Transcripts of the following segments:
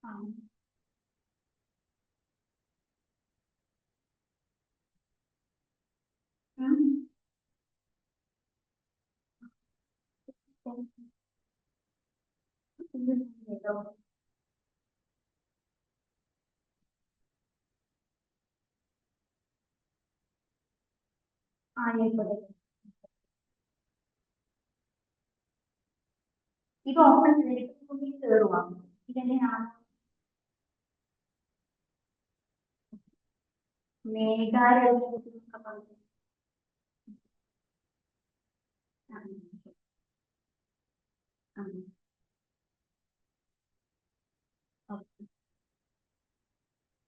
ആ. ഉം. കേട്ടോ. ആയിക്കോട്ടെ. ഇത് ഓപ്പൺ ചെയ്തിട്ട് കയറുവാ. ഇതെങ്ങനെയാണ്? മേഘാലയ.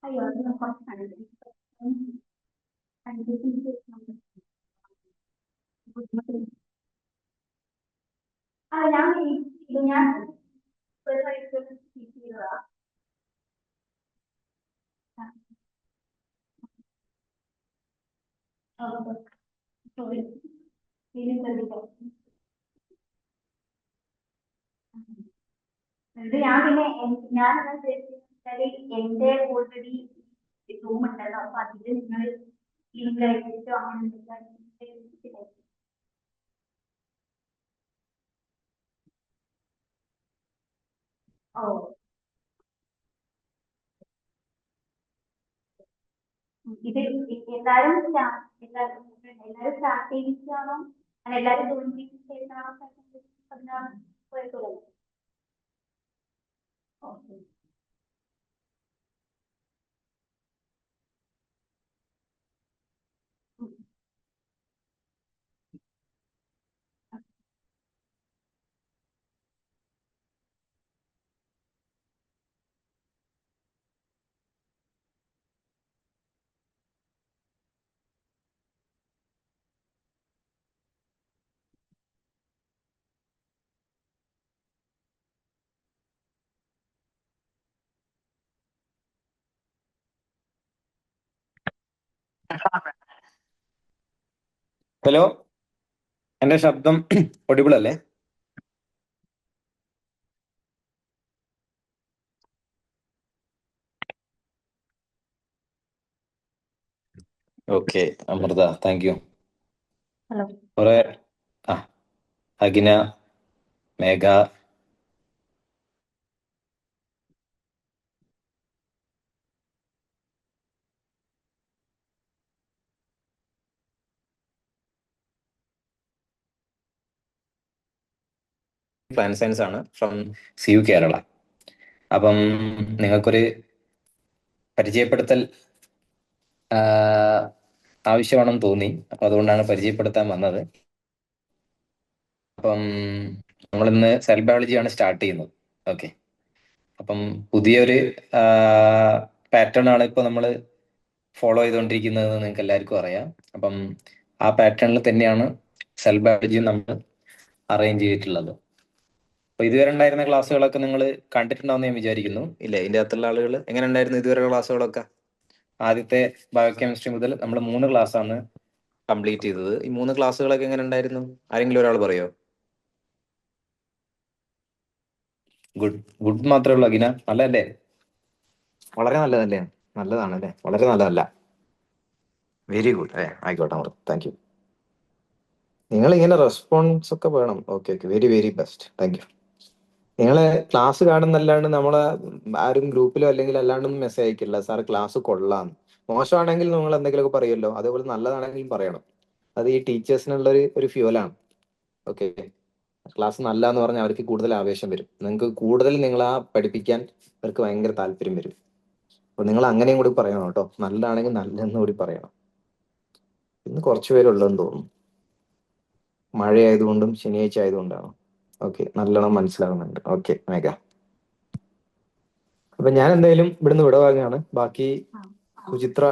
അയ്യോ, അത് കുറച്ച് കണ്ടിട്ട് ബുദ്ധിമുട്ട്. ആ, ഞാൻ ഒരു വഴിക്ക് ചെയ്തതാ. സോറി. ഇനി ശ്രദ്ധിക്കാം. എന്നിട്ട് ഞാൻ പിന്നെ ഞാൻ എന്താ വിചാരിച്ചാല് എന്റെ ഓൾറെഡി റൂം ഉണ്ടല്ലോ, അപ്പൊ അതില് നിങ്ങൾ ലിങ്ക് അയച്ചിട്ടോ അങ്ങനെ എന്തെങ്കിലും. ഓ. ഇത് എല്ലാരും എല്ലാരും സ്റ്റാർട്ട് ചെയ്യിച്ചാണോ, അല്ല എല്ലാരും ജോയിൻ ചെയ്താണോ? പതിനാറ് പോയതല്ലേ? ഓക്കെ. ഹലോ, എന്റെ ശബ്ദം ഒഡിബിൾ അല്ലേ? Okay, Amritha, thank you. Hello. കുറെ ആ അഖിന, മേഘ, പ്ലാൻ സയൻസ് ആണ്, ഫ്രം CU കേരള. അപ്പം നിങ്ങൾക്കൊരു പരിചയപ്പെടുത്തൽ ആവശ്യമാണെന്ന് തോന്നി, അപ്പൊ അതുകൊണ്ടാണ് പരിചയപ്പെടുത്താൻ വന്നത്. അപ്പം നമ്മളിന്ന് സെൽ ബയോളജിയാണ് സ്റ്റാർട്ട് ചെയ്യുന്നത്. ഓക്കെ, അപ്പം പുതിയൊരു പാറ്റേൺ ആണ് ഇപ്പോൾ നമ്മൾ ഫോളോ ചെയ്തുകൊണ്ടിരിക്കുന്നത് നിങ്ങൾക്ക് എല്ലാവർക്കും അറിയാം. അപ്പം ആ പാറ്റേണിൽ തന്നെയാണ് സെൽ ബയോളജി നമ്മൾ അറേഞ്ച് ചെയ്തിട്ടുള്ളത്. അപ്പൊ ഇതുവരെ ഉണ്ടായിരുന്ന ക്ലാസ്സുകളൊക്കെ നിങ്ങൾ കണ്ടിട്ടുണ്ടാവുമെന്ന് ഞാൻ വിചാരിക്കുന്നു. ഇല്ലേ, ഇതിൻ്റെ അകത്തുള്ള ആളുകൾ എങ്ങനെ ഉണ്ടായിരുന്നു ഇതുവരെ ക്ലാസ്സുകളൊക്കെ? ആദ്യത്തെ ബയോകെമിസ്ട്രി മുതൽ നമ്മൾ 3 ക്ലാസ്സാണ് കംപ്ലീറ്റ് ചെയ്തത്. ഈ 3 ക്ലാസ്സുകളൊക്കെ എങ്ങനെ ഉണ്ടായിരുന്നു? ആരെങ്കിലും ഒരാൾ പറയോ? ഗുഡ്. ഗുഡ് മാത്രമേ ഉള്ളൂ അഖിന? നല്ലതല്ലേ? വളരെ നല്ലതല്ലേ? നല്ലതാണല്ലേ? വളരെ നല്ലതല്ല. Very good. ആയിക്കോട്ടെ അമൃത്, താങ്ക് യു. നിങ്ങൾ ഇങ്ങനെ റെസ്പോൺസ് ഒക്കെ വേണം. Okay okay, very very best, thank you. നിങ്ങളെ ക്ലാസ് കാണുന്നല്ലാണ്ട് നമ്മളെ ആരും ഗ്രൂപ്പിലോ അല്ലെങ്കിൽ അല്ലാണ്ടൊന്നും മെസ്സേജ് അയക്കില്ല, സാർ ക്ലാസ് കൊള്ളാം. മോശമാണെങ്കിൽ നിങ്ങൾ എന്തെങ്കിലുമൊക്കെ പറയുമല്ലോ, അതേപോലെ നല്ലതാണെങ്കിലും പറയണം. അത് ഈ ടീച്ചേഴ്സിനുള്ള ഒരു ഫ്യൂലാണ്. ഓക്കെ, ക്ലാസ് നല്ല എന്ന് പറഞ്ഞാൽ അവർക്ക് കൂടുതൽ ആവേശം വരും. നിങ്ങൾക്ക് കൂടുതൽ നിങ്ങളാ പഠിപ്പിക്കാൻ അവർക്ക് ഭയങ്കര താല്പര്യം വരും. അപ്പൊ നിങ്ങൾ അങ്ങനെയും കൂടി പറയണം കേട്ടോ, നല്ലതാണെങ്കിൽ നല്ലതെന്ന് കൂടി പറയണം. ഇന്ന് കുറച്ച് പേരുള്ളതെന്ന് തോന്നുന്നു, മഴയായതുകൊണ്ടും ശനിയാഴ്ച ആയതുകൊണ്ടാണ്. ഓക്കെ, നല്ലോണം മനസ്സിലാകുന്നുണ്ട്. ഓക്കെ മേഘ, അപ്പൊ ഞാൻ എന്തായാലും ഇവിടുന്ന് വിടവാങ്ങാണ്. ബാക്കി സുചിത്ര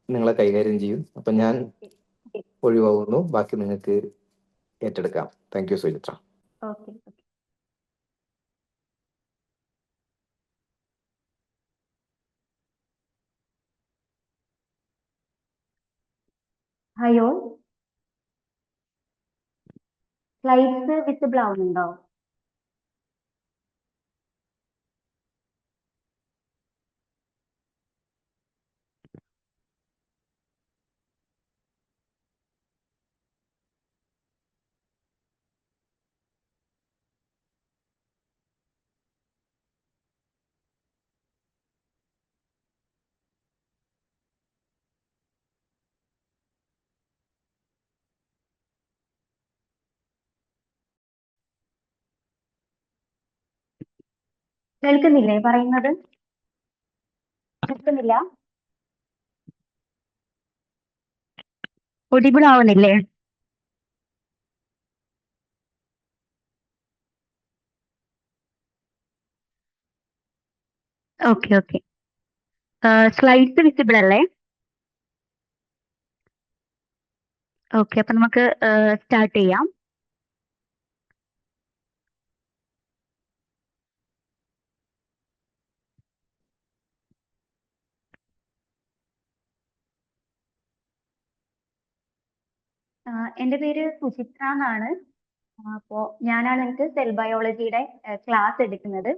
നിങ്ങളെ കൈകാര്യം ചെയ്യും. അപ്പൊ ഞാൻ ഒഴിവാകുന്നു, ബാക്കി നിങ്ങൾക്ക് ഏറ്റെടുക്കാം. Thank you Suchitra. Okay. Hello, slides visible ആവുന്നുണ്ടോ? കേൾക്കുന്നില്ലേ പറയുന്നത്? കേൾക്കുന്നില്ല? ഒഡിബിൾ ആവുന്നില്ലേ? Okay okay. സ്ലൈഡ്സ് വിസിബിൾ അല്ലേ? ഓക്കെ, അപ്പൊ നമുക്ക് സ്റ്റാർട്ട് ചെയ്യാം. എൻ്റെ പേര് സുചിത്ര എന്നാണ്. അപ്പോൾ ഞാനാണ് നിങ്ങൾക്ക് സെൽ ബയോളജിയുടെ ക്ലാസ് എടുക്കുന്നത്.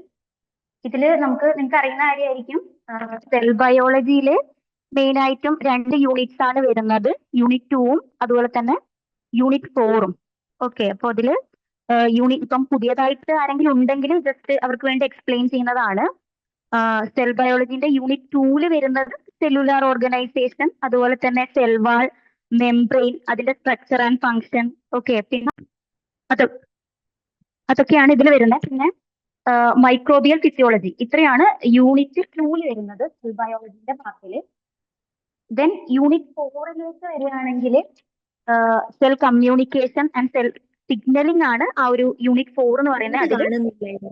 നിങ്ങൾക്ക് അറിയുന്ന കാര്യമായിരിക്കും, സെൽ ബയോളജിയിൽ മെയിൻ ആയിട്ടും 2 യൂണിറ്റ്സ് ആണ് വരുന്നത്. യൂണിറ്റ് 2ഉം അതുപോലെ തന്നെ യൂണിറ്റ് 4ഉം. ഓക്കെ, അപ്പോൾ അതിൽ ഇപ്പം പുതിയതായിട്ട് ആരെങ്കിലും ഉണ്ടെങ്കിൽ ജസ്റ്റ് അവർക്ക് വേണ്ടി എക്സ്പ്ലെയിൻ ചെയ്യുന്നതാണ്. സെൽ ബയോളജിന്റെ യൂണിറ്റ് 2ല് വരുന്നത് സെല്ലുലാർ ഓർഗനൈസേഷൻ, അതുപോലെ തന്നെ സെൽ വാൾ, മെംബ്രെയിൻ, അതിന്റെ സ്ട്രക്ചർ ആൻഡ് ഫങ്ഷൻ. ഓക്കെ, പിന്നെ അത് അതൊക്കെയാണ് ഇതിൽ വരുന്നത്. പിന്നെ മൈക്രോബിയൽ ഫിസിയോളജി, ഇത്രയാണ് യൂണിറ്റ് 2ല് വരുന്നത് സെൽ ബയോളജിന്റെ പാർട്ടിൽ. ദെൻ യൂണിറ്റ് 4ലേക്ക് വരികയാണെങ്കിൽ cell communication and cell signalling ആണ് ആ ഒരു യൂണിറ്റ് 4 എന്ന് പറയുന്നത്. സ്ലൈഡ് അതിൽ കാണുന്നില്ല.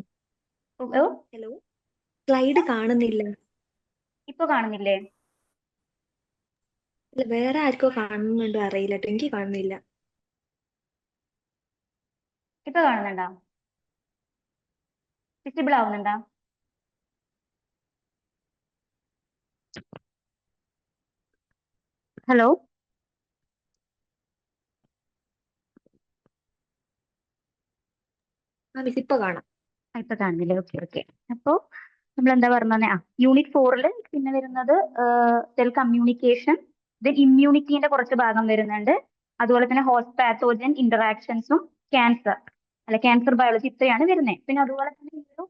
ഹലോ, സ്ലൈഡ് കാണുന്നില്ല. ഇപ്പൊ കാണുന്നില്ലേ? ഇല്ല, വേറെ ആർക്കോ കാണുന്നുണ്ടോ അറിയില്ല ട്ടോ, എനിക്ക് കാണുന്നില്ല. ഇപ്പൊ കാണുന്നുണ്ടോ? വിസിബിൾ ആവുന്നുണ്ടോ? ഹലോ, മിസ് ഇപ്പൊ കാണാം. ഇപ്പൊ കാണുന്നില്ലേ? Okay okay. അപ്പോ നമ്മൾ എന്താ പറഞ്ഞത്? യൂണിറ്റ് 4ല് പിന്നെ വരുന്നത് സെൽ കമ്മ്യൂണിക്കേഷൻ, ദെൻ ഇമ്മ്യൂണിറ്റീന്റെ കുറച്ച് ഭാഗം വരുന്നുണ്ട്. അതുപോലെ തന്നെ ഹോസ്റ്റ് പാത്തോജൻ ഇന്ററാക്ഷൻസും ക്യാൻസർ ബയോളജി, ഇത്രയാണ് വരുന്നത്. പിന്നെ അതുപോലെ തന്നെ ഈ ഒരു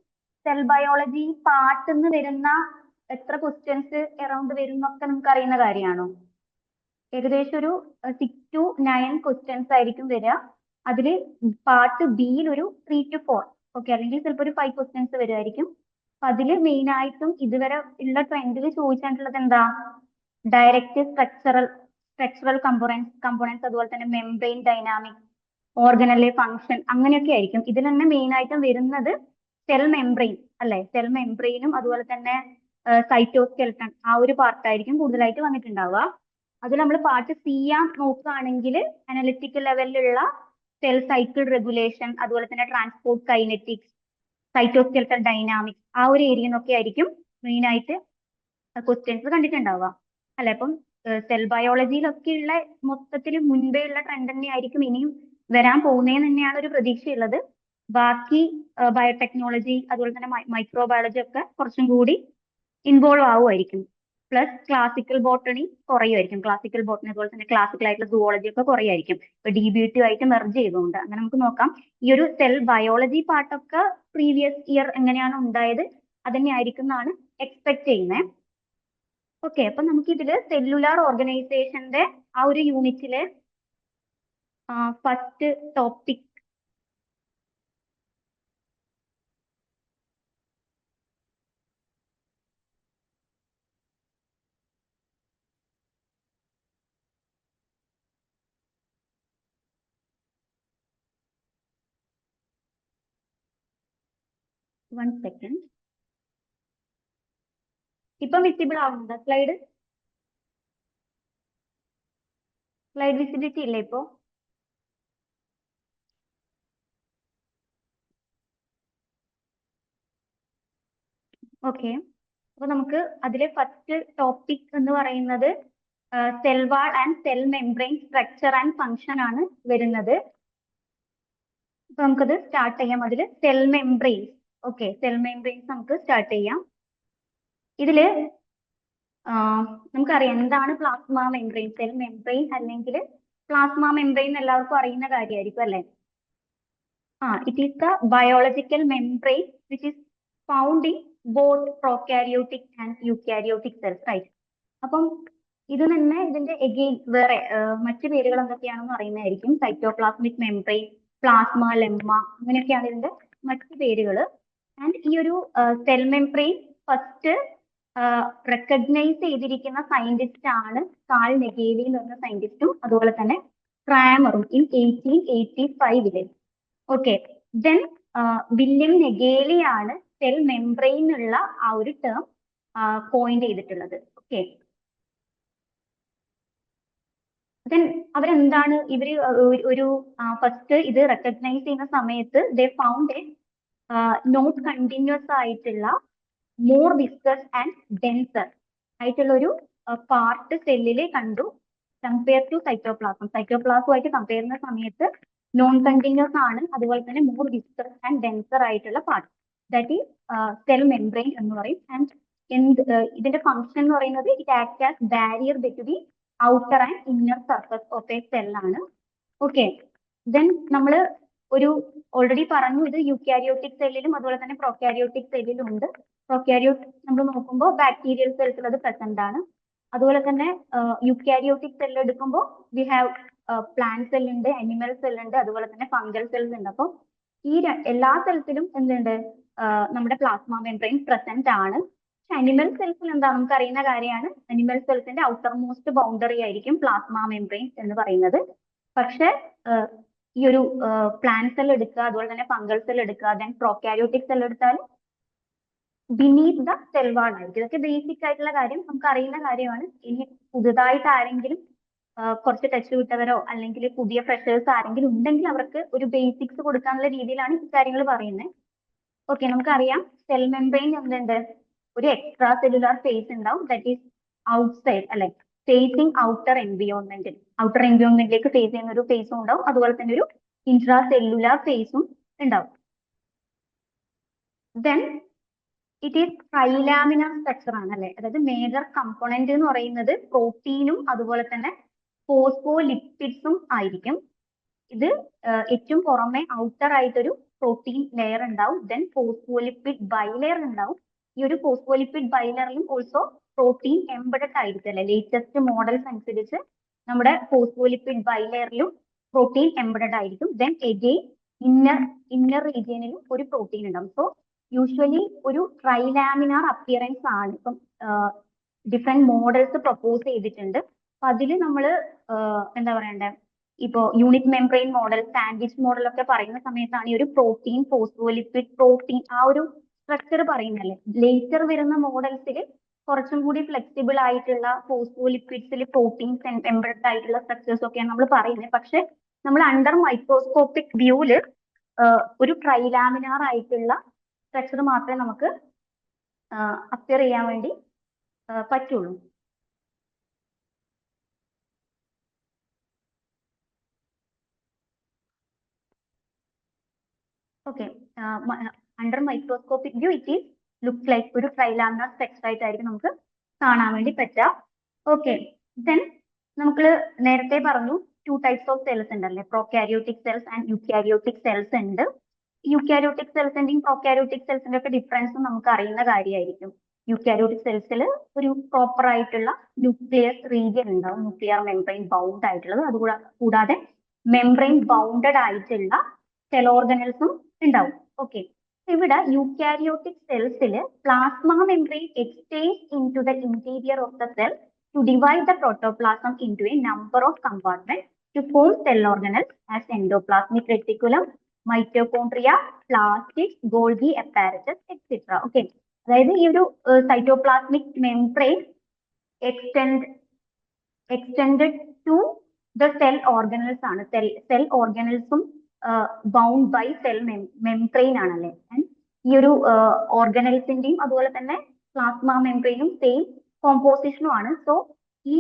സെൽ ബയോളജി പാർട്ടിൽ നിന്ന് വരുന്ന എത്ര ക്വസ്റ്റ്യൻസ് അറൗണ്ട് വരും എന്നൊക്കെ നമുക്ക് അറിയുന്ന കാര്യമാണോ? ഏകദേശം ഒരു 6 to 9 ക്വസ്റ്റ്യൻസ് ആയിരിക്കും വരിക. അതിൽ പാർട്ട് ബിയിൽ ഒരു 3 to 4, ഓക്കെ, അല്ലെങ്കിൽ ചിലപ്പോൾ ഒരു 5 ക്വസ്റ്റ്യൻസ് വരുമായിരിക്കും. അപ്പൊ അതിൽ മെയിൻ ആയിട്ടും ഇതുവരെ ഉള്ള ട്രെൻഡിൽ ചോദിച്ചിട്ടുള്ളത് എന്താ? ഡയറക്റ്റ് സ്ട്രക്ചറൽ കമ്പോണൻസ്, അതുപോലെ തന്നെ മെംബ്രെയിൻ ഡൈനാമിക്സ്, ഓർഗനലെ ഫങ്ഷൻ, അങ്ങനെയൊക്കെ ആയിരിക്കും. ഇതിൽ തന്നെ മെയിൻ ആയിട്ടും വരുന്നത് സെൽ മെംബ്രെയിൻ അല്ലെ? സെൽ മെംബ്രെയിനും അതുപോലെ തന്നെ സൈറ്റോസ്കെൽട്ടൺ, ആ ഒരു പാർട്ടായിരിക്കും കൂടുതലായിട്ട് വന്നിട്ടുണ്ടാവുക. അതിൽ നമ്മൾ പാർട്ട് സി നോക്കുകയാണെങ്കിൽ അനലിറ്റിക്കൽ ലെവലിലുള്ള സെൽ സൈക്കിൾ റെഗുലേഷൻ, അതുപോലെ തന്നെ ട്രാൻസ്പോർട്ട് കൈനറ്റിക്സ്, സൈറ്റോസ്കെൽട്ടൽ ഡൈനാമിക്സ്, ആ ഒരു ഏരിയ എന്നൊക്കെ ആയിരിക്കും മെയിൻ ആയിട്ട് ക്വസ്റ്റ്യൻസ് കണ്ടിട്ടുണ്ടാവുക അല്ലെ? അപ്പം സെൽ ബയോളജിയിലൊക്കെയുള്ള മൊത്തത്തിൽ മുൻപേ ഉള്ള ട്രെൻഡ് തന്നെയായിരിക്കും ഇനിയും വരാൻ പോകുന്നതെന്ന് തന്നെയാണ് ഒരു പ്രതീക്ഷയുള്ളത്. ബാക്കി ബയോടെക്നോളജി, അതുപോലെ തന്നെ മൈക്രോ ബയോളജി ഒക്കെ കുറച്ചും കൂടി ഇൻവോൾവ് ആവുമായിരിക്കും. പ്ലസ് ക്ലാസിക്കൽ ബോട്ടണി കുറയുമായിരിക്കും. ക്ലാസിക്കൽ ബോട്ടണി അതുപോലെ തന്നെ ക്ലാസിക്കൽ ആയിട്ടുള്ള സുവോളജി ഒക്കെ കുറയുമായിരിക്കും. ഇപ്പൊ DBT ആയിട്ട് മെർജ് ചെയ്തുകൊണ്ട് അങ്ങനെ നമുക്ക് നോക്കാം. ഈ ഒരു സെൽ ബയോളജി പാർട്ടൊക്കെ പ്രീവിയസ് ഇയർ എങ്ങനെയാണ് ഉണ്ടായത് അത് തന്നെ ആയിരിക്കും എന്നാണ് എക്സ്പെക്ട് ചെയ്യുന്നത്. ഓക്കെ, അപ്പൊ നമുക്ക് ഇതില് സെല്ലുലാർ ഓർഗനൈസേഷന്റെ ആ ഒരു യൂണിറ്റിലെ ഫസ്റ്റ് ടോപ്പിക് വൺ സെക്കൻഡ്. ഇപ്പൊ വിസിബിൾ ആവുന്നുണ്ടോ സ്ലൈഡ് വിസിബിലിറ്റി ഇല്ലേ ഇപ്പോ? ഓക്കെ, അപ്പൊ നമുക്ക് അതിലെ ഫസ്റ്റ് ടോപ്പിക് എന്ന് പറയുന്നത് cell wall and cell membrane structure and function ആണ് വരുന്നത്. അപ്പൊ നമുക്കത് സ്റ്റാർട്ട് ചെയ്യാം. അതിൽ cell membranes, okay, cell membranes നമുക്ക് സ്റ്റാർട്ട് ചെയ്യാം. ഇതില് നമുക്കറിയാം എന്താണ് പ്ലാസ്മ മെംബ്രെയിൻ. സെൽ മെംബ്രെയിൻ അല്ലെങ്കിൽ പ്ലാസ്മ മെംബ്രെയിൻ എല്ലാവർക്കും അറിയുന്ന കാര്യമായിരിക്കും അല്ലെ? It is the biological membrane which is found in both prokaryotic and eukaryotic cells, right? അപ്പം ഇത് തന്നെ ഇതിന്റെ എഗെയിൻ വേറെ മറ്റു പേരുകൾ എന്തൊക്കെയാണെന്ന് അറിയുന്നതായിരിക്കും. സൈറ്റോപ്ലാസ്മിക് മെംബ്രെയിൻ, പ്ലാസ്മ ലെമ്മ, അങ്ങനെയൊക്കെയാണ് ഇതിന്റെ മറ്റു പേരുകൾ. ആൻഡ് ഈ ഒരു സെൽ മെംബ്രെയിൻ ഫസ്റ്റ് റെക്കഗ്നൈസ് ചെയ്തിരിക്കുന്ന സയന്റിസ്റ്റ് ആണ് കാൾ നെഗേലി എന്ന് പറഞ്ഞ സയന്റിസ്റ്റും അതുപോലെ തന്നെ ക്രാമറും in 1885. Okay, then William Nageli ആണ് സെൽ മെംബ്രെയിൻ ഉള്ള ആ ഒരു ടേം കോയിൻ ചെയ്തിട്ടുള്ളത്. ഓക്കെ, ദെൻ അവരെന്താണ് ഇവര് ഒരു ഫസ്റ്റ് ഇത് റെക്കഗ്നൈസ് ചെയ്യുന്ന സമയത്ത് they found a not continuous ആയിട്ടുള്ള മോർ വിസ്കസ് ആൻഡ് ഡെൻസർ ആയിട്ടുള്ള ഒരു പാർട്ട് സെല്ലില് കണ്ടു കമ്പയർ ടു സൈറ്റോപ്ലാസമായിട്ട് കമ്പയർ ചെയ്യുന്ന സമയത്ത് നോൺ കണ്ടിന്യൂസ് ആണ്, അതുപോലെ തന്നെ മോർ വിസ്കസ് ആൻഡ് ഡെൻസർ ആയിട്ടുള്ള part that is cell membrane എന്ന് പറയും. ആൻഡ് ഇതിന്റെ ഫംഗ്ഷൻ എന്ന് പറയുന്നത് it act as barrier between outer and inner surface of a cell ആണ്. ഓക്കെ, ദെൻ നമ്മൾ ഒരു ഓൾറെഡി പറഞ്ഞു ഇത് യൂക്യാരിയോട്ടിക് സെല്ലിലും അതുപോലെ തന്നെ പ്രോക്യാരിയോട്ടിക് സെല്ലിലും ഉണ്ട്. പ്രോക്യാരിയോട്ട് നമ്മൾ നോക്കുമ്പോൾ ബാക്ടീരിയൽ സെൽസിൽ അത് പ്രസന്റ് ആണ്. അതുപോലെ തന്നെ യൂക്യാരിയോട്ടിക് സെൽ എടുക്കുമ്പോൾ വി ഹാവ് പ്ലാന്റ് സെൽ ഉണ്ട്, അനിമൽ സെൽ ഉണ്ട്, അതുപോലെ തന്നെ ഫംഗൽ സെൽസ് ഉണ്ട്. അപ്പോൾ ഈ എല്ലാ സെൽസിലും എന്തുണ്ട്, നമ്മുടെ പ്ലാസ്മ മെംബ്രെയിൻ പ്രസന്റ് ആണ്. പക്ഷെ അനിമൽ സെൽസിൽ എന്താ നമുക്ക് അറിയുന്ന കാര്യമാണ്, അനിമൽ സെൽസിന്റെ ഔട്ടർ മോസ്റ്റ് ബൗണ്ടറി ആയിരിക്കും പ്ലാസ്മ മെംബ്രെയിൻ എന്ന് പറയുന്നത്. പക്ഷെ ഈ ഒരു പ്ലാന്റ് സെൽ എടുക്കുക, അതുപോലെ തന്നെ ഫംഗൽ സെൽ എടുക്കുക, ദെൻ പ്രോക്യാരിയോട്ടിക് സെൽ എടുത്താൽ ബിനീത് ദ സെൽ വാൾ ആയിരിക്കും. ഇതൊക്കെ ബേസിക് ആയിട്ടുള്ള കാര്യം നമുക്ക് അറിയുന്ന കാര്യമാണ്. ഇനി പുതുതായിട്ട് ആരെങ്കിലും കുറച്ച് ടച്ച് വിട്ടവരോ അല്ലെങ്കിൽ പുതിയ ഫ്രഷേഴ്സ് ആരെങ്കിലും ഉണ്ടെങ്കിൽ അവർക്ക് ഒരു ബേസിക്സ് കൊടുക്കാനുള്ള രീതിയിലാണ് ഈ കാര്യങ്ങൾ പറയുന്നത്. ഓക്കെ, നമുക്കറിയാം സെൽ മെംബ്രെയിൻ എന്തുണ്ട്, ഒരു എക്സ്ട്രാ സെല്ലുലാർ ഫേസ് ഉണ്ടാവും, ദാറ്റ് ഈസ് ഔട്ട്സൈഡ് അല്ലെ, ഫേസിങ് ഔട്ടർ എൻവിയോൺമെന്റിലേക്ക് ഫേസ് ചെയ്യുന്ന ഒരു ഫേസും ഉണ്ടാവും, അതുപോലെ തന്നെ ഒരു ഇൻട്രാ സെല്ലുലാർ ഫേസും ഉണ്ടാവും. ദെൻ ഇറ്റ് ഈസ് ട്രൈലാമിനാർ സ്ട്രക്ചർ ആണ് അല്ലെ, അതായത് മേജർ കമ്പോണന്റ് എന്ന് പറയുന്നത് പ്രോട്ടീനും അതുപോലെ തന്നെ ഫോസ്ഫോലിപ്പിഡ്സും ആയിരിക്കും. ഇത് ഏറ്റവും പുറമെ ഔട്ടർ ആയിട്ടൊരു പ്രോട്ടീൻ ലെയർ ഉണ്ടാവും, ദെൻ ഫോസ്ഫോലിപ്പിഡ് ബൈലെയർ ഉണ്ടാവും. ഈ ഒരു ഫോസ്ഫോലിപ്പിഡ് ബൈലെയറിലും ഓൾസോ പ്രോട്ടീൻ എംബഡഡ് ആയിരിക്കും അല്ലെ, ലേറ്റസ്റ്റ് മോഡൽസ് അനുസരിച്ച് നമ്മുടെ ഫോസ്ഫോലിപ്പിഡ് ബൈലെയറിലും പ്രോട്ടീൻ എംബഡഡ് ആയിരിക്കും. ദെൻ എഗെയിൻ ഇന്നർ റീജിയനിലും ഒരു പ്രോട്ടീൻ ഉണ്ടാവും. സോ യൂഷ്വലി ഒരു ട്രൈലാമിനാർ അപ്പിയറൻസ് ആണ്. ഇപ്പം ഡിഫറെന്റ് മോഡൽസ് പ്രപ്പോസ് ചെയ്തിട്ടുണ്ട്. അപ്പൊ അതിൽ നമ്മൾ എന്താ പറയണ്ടേ, ഇപ്പോ unit membrane model, sandwich model ഒക്കെ പറയുന്ന സമയത്താണ് ഈ ഒരു പ്രോട്ടീൻ ഫോസ്ഫോലിപ്പിഡ് പ്രോട്ടീൻ ആ ഒരു സ്ട്രക്ചർ പറയുന്നല്ലേ. ലേറ്റർ വരുന്ന മോഡൽസിൽ കുറച്ചും കൂടി ഫ്ലെക്സിബിൾ ആയിട്ടുള്ള ഫോസ്ഫോലിപ്പിഡ്സിൽ പ്രോട്ടീൻസ് എംബഡഡ് ആയിട്ടുള്ള സ്ട്രക്ചേഴ്സ് ഒക്കെയാണ് നമ്മൾ പറയുന്നത്. പക്ഷെ നമ്മൾ അണ്ടർ മൈക്രോസ്കോപ്പിക് വ്യൂവില് ഒരു ട്രൈലാമിനാർ ആയിട്ടുള്ള സ്ട്രക്ചർ മാത്രമേ നമുക്ക് അപ്പിയർ ചെയ്യാൻ വേണ്ടി പറ്റുള്ളൂ. Okay, under microscopic view it is look like ഒരു ട്രൈലാമിനാർ സ്ട്രക്ചർ ആയിട്ടായിരിക്കും നമുക്ക് കാണാൻ വേണ്ടി പറ്റുക. ഓക്കെ, ദെൻ നമുക്ക് നേരത്തെ പറഞ്ഞു 2 types ഓഫ് സെൽസ് ഉണ്ടല്ലേ, prokaryotic cells and eukaryotic cells ഉണ്ട്. യൂക്യാരിയോട്ടിക് സെൽസിന്റെയും പ്രോക്യാരിയോട്ടിക് സെൽസിന്റെ ഒക്കെ ഡിഫറൻസ് നമുക്ക് അറിയുന്ന കാര്യമായിരിക്കും. യൂക്യാരിയോട്ടിക് സെൽസിൽ ഒരു പ്രോപ്പർ ആയിട്ടുള്ള ന്യൂക്ലിയസ് റീജിയൻ ഉണ്ടാവും, ന്യൂക്ലിയർ മെംബ്രെയിൻ ബൗണ്ട് ആയിട്ടുള്ളത്. അതുകൂടാതെ മെംബ്രെയിൻ ബൗണ്ടഡ് ആയിട്ടുള്ള സെൽ ഓർഗനൽസും ഉണ്ടാവും. ഓക്കെ, ഇവിടെ യൂക്യാരിയോട്ടിക് സെൽസിൽ plasma membrane extends into the interior of the cell to divide the protoplasm into a number of compartments to form cell organelles as endoplasmic reticulum, mitochondria, plastic, Golgi apparatus etcetera. Okay, അതായത് ഈ ഒരു cytoplasmic membrane extended to the cell organelles ആണ്. Cell ഓർഗനൽസും bound by cell membrane ആണല്ലേ. ഈ ഒരു ഓർഗനൽസിന്റെയും അതുപോലെ തന്നെ പ്ലാസ്മ മെംബ്രെയിനും സെയിം കോമ്പോസിഷനും ആണ്. സോ ഈ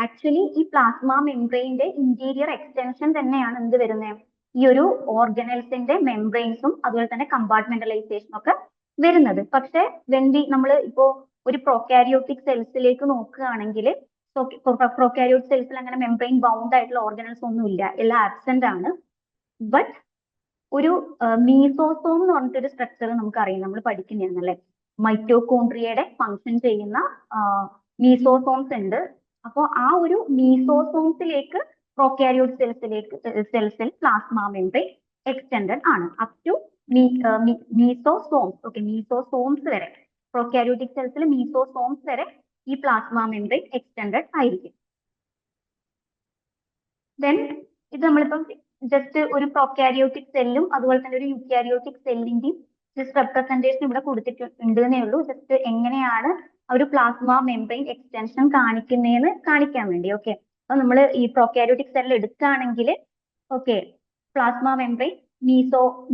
ആക്ച്വലി ഈ പ്ലാസ്മ മെംബ്രെയിന്റെ ഇന്റീരിയർ എക്സ്റ്റൻഷൻ തന്നെയാണ് എന്ത് വരുന്നത്, ഈ ഒരു ഓർഗനൽസിന്റെ മെംബ്രെയിൻസും അതുപോലെ തന്നെ കമ്പാർട്ട്മെന്റലൈസേഷനും ഒക്കെ വരുന്നത്. പക്ഷെ നമ്മൾ ഇപ്പോ ഒരു പ്രോക്യാരിയോട്ടിക് സെൽസിലേക്ക് നോക്കുകയാണെങ്കിൽ പ്രോക്യാരിയോട്ടിക് സെൽസിൽ അങ്ങനെ മെംബ്രെയിൻ ബൗണ്ട് ആയിട്ടുള്ള ഓർഗനൽസ് ഒന്നും ഇല്ല, എല്ലാം ആബ്സെന്റ് ആണ്. ബട്ട് ഒരു മീസോസോം എന്ന് പറഞ്ഞിട്ടൊരു സ്ട്രക്ചർ നമുക്ക് അറിയാം, നമ്മൾ പഠിക്കുന്നതാണല്ലേ. മൈറ്റോകോൺട്രിയയുടെ ഫംഗ്ഷൻ ചെയ്യുന്ന മീസോസോംസ് ഉണ്ട്. അപ്പോൾ ആ ഒരു മീസോസോംസിലേക്ക് പ്രോക്യാരിയോട്ട് സെൽസിൽ പ്ലാസ്മ മെംബ്രെയിൻ എക്സ്റ്റെൻഡഡ് ആണ്. Up to mesosomes. Okay, mesosomes വരെ, പ്രൊക്കാരിയോട്ടിക് സെൽസിൽ മീസോസോംസ് വരെ ഈ പ്ലാസ്മ മെംബ്രെയിൻ എക്സ്റ്റെൻഡഡ് ആയിരിക്കും. ദെൻ ഇത് നമ്മളിപ്പം ജസ്റ്റ് ഒരു പ്രൊക്കാരിയോട്ടിക് സെല്ലും അതുപോലെ തന്നെ ഒരു യൂക്കാരിയോട്ടിക് സെല്ലിന്റെയും ജസ്റ്റ് റെപ്രസെന്റേഷൻ ഇവിടെ കൊടുത്തിട്ടുണ്ട് എന്നേ ഉള്ളൂ. ജസ്റ്റ് എങ്ങനെയാണ് ആ ഒരു പ്ലാസ്മ മെംബ്രെയിൻ എക്സ്റ്റൻഷൻ കാണിക്കുന്നതെന്ന് കാണിക്കാൻ വേണ്ടി. ഓക്കെ, അപ്പൊ നമ്മൾ ഈ പ്രൊക്കാരിയോട്ടിക് സെൽ എടുക്കുകയാണെങ്കിൽ ഓക്കെ, പ്ലാസ്മ മെംബ്രെയിൻ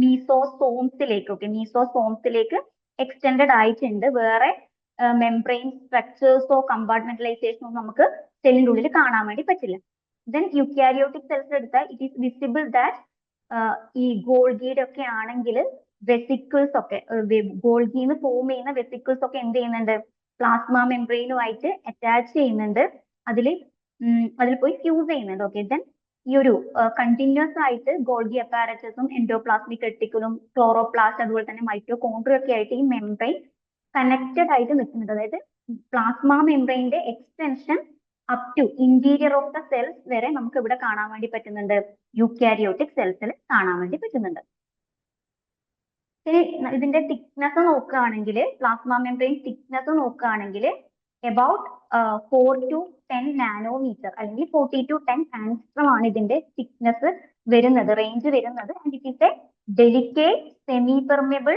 മീസോസോംസിലേക്ക് മീസോസോംസിലേക്ക് എക്സ്റ്റെൻഡഡ് ആയിട്ടുണ്ട്. വേറെ മെംബ്രെയിൻ സ്ട്രക്ചേഴ്സോ കമ്പാർട്ട്മെന്റലൈസേഷനോ നമുക്ക് സെല്ലിന്റെ ഉള്ളിൽ കാണാൻ വേണ്ടി പറ്റില്ല. ദെൻ യൂക്കാരിയോട്ടിക് സെൽസ് എടുത്താൽ ഇറ്റ് ഈസ് വിസിബിൾ ദാറ്റ് ഈ ഗോൾഗിയുടെ ഒക്കെ ആണെങ്കിൽ വെസിക്കിൾസ് ഒക്കെ ഗോൾഗിന്ന് ഫോം ചെയ്യുന്ന വെസിക്കിൾസ് ഒക്കെ എന്ത് ചെയ്യുന്നുണ്ട്, പ്ലാസ്മ മെംബ്രെയിനുമായിട്ട് അറ്റാച്ച് ചെയ്യുന്നുണ്ട്, അതിൽ പോയി ഫ്യൂസ് ചെയ്യുന്നുണ്ട്. ഓക്കെ, ദെൻ ഈ ഒരു കണ്ടിന്യൂസ് ആയിട്ട് ഗോൾഗി അപ്പാരറ്റസും എൻഡോപ്ലാസ്മിക് റെട്ടിക്കുലും ക്ലോറോപ്ലാസ്റ്റ് അതുപോലെ തന്നെ മൈറ്റോകോൺഡ്രിയ ഒക്കെ ആയിട്ട് ഈ മെംബ്രെയിൻ കണക്റ്റഡ് ആയിട്ട് നിൽക്കുന്നുണ്ട്. അതായത് പ്ലാസ്മ മെംബ്രെയിന്റെ extension up to interior of the cells വരെ നമുക്ക് ഇവിടെ കാണാൻ വേണ്ടി പറ്റുന്നുണ്ട്, യൂക്കാരിയോട്ടിക് സെൽസിൽ കാണാൻ വേണ്ടി പറ്റുന്നുണ്ട്. ഇതിന്റെ തിക്നെസ് നോക്കുകയാണെങ്കിൽ, പ്ലാസ്മ മെംബ്രെയിൻ തിക്നെസ് നോക്കുകയാണെങ്കിൽ എബൌട്ട് 4 to 10 നാനോമീറ്റർ അല്ലെങ്കിൽ 40 to 10 ആംഗ്സ്ട്രം ആണ് ഇതിന്റെ തിക്നെസ് വരുന്നത്, റേഞ്ച് വരുന്നത്. And it is a delicate semi permeable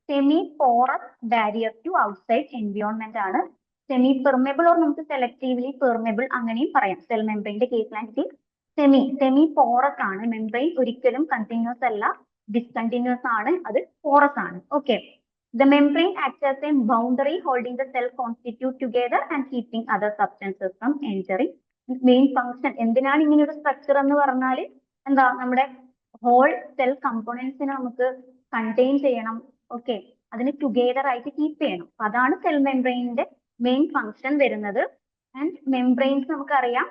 semi porous barrier to outside environment ആണ്. സെമി പെർമെബിൾ ഓർ നമുക്ക് സെലക്ടീവ്ലി പെർമെബിൾ അങ്ങനെയും പറയാം. സെൽ മെംബ്രെയിന്റെ കേസിലാണെങ്കിൽ സെമി പോറസ് ആണ്. മെംബ്രെയിൻ ഒരിക്കലും കണ്ടിന്യൂസ് അല്ല, ഡിസ്കണ്ടിന്യൂസ് ആണ്, അത് പോറസ് ആണ്. Okay, the membrane acts as a boundary holding the cell constitute together and keeping other substances from entering. Main function എന്തിനാണ് ഇങ്ങനെ ഒരു സ്ട്രക്ചർ എന്ന് പറഞ്ഞാൽ എന്താ, നമ്മുടെ ഹോൾ സെൽ കമ്പോണൻസിനെ നമുക്ക് കണ്ടെയ്ൻ ചെയ്യണം. ഓക്കെ, അതിന് ടുഗെദർ ആയിട്ട് കീപ്പ് ചെയ്യണം. അപ്പൊ അതാണ് സെൽ മെംബ്രെയിനിന്റെ മെയിൻ ഫംഗ്ഷൻ വരുന്നത്. ആൻഡ് മെംബ്രെയിൻസ് നമുക്കറിയാം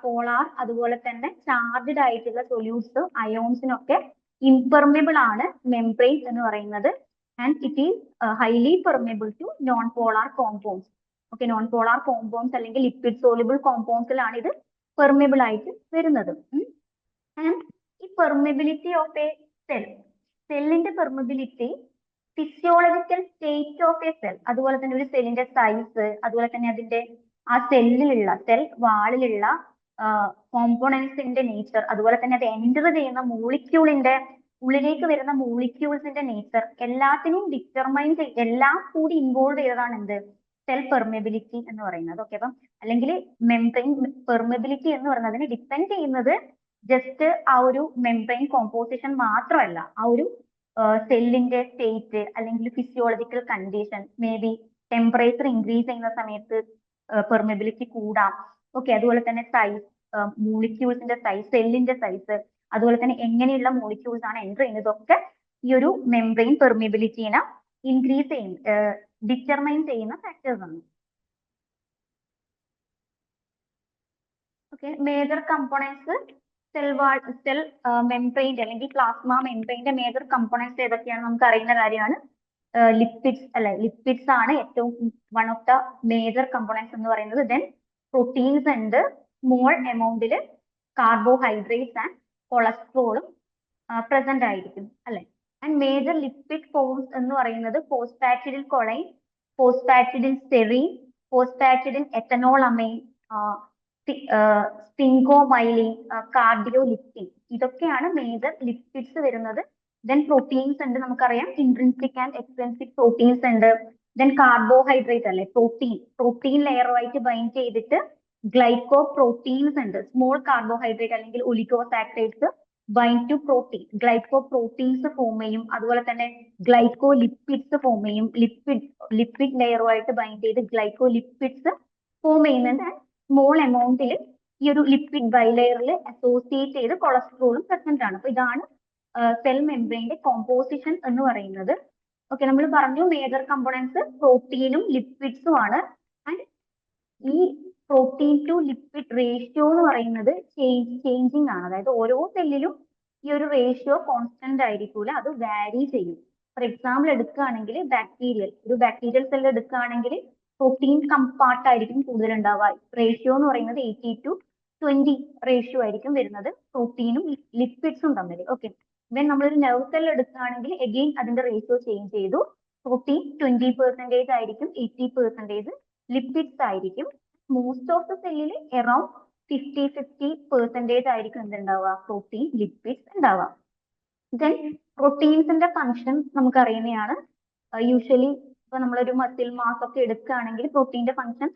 പോളാർ അതുപോലെ തന്നെ ചാർജ്ഡ് ആയിട്ടുള്ള സൊല്യൂട്ട്സ് അയോൺസിനൊക്കെ ഇംപെർമെബിൾ ആണ് മെംബ്രെയിൻ എന്ന് പറയുന്നത്. And it is highly permeable to non-polar compounds. Okay, non-polar compounds അല്ലെങ്കിൽ ലിപ്പിഡ് സോളിബിൾ കോമ്പൗണ്ട്സിലാണ് ഇത് പെർമെബിൾ ആയിട്ട് വരുന്നത്. ആൻഡ് ഈ പെർമെബിലിറ്റി ഓഫ് എ സെല്ലിന്റെ permeability physiological state of a cell, അതുപോലെ തന്നെ ഒരു സെല്ലിന്റെ സൈസ്, അതുപോലെ തന്നെ അതിന്റെ ആ സെൽ വാളിലുള്ള കോമ്പോണൻസിന്റെ നേച്ചർ, അതുപോലെ തന്നെ അത് എൻ്റർ ചെയ്യുന്ന മോളിക്യൂളിന്റെ ഉള്ളിലേക്ക് വരുന്ന മോളിക്യൂൾസിന്റെ നേച്ചർ, എല്ലാത്തിനെയും ഡിറ്റർമൈൻ എല്ലാം കൂടി ഇൻവോൾവ് ചെയ്തതാണ് എന്ത്, സെൽ പെർമെബിലിറ്റി എന്ന് പറയുന്നത്. ഓക്കെ, അപ്പം അല്ലെങ്കിൽ മെംബ്രെയിൻ പെർമെബിലിറ്റി എന്ന് പറയുന്നതിന് ഡിപ്പെൻഡ് ചെയ്യുന്നത് ജസ്റ്റ് ആ ഒരു മെംബ്രെയിൻ കോമ്പോസിഷൻ മാത്രമല്ല, ആ ഒരു സെല്ലിന്റെ സ്റ്റേറ്റ് അല്ലെങ്കിൽ physiological condition, may be temperature increase ചെയ്യുന്ന സമയത്ത് പെർമെബിലിറ്റി കൂടാം. ഓക്കെ, അതുപോലെ തന്നെ സൈസ്, മോളിക്യൂൾസിന്റെ സൈസ്, സെല്ലിന്റെ സൈസ്, അതുപോലെ തന്നെ എങ്ങനെയുള്ള മോളിക്യൂൾസ് ആണ് എൻ്റർ ചെയ്യുന്നതൊക്കെ ഈ ഒരു മെംബ്രെയിൻ പെർമിബിലിറ്റിനെ ഇൻക്രീസ് ഡിറ്റർമൈൻ ചെയ്യുന്ന ഫാക്ടേഴ്സ് ആണ്. ഓക്കെ, മേജർ കമ്പോണൻസ് സെൽ മെംബ്രെയിൻ്റെ അല്ലെങ്കിൽ പ്ലാസ്മ മെംബ്രെയിൻ്റെ മേജർ കമ്പോണൻസ് ഏതൊക്കെയാണ് നമുക്ക് അറിയുന്ന കാര്യമാണ്. ലിപ്പിഡ്സ് അല്ലെ, ലിപ്പിഡ്സ് ആണ് ഏറ്റവും one of the major components എന്ന് പറയുന്നത്. ദെൻ പ്രോട്ടീൻസ് ഉണ്ട്, സ്മോൾ എമൗണ്ടിൽ കാർബോഹൈഡ്രേറ്റ്സ് ആൻഡ് കൊളസ്ട്രോളും പ്രസന്റ് ആയിരിക്കും അല്ലെ. ആൻഡ് മേജർ ലിപ്പിഡ് ഫോംസ് എന്ന് പറയുന്നത് ഫോസ്ഫാറ്റിഡിൽ കൊളൈൻ, ഫോസ്ഫാറ്റിഡിൽ സെറീൻ, ഫോസ്ഫാറ്റിഡിൽ എത്തനോളമൈൻ, സ്പിങ്കോമൈലിൻ, കാർഡിയോലിപ്റ്റിൻ, ഇതൊക്കെയാണ് മേജർ ലിപ്പിഡ്സ് വരുന്നത്. ദെൻ പ്രോട്ടീൻസ് ഉണ്ട്, നമുക്കറിയാം ഇൻട്രിൻസിക് ആൻഡ് എക്സ്ട്രിൻസിക് പ്രോട്ടീൻസ് ഉണ്ട്. ദെൻ കാർബോഹൈഡ്രേറ്റ് അല്ലെ, പ്രോട്ടീൻ ലെയറുമായിട്ട് ബൈൻഡ് ചെയ്തിട്ട് ഗ്ലൈക്കോ പ്രോട്ടീൻസ് ഉണ്ട്. സ്മോൾ കാർബോഹൈഡ്രേറ്റ് അല്ലെങ്കിൽ oligosaccharides bind to protein, glycoproteins form ചെയ്യും. അതുപോലെ തന്നെ ഗ്ലൈക്കോ ലിപ്പിഡ്സ് ഫോം ചെയ്യും. ലിപ്പിഡ് ലെയറുമായിട്ട് ബൈൻഡ് ചെയ്ത് ഗ്ലൈക്കോ ലിപ്പിഡ്സ് ഫോം ചെയ്യുന്നുണ്ട്. സ്മോൾ എമൗണ്ടിൽ ഈ ഒരു ലിപ്പിഡ് ബൈലെയറിൽ അസോസിയേറ്റ് ചെയ്ത് കൊളസ്ട്രോളും പ്രസന്റ് ആണ്. അപ്പൊ ഇതാണ് സെൽ മെംബ്രെയിന്റെ കോമ്പോസിഷൻ എന്ന് പറയുന്നത്. ഓക്കെ, നമ്മൾ പറഞ്ഞു മേജർ കമ്പോണൻസ് പ്രോട്ടീനും ലിപ്പിഡ്സും ആണ്. ആൻഡ് ഈ പ്രോട്ടീൻ ടു ലിപ്പിഡ് റേഷ്യോ എന്ന് പറയുന്നത് ചേഞ്ചിങ് ആണ്. അതായത് ഓരോ സെല്ലിലും ഈ ഒരു റേഷ്യോ കോൺസ്റ്റന്റ് ആയിരിക്കൂല, അത് വാരി ചെയ്യും. ഫോർ എക്സാമ്പിൾ എടുക്കുകയാണെങ്കിൽ ഒരു ബാക്ടീരിയൽ സെൽ എടുക്കുകയാണെങ്കിൽ പ്രോട്ടീൻ പാർട്ടായിരിക്കും കൂടുതൽ ഉണ്ടാവുക. റേഷ്യോ എന്ന് പറയുന്നത് 80:20 റേഷ്യോ ആയിരിക്കും വരുന്നത് പ്രോട്ടീനും ലിപ്പിഡ്സും തമ്മിൽ. ഓക്കെ, വെൻ നമ്മളൊരു നെർവ് സെൽ എടുക്കുകയാണെങ്കിൽ എഗെയിൻ അതിന്റെ റേഷ്യോ ചേഞ്ച് ചെയ്തു. പ്രോട്ടീൻ 20% ആയിരിക്കും, 80% ലിപ്പിഡ്സ് ആയിരിക്കും. മോസ്റ്റ് ഓഫ് ദ സെല്ലിൽ അറൌണ്ട് 50-50% ആയിരിക്കും എന്തുണ്ടാവുക, പ്രോട്ടീൻ ലിപ്പിഡ്സ് ഉണ്ടാവുക. ദെൻ പ്രോട്ടീൻസിന്റെ ഫംഗ്ഷൻ നമുക്ക് അറിയുന്നതാണ്. യൂഷ്വലി ഇപ്പൊ നമ്മളൊരു മസിൽ മാസ് ഒക്കെ എടുക്കുകയാണെങ്കിൽ പ്രോട്ടീന്റെ ഫംഗ്ഷൻ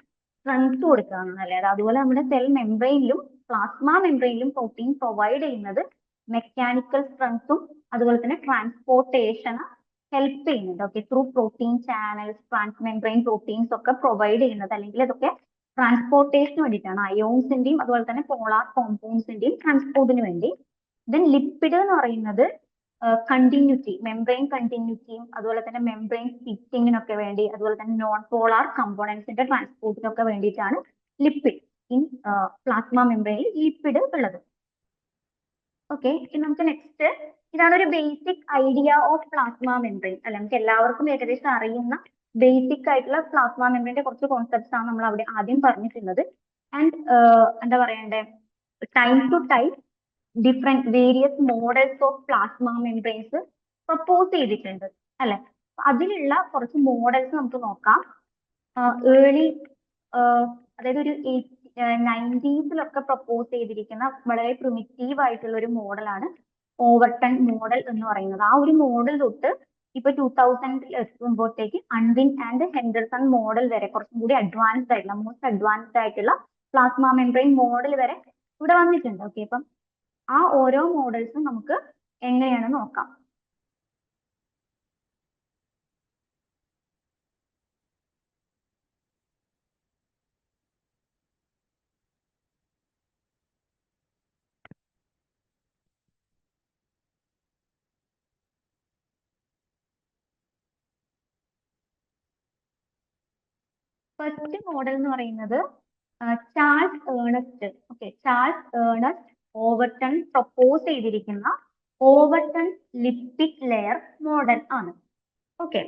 സ്ട്രെങ്ത് കൊടുക്കുകയാണ് അല്ലേ. അതുപോലെ നമ്മുടെ സെൽ മെംബ്രെയിനിലും പ്ലാസ്മ മെംബ്രെയിനിലും പ്രോട്ടീൻ പ്രൊവൈഡ് ചെയ്യുന്നത് മെക്കാനിക്കൽ സ്ട്രെങ്ത്തും അതുപോലെ തന്നെ ട്രാൻസ്പോർട്ടേഷന് ഹെൽപ്പ് ചെയ്യുന്നുണ്ട്. Okay, through protein channels, transmembrane proteins ഒക്കെ പ്രൊവൈഡ് ചെയ്യുന്നത്, അല്ലെങ്കിൽ അതൊക്കെ ട്രാൻസ്പോർട്ടേഷന് വേണ്ടിയിട്ടാണ്, അയോൺസിന്റെയും അതുപോലെ തന്നെ പോളാർ കോമ്പൗണ്ട്സിന്റെയും ട്രാൻസ്പോർട്ടിന് വേണ്ടി. ദെൻ ലിപ്പിഡ് എന്ന് പറയുന്നത് കണ്ടിന്യൂറ്റി, മെംബ്രെയിൻ കണ്ടിന്യൂറ്റിയും അതുപോലെ തന്നെ മെംബ്രെയിൻ സ്റ്റിച്ചിങ്ങിനൊക്കെ വേണ്ടി, അതുപോലെ തന്നെ നോൺ പോളാർ കമ്പോണൻസിന്റെ ട്രാൻസ്പോർട്ടിനൊക്കെ വേണ്ടിയിട്ടാണ് ലിപ്പിഡ് ഇൻ പ്ലാസ്മ മെംബ്രെയിനിൽ ലിപ്പിഡ് ഉള്ളത്. ഓക്കെ, ഇനി നമുക്ക് നെക്സ്റ്റ്, ഇതാണ് ഒരു basic idea of plasma membrane അല്ലെ. നമുക്ക് എല്ലാവർക്കും ഏകദേശം അറിയുന്ന ബേസിക് ആയിട്ടുള്ള പ്ലാസ്മ മെംബ്രെയിന്റെ കുറച്ച് കോൺസെപ്റ്റ്സ് ആണ് നമ്മൾ അവിടെ ആദ്യം പറഞ്ഞിട്ടുള്ളത്. ആൻഡ് എന്താ പറയണ്ടേ, time to time different various models of plasma membranes propose ചെയ്തിട്ടുണ്ട് അല്ലെ. അതിലുള്ള കുറച്ച് മോഡൽസ് നമുക്ക് നോക്കാം. ഏർലി അതായത് ഒരു 90s പ്രപ്പോസ് ചെയ്തിരിക്കുന്ന വളരെ പ്രിമിറ്റീവ് ആയിട്ടുള്ള ഒരു മോഡലാണ് ഓവർടൺ മോഡൽ എന്ന് പറയുന്നത്. ആ ഒരു മോഡൽ തൊട്ട് ഇപ്പൊ 2000 എത്തുമ്പോഴത്തേക്ക് അൺവിൻ ആൻഡ് ഹെൻഡർസൺ മോഡൽ വരെ കുറച്ചും കൂടി അഡ്വാൻസ്ഡ് ആയിട്ടുള്ള, മോസ്റ്റ് അഡ്വാൻസ്ഡ് ആയിട്ടുള്ള പ്ലാസ്മ മെംബ്രെയിൻ മോഡൽ വരെ ഇവിടെ വന്നിട്ടുണ്ട്. ഓക്കെ, അപ്പം ആ ഓരോ മോഡൽസും നമുക്ക് എങ്ങനെയാണ് നോക്കാം. ഫസ്റ്റ് മോഡൽ എന്ന് പറയുന്നത് Charles Ernest, okay, Charles Ernest Overton propose ചെയ്തിരിക്കുന്ന ഓവർടൺ ലിപ്പിഡ് ലെയർ മോഡൽ ആണ്. ഓക്കെ,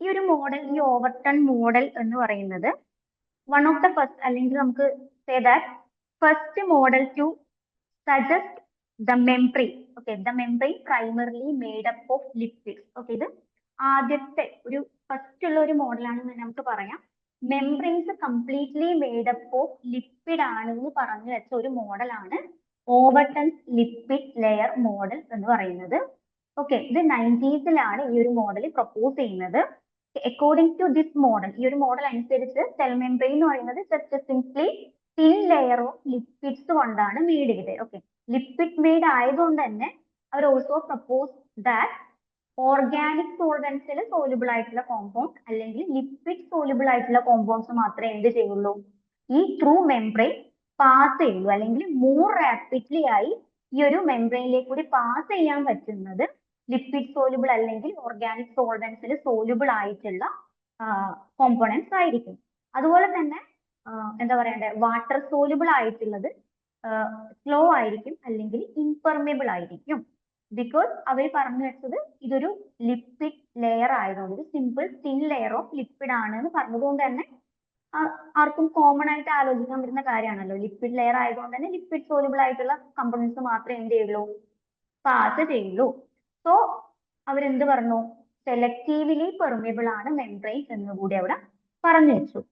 ഈ ഒരു മോഡൽ, ഈ ഓവർടൺ മോഡൽ എന്ന് പറയുന്നത് വൺ ഓഫ് ദ ഫസ്റ്റ്, അല്ലെങ്കിൽ നമുക്ക് say that first model to suggest the membrane, okay, the membrane primarily made up of lipids. Okay, ഇത് ആദ്യത്തെ ഒരു ഫസ്റ്റ് ഉള്ള ഒരു മോഡലാണെന്ന് നമുക്ക് പറയാം. Membranes completely made up of lipid ആണെന്ന് പറഞ്ഞു വെച്ച ഒരു മോഡലാണ് ഓവർടൺ ലിപ്പിഡ് ലെയർ മോഡൽ എന്ന് പറയുന്നത്. ഓക്കെ, ഇത് 90s ഈ ഒരു മോഡൽ പ്രപ്പോസ് ചെയ്യുന്നത്. അക്കോർഡിംഗ് ടു ദിസ് മോഡൽ, ഈ ഒരു മോഡൽ അനുസരിച്ച് സെൽ മെംബ്രെയിൻ എന്ന് പറയുന്നത് just simply thin layer of lipids കൊണ്ടാണ് മെയ്ഡ് ചെയ്തത്. ഓക്കെ, ലിപ്പിഡ് മെയ്ഡ് ആയതുകൊണ്ട് തന്നെ അവർ ഓൾസോ പ്രപ്പോസ് ദാറ്റ് ഓർഗാനിക് സോൾവെന്റ്സിൽ സോലുബിൾ ആയിട്ടുള്ള കോമ്പൗണ്ട് അല്ലെങ്കിൽ ലിപ്പിഡ് സോലുബിൾ ആയിട്ടുള്ള കോമ്പൗണ്ട്സ് മാത്രമേ എന്ത് ചെയ്യുള്ളൂ, ഈ ത്രൂ മെംബ്രെയിൻ പാസ് ചെയ്യുള്ളൂ, അല്ലെങ്കിൽ മോർ റാപ്പിഡ്ലി ആയി ഈ ഒരു മെംബ്രെയിനിലേക്ക് കൂടി പാസ് ചെയ്യാൻ പറ്റുന്നത് ലിപ്പിഡ് സോലുബിൾ അല്ലെങ്കിൽ ഓർഗാനിക് സോൾവെന്റ്സിൽ സോലുബിൾ ആയിട്ടുള്ള കോമ്പോണൻസ് ആയിരിക്കും. അതുപോലെ തന്നെ എന്താ പറയണ്ടേ, വാട്ടർ സോലുബിൾ ആയിട്ടുള്ളത് സ്ലോ ആയിരിക്കും അല്ലെങ്കിൽ ഇംപെർമിബിൾ ആയിരിക്കും. ബിക്കോസ് അവർ പറഞ്ഞു വെച്ചത് ഇതൊരു ലിപ്പിഡ് ലെയർ ആയതുകൊണ്ട്, ഒരു simple thin layer of lipid ആണ് എന്ന് പറഞ്ഞതുകൊണ്ട് തന്നെ ആർക്കും കോമൺ ആയിട്ട് ആലോചിക്കാൻ പറ്റുന്ന കാര്യമാണല്ലോ. ലിപ്പിഡ് ലെയർ ആയതുകൊണ്ട് തന്നെ ലിപ്പിഡ് സോലുബിൾ ആയിട്ടുള്ള കമ്പോണൻസ് മാത്രമേ എന്ത് ചെയ്യുള്ളൂ, പാസ് ചെയ്യുള്ളൂ. സോ അവരെന്ത് പറഞ്ഞു, സെലക്റ്റീവ്ലി പെർമിബിൾ ആണ് മെംബ്രെയിൻ എന്ന് കൂടി അവിടെ പറഞ്ഞു വെച്ചു.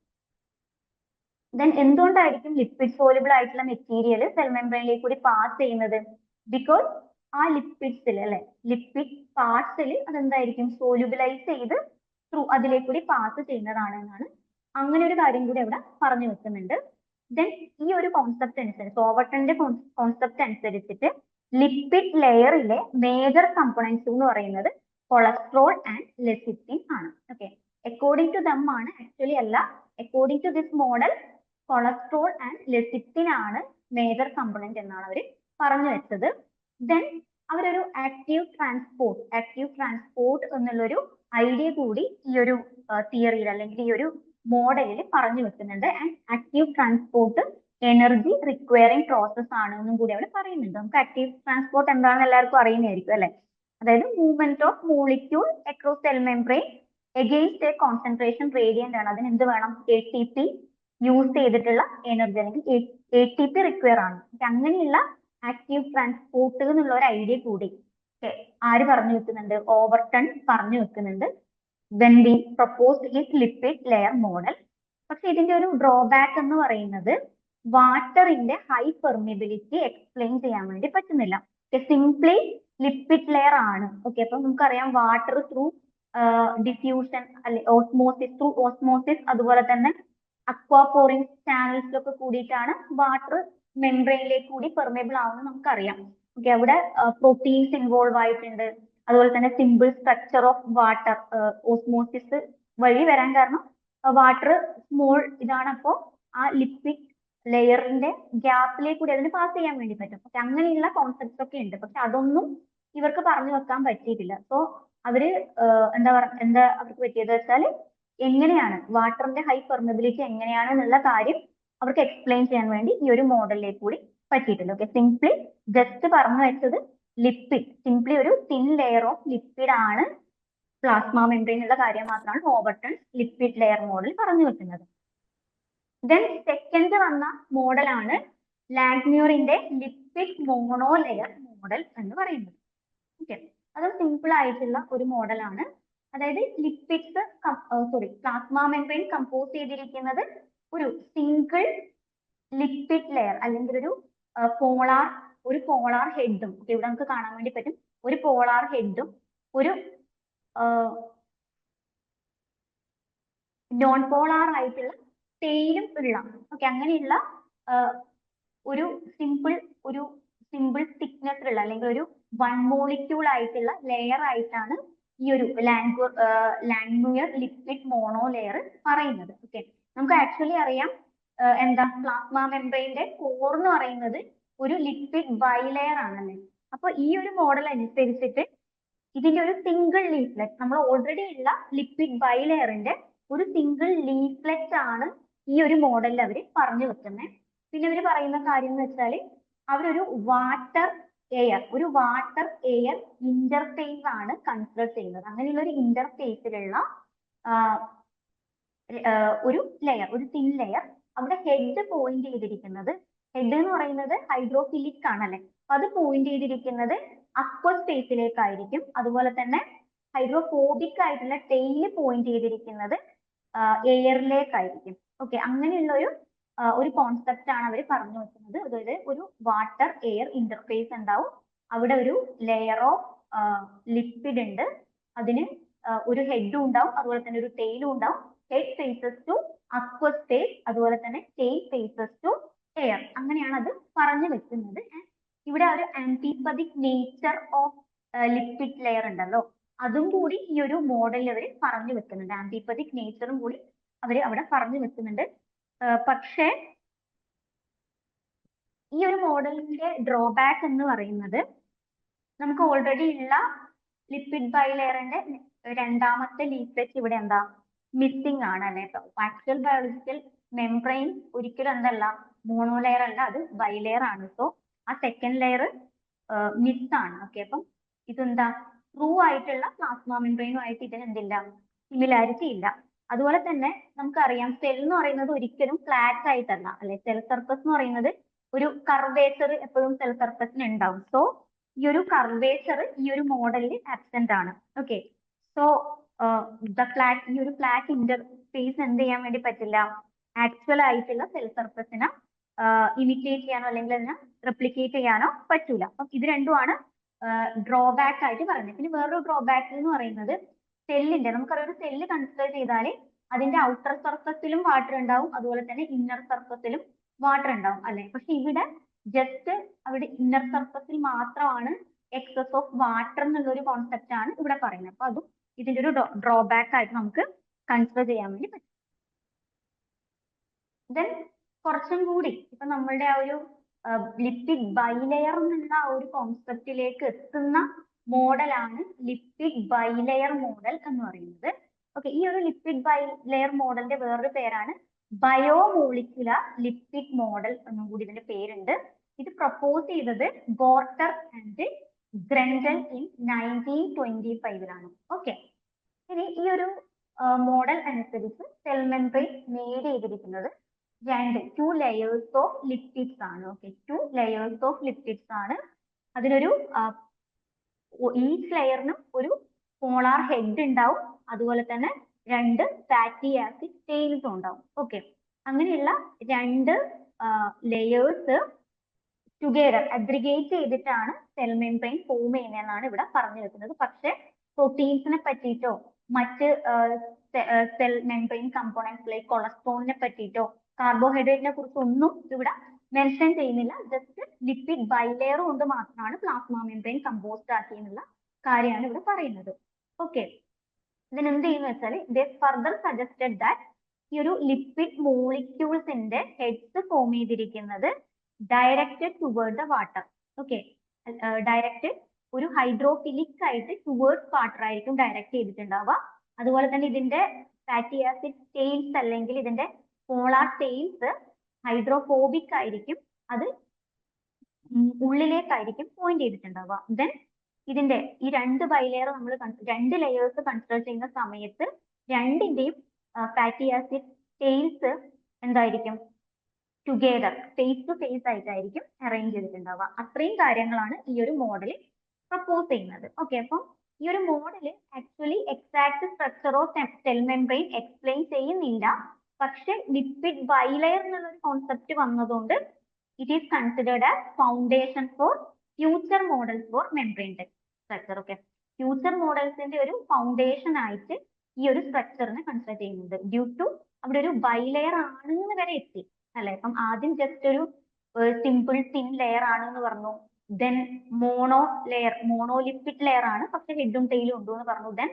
ദെൻ എന്തുകൊണ്ടായിരിക്കും ലിപ്പിഡ് സോലുബിൾ ആയിട്ടുള്ള മെറ്റീരിയൽ സെൽ മെംബ്രെയിനിലേക്ക് കൂടി പാസ് ചെയ്യുന്നത്? ബിക്കോസ് ആ ലിപ്പിഡ്സിൽ അല്ലെ, ലിപ്പിഡ് പാർട്സിൽ അതെന്തായിരിക്കും, സോലുബിലൈസ് ചെയ്ത് ത്രൂ അതിലേക്ക് കൂടി പാസ് ചെയ്യുന്നതാണ് എന്നാണ്, അങ്ങനെ ഒരു കാര്യം കൂടി അവിടെ പറഞ്ഞു വെക്കുന്നുണ്ട്. ദെൻ ഈ ഒരു കോൺസെപ്റ്റ് അനുസരിച്ച്, ഓവർടന്റെ കോൺസെപ്റ്റ് അനുസരിച്ചിട്ട് ലിപ്പിഡ് ലെയറിലെ മേജർ കമ്പോണൻസ് എന്ന് പറയുന്നത് കൊളസ്ട്രോൾ ആൻഡ് ലെസിത്തിൻ ആണ്. ഓക്കെ, അക്കോർഡിംഗ് ടു ദം ആണ്, ആക്ച്വലി അല്ല, according to this model cholesterol and lecithin ആണ് മേജർ കമ്പോണന്റ് എന്നാണ് അവർ പറഞ്ഞു വെച്ചത്. ദെൻ അവരൊരു ആക്റ്റീവ് ട്രാൻസ്പോർട്ട് എന്നുള്ളൊരു ഐഡിയ കൂടി ഈ ഒരു തിയറിയിൽ അല്ലെങ്കിൽ ഈ ഒരു മോഡലിൽ പറഞ്ഞു വെക്കുന്നുണ്ട്. And active transport energy requiring process ആണ് എന്നും കൂടി അവിടെ പറയുന്നുണ്ട്. നമുക്ക് ആക്റ്റീവ് ട്രാൻസ്പോർട്ട് എന്താണെന്ന് എല്ലാവർക്കും അറിയുന്നതായിരിക്കും അല്ലെ. അതായത് movement of molecule across cell membrane against A concentration Radiant ആണ്. അതിന് എന്ത് വേണം, ATP യൂസ് ചെയ്തിട്ടുള്ള എനർജി അല്ലെങ്കിൽ ATP റിക്വയർ ആണ്. അങ്ങനെയുള്ള ആക്റ്റീവ് ട്രാൻസ്പോർട്ട് എന്നുള്ള ഒരു ഐഡിയ കൂടി ആര് പറഞ്ഞു വെക്കുന്നുണ്ട്? ഓവർട്ടൺ പറഞ്ഞു വെക്കുന്നുണ്ട്. When we propose his lipid layer model. പക്ഷെ ഇതിന്റെ ഒരു ഡ്രോബാക്ക് എന്ന് പറയുന്നത് വാട്ടറിന്റെ ഹൈ പെർമിബിലിറ്റി എക്സ്പ്ലെയിൻ ചെയ്യാൻ വേണ്ടി പറ്റുന്നില്ല. സിംപ്ലി ലിപ്പിഡ് ലെയർ ആണ്. ഓക്കെ, അപ്പൊ നമുക്കറിയാം വാട്ടർ ത്രൂ ഡിഫ്യൂഷൻ അല്ലെ ഓസ്മോസിസ്, ത്രൂ ഓസ്മോസിസ്, അതുപോലെ തന്നെ അക്വാപോറിംഗ് ചാനൽസിലൊക്കെ കൂടിയിട്ടാണ് വാട്ടർ മെംബ്രെയിനിലേക്ക് കൂടി പെർമേബിൾ ആവുന്നത് നമുക്കറിയാം. ഓക്കെ, അവിടെ പ്രോട്ടീൻസ് ഇൻവോൾവ് ആയിട്ടുണ്ട്. അതുപോലെ തന്നെ simple structure of water osmosis വഴി വരാൻ കാരണം വാട്ടർ സ്മോൾ ഇതാണ്. അപ്പോൾ ആ ലിപ്പിഡ് ലെയറിന്റെ ഗ്യാപ്പിലേക്ക് കൂടി അതിന് പാസ് ചെയ്യാൻ വേണ്ടി പറ്റും. പക്ഷെ അങ്ങനെയുള്ള കോൺസെപ്റ്റ്സ് ഒക്കെ ഉണ്ട്. പക്ഷെ അതൊന്നും ഇവർക്ക് പറഞ്ഞു വെക്കാൻ പറ്റിയിട്ടില്ല. സോ അവര് എന്താ അവർക്ക് പറ്റിയത് വെച്ചാൽ എങ്ങനെയാണ് വാട്ടറിന്റെ ഹൈ പെർമബിലിറ്റി എങ്ങനെയാണ് എന്നുള്ള കാര്യം അവർക്ക് എക്സ്പ്ലെയിൻ ചെയ്യാൻ വേണ്ടി ഈ ഒരു മോഡലിലേക്ക് കൂടി പറ്റിയിട്ടില്ല. ഓക്കെ, സിംപ്ലി ജസ്റ്റ് പറഞ്ഞു വെച്ചത് ലിപ്പിഡ്, സിംപ്ലി ഒരു തിൻ ലെയർ ഓഫ് ലിപ്പിഡ് ആണ് പ്ലാസ്മ മെംബ്രെയിൻ എന്നുള്ള കാര്യം മാത്രമാണ് ഓവർട്ടൺ ലിപ്പിഡ് ലെയർ മോഡൽ പറഞ്ഞു വെക്കുന്നത്. ദെൻ സെക്കൻഡ് വന്ന മോഡലാണ് ലാഗ്മ്യൂറിന്റെ ലിപ്പിഡ് മോണോ ലെയർ മോഡൽ എന്ന് പറയുന്നത്. ഓക്കെ, അത് സിമ്പിൾ ആയിട്ടുള്ള ഒരു മോഡലാണ്. അതായത് ലിപ്പിഡ്സ് പ്ലാസ്മ മെംബ്രെയിൻ കമ്പോസ് ചെയ്തിരിക്കുന്നത് ഒരു സിംഗിൾ ലിപ്പിഡ് ലെയർ അല്ലെങ്കിൽ ഒരു പോളാർ ഹെഡും, ഇവിടെ നമുക്ക് കാണാൻ വേണ്ടി പറ്റും, ഒരു പോളാർ ഹെഡും ഒരു നോൺ പോളാർ ആയിട്ടുള്ള ടെയിലും ഉള്ള, ഓക്കെ, അങ്ങനെയുള്ള ഒരു സിമ്പിൾ തിക്നെസ് ഉള്ള അല്ലെങ്കിൽ ഒരു വൺ മോളിക്യൂൾ ആയിട്ടുള്ള ലെയർ ആയിട്ടാണ് ഈ ഒരു ലാഗ്മ്യൂർ ലിപ്പിഡ് മോണോ ലെയർ പറയുന്നത്. ഓക്കെ, നമുക്ക് ആക്ച്വലി അറിയാം എന്താ പ്ലാസ്മ മെംബ്രെയിന്റെ കോർ എന്ന് പറയുന്നത് ഒരു ലിപ്പിഡ് ബൈലെയർ ആണല്ലേ. അപ്പൊ ഈ ഒരു മോഡൽ അനുസരിച്ചിട്ട് ഇതിന്റെ ഒരു സിംഗിൾ ലീഫ്ലെറ്റ്, നമ്മൾ ഓൾറെഡി ഉള്ള ലിപ്പിഡ് ബൈലെയറിന്റെ ഒരു സിംഗിൾ ലീഫ്ലെറ്റ് ആണ് ഈ ഒരു മോഡലിൽ അവർ പറഞ്ഞു വെക്കുന്നത്. പിന്നെ അവർ പറയുന്ന കാര്യം എന്ന് വെച്ചാൽ അവരൊരു വാട്ടർ എയർ ഇന്റർഫേസ് ആണ് കൺസിഡർ ചെയ്യുന്നത്. അങ്ങനെയുള്ള ഒരു ഇന്റർഫേസിലുള്ള ഒരു ലെയർ, ഒരു തിൻ ലെയർ, അവിടെ ഹെഡ് പോയിന്റ് ചെയ്തിരിക്കുന്നത്, ഹെഡ് എന്ന് പറയുന്നത് ഹൈഡ്രോഫിലിക് ആണല്ലേ, അത് പോയിന്റ് ചെയ്തിരിക്കുന്നത് അക്വസ് സ്പേസിലേക്കായിരിക്കും. അതുപോലെ തന്നെ ഹൈഡ്രോഫോബിക് ആയിട്ടുള്ള ടെയിൽ പോയിന്റ് ചെയ്തിരിക്കുന്നത് എയറിലേക്കായിരിക്കും. ഓക്കെ, അങ്ങനെയുള്ള ഒരു കോൺസെപ്റ്റ് ആണ് അവർ പറഞ്ഞു വെക്കുന്നത്. അതായത് ഒരു വാട്ടർ എയർ ഇന്റർഫേസ് ഉണ്ടാവും, അവിടെ ഒരു ലെയർ ഓഫ് ലിപ്പിഡ് ഉണ്ട്, അതിന് ഒരു ഹെഡും ഉണ്ടാവും, അതുപോലെ തന്നെ ഒരു ടെയിലും ഉണ്ടാവും. Head faces to aqueous space, അതുപോലെ തന്നെ ടെയിൽ ഫേസസ് ടു എയർ, അങ്ങനെയാണ് അത് പറഞ്ഞു വെക്കുന്നത്. ഇവിടെ ഒരു ആന്റിപതിക് നേച്ചർ ഓഫ് ലിപ്പിഡ് ലെയർ ഉണ്ടല്ലോ, അതും കൂടി ഈ ഒരു മോഡലിൽ അവർ പറഞ്ഞു വെക്കുന്നുണ്ട്. ആന്റിപതിക് നേച്ചറും കൂടി അവർ അവിടെ പറഞ്ഞു വെക്കുന്നുണ്ട്. പക്ഷേ ഈ ഒരു മോഡലിന്റെ ഡ്രോബാക്ക് എന്ന് പറയുന്നത് നമുക്ക് ഓൾറെഡി ഉള്ള ലിപ്പിഡ് ബൈലെയറിന്റെ രണ്ടാമത്തെ ലീഫ്ലെറ്റ് ഇവിടെ എന്താ മിസ്സിംഗ് ആണ് അല്ലെ. ആക്ച്വൽ ബയോളജിക്കൽ മെംബ്രെയിൻ ഒരിക്കലും എന്തല്ല മോണോ ലെയർ അല്ല, അത് ബൈലെയർ ആണ്. സോ ആ സെക്കൻഡ് ലെയർ മിസ്സാണ്. ഓക്കെ, അപ്പം ഇതെന്താ ട്രൂ ആയിട്ടുള്ള പ്ലാസ്മ മെംബ്രെയിനുമായിട്ട് ഇതിന് എന്തില്ല, സിമിലാരിറ്റി ഇല്ല. അതുപോലെ തന്നെ നമുക്കറിയാം സെൽ എന്ന് പറയുന്നത് ഒരിക്കലും ഫ്ലാറ്റ് ആയിട്ടല്ല അല്ലെ. സെൽ സർഫസ് എന്ന് പറയുന്നത് ഒരു കർവേച്ചർ എപ്പോഴും സെൽ സർഫസിന് ഉണ്ടാവും. സോ ഈ ഒരു കർവേച്ചർ ഈ ഒരു മോഡലിൽ ആബ്സെന്റ് ആണ്. ഓക്കെ, സോ ഈ ഒരു ഫ്ലാറ്റ് ഇന്റർഫേസ് എന്ത് ചെയ്യാൻ വേണ്ടി പറ്റില്ല, ആക്ച്വൽ ആയിട്ടുള്ള സെൽ സർഫസിനെ ഇമിറ്റേറ്റ് ചെയ്യാനോ അല്ലെങ്കിൽ അതിനെ റെപ്ലിക്കേറ്റ് ചെയ്യാനോ പറ്റൂല. അപ്പം ഇത് രണ്ടുമാണ് ഡ്രോബാക്ക് ആയിട്ട് പറയുന്നത്. പിന്നെ വേറൊരു ഡ്രോബാക്ക് എന്ന് പറയുന്നത് സെല്ലിന്റെ, നമുക്കറിയാം ഒരു സെല്ല് കൺസിഡർ ചെയ്താൽ അതിന്റെ ഔട്ടർ സർഫസിലും വാട്ടർ ഉണ്ടാവും, അതുപോലെ തന്നെ ഇന്നർ സർഫസിലും വാട്ടർ ഉണ്ടാവും അല്ലെ. പക്ഷെ ഇവിടെ ജസ്റ്റ് അവിടെ ഇന്നർ സർഫസിൽ മാത്രമാണ് എക്സസ് ഓഫ് വാട്ടർ എന്നുള്ള ഒരു കോൺസെപ്റ്റ് ആണ് ഇവിടെ പറയുന്നത്. അപ്പൊ അതും ഇതിന്റെ ഒരു ഡ്രോബാക്ക് ആയിട്ട് നമുക്ക് കൺസിഡർ ചെയ്യാൻ വേണ്ടി പറ്റും. ദെൻ കുറച്ചും കൂടി ഇപ്പൊ നമ്മളുടെ ആ ഒരു ലിപ്പിഡ് ബൈലെയർ എന്നുള്ള ആ ഒരു കോൺസെപ്റ്റിലേക്ക് എത്തുന്ന മോഡലാണ് ലിപ്പിഡ് ബൈലെയർ മോഡൽ എന്ന് പറയുന്നത്. ഓക്കെ, ഈ ഒരു ലിപ്പിഡ് ബൈലെയർ മോഡലിന്റെ വേറൊരു പേരാണ് ബയോമോളിക്കുലർ ലിപ്പിഡ് മോഡൽ എന്നും കൂടി ഇതിന്റെ പേരുണ്ട്. ഇത് പ്രപ്പോസ് ചെയ്തത് ഗോർട്ടർ ആൻഡ് ഗ്രൻഡൽ ഇൻ 1925 ഓക്കെ, ഇനി ഈ ഒരു മോഡൽ അനുസരിച്ച് സെൽ മെംബ്രെയിൻ മെയ്ഡ് ചെയ്തിരിക്കുന്നത് ടു ലെയേഴ്സ് ഓഫ് ലിപ്പിഡ്സ് ആണ്. ഓക്കെ, 2 ലെയേഴ്സ് ഓഫ് ലിപ്പിഡ്സ് ആണ്. അതിനൊരു ഈച്ച് ലെയറിനും ഒരു പോളാർ ഹെഡ് ഉണ്ടാവും, അതുപോലെ തന്നെ 2 ഫാറ്റി ആസിഡ് ടെയിൽസും ഉണ്ടാവും. ഓക്കെ, അങ്ങനെയുള്ള 2 ലെയേഴ്സ് ടുഗെദർ അഗ്രിഗേറ്റ് ചെയ്തിട്ടാണ് സെൽ മെംബ്രെയിൻ ഫോം ചെയ്യുന്നതെന്നാണ് ഇവിടെ പറഞ്ഞു വെക്കുന്നത്. പക്ഷെ പ്രോട്ടീൻസിനെ പറ്റിയിട്ടോ മറ്റ് സെൽ മെംബ്രെയിൻ കമ്പോണൻസ് ലൈക്ക് കൊളസ്ട്രോളിനെ പറ്റിയിട്ടോ കാർബോഹൈഡ്രേറ്റിനെ കുറിച്ച് ഒന്നും ഇവിടെ മെൻഷൻ ചെയ്യുന്നില്ല. ജസ്റ്റ് ലിപ്പിഡ് ബൈലെയർ കൊണ്ട് മാത്രമാണ് പ്ലാസ്മ മെംബ്രെയിൻ കമ്പോസ്റ്റ് ആക്കിയെന്നുള്ള കാര്യമാണ് ഇവിടെ പറയുന്നത്. ഓക്കെ, ഇതിനെന്ത് ചെയ്യുന്ന വെച്ചാൽ ദേ ഫർദർ സജസ്റ്റഡ് ദാറ്റ് ഈ ഒരു ലിപ്പിഡ് മോളിക്യൂൾസിന്റെ ഹെഡ്സ് ഫോം ചെയ്തിരിക്കുന്നത് directed toward the water. Okay, directed ഒരു ഹൈഡ്രോഫിലിക് ആയിട്ട് ടുവേർഡ്സ് വാട്ടർ ആയിരിക്കും ഡയറക്റ്റ് ചെയ്തിട്ടുണ്ടാവുക. അതുപോലെ തന്നെ ഇതിന്റെ ഫാറ്റി ആസിഡ് ടെയിൽസ് അല്ലെങ്കിൽ ഇതിന്റെ പോളാർ ടെയിൽസ് ഹൈഡ്രോഫോബിക് ആയിരിക്കും, അത് ഉള്ളിലേക്കായിരിക്കും പോയിന്റ് ചെയ്തിട്ടുണ്ടാവുക. ദെൻ ഇതിന്റെ ഈ 2 ബൈലെയർ നമ്മൾ 2 ലെയേഴ്സ് കൺസിഡർ ചെയ്യുന്ന സമയത്ത് രണ്ടിന്റെയും ഫാറ്റി ആസിഡ് ടെയിൽസ് എന്തായിരിക്കും ടുഗെദർ ഫേസ് ടു ഫേസ് ആയിട്ടായിരിക്കും അറേഞ്ച് ചെയ്തിട്ടുണ്ടാവുക. അത്രയും കാര്യങ്ങളാണ് ഈ ഒരു മോഡലിൽ പ്രപ്പോസ് ചെയ്യുന്നത്. ഓക്കെ, അപ്പം ഈ ഒരു model actually exact structure of cell membrane explain ചെയ്യുന്നില്ല. പക്ഷെ ലിപ്പിഡ് ബൈലെയർ എന്നുള്ള ഒരു കോൺസെപ്റ്റ് വന്നതുകൊണ്ട് it is considered as foundation for future models for membrane structure. Okay, future മോഡൽസിന്റെ ഒരു ഫൗണ്ടേഷൻ ആയിട്ട് ഈ ഒരു സ്ട്രക്ചറിനെ കൺസിഡർ ചെയ്യുന്നുണ്ട്. ഡ്യൂ ടു അവിടെ ഒരു ബൈലെയർ ആണെന്ന് വരെ എത്തി അല്ലെ. അപ്പം ആദ്യം ജസ്റ്റ് ഒരു സിമ്പിൾ തിൻ ലെയർ ആണെന്ന് പറഞ്ഞു, ദെൻ മോണോലിപ്പിഡ് ലെയർ ആണ് പക്ഷെ ഹെഡും ടെയിലും ഉണ്ട് എന്ന് പറഞ്ഞു, ദെൻ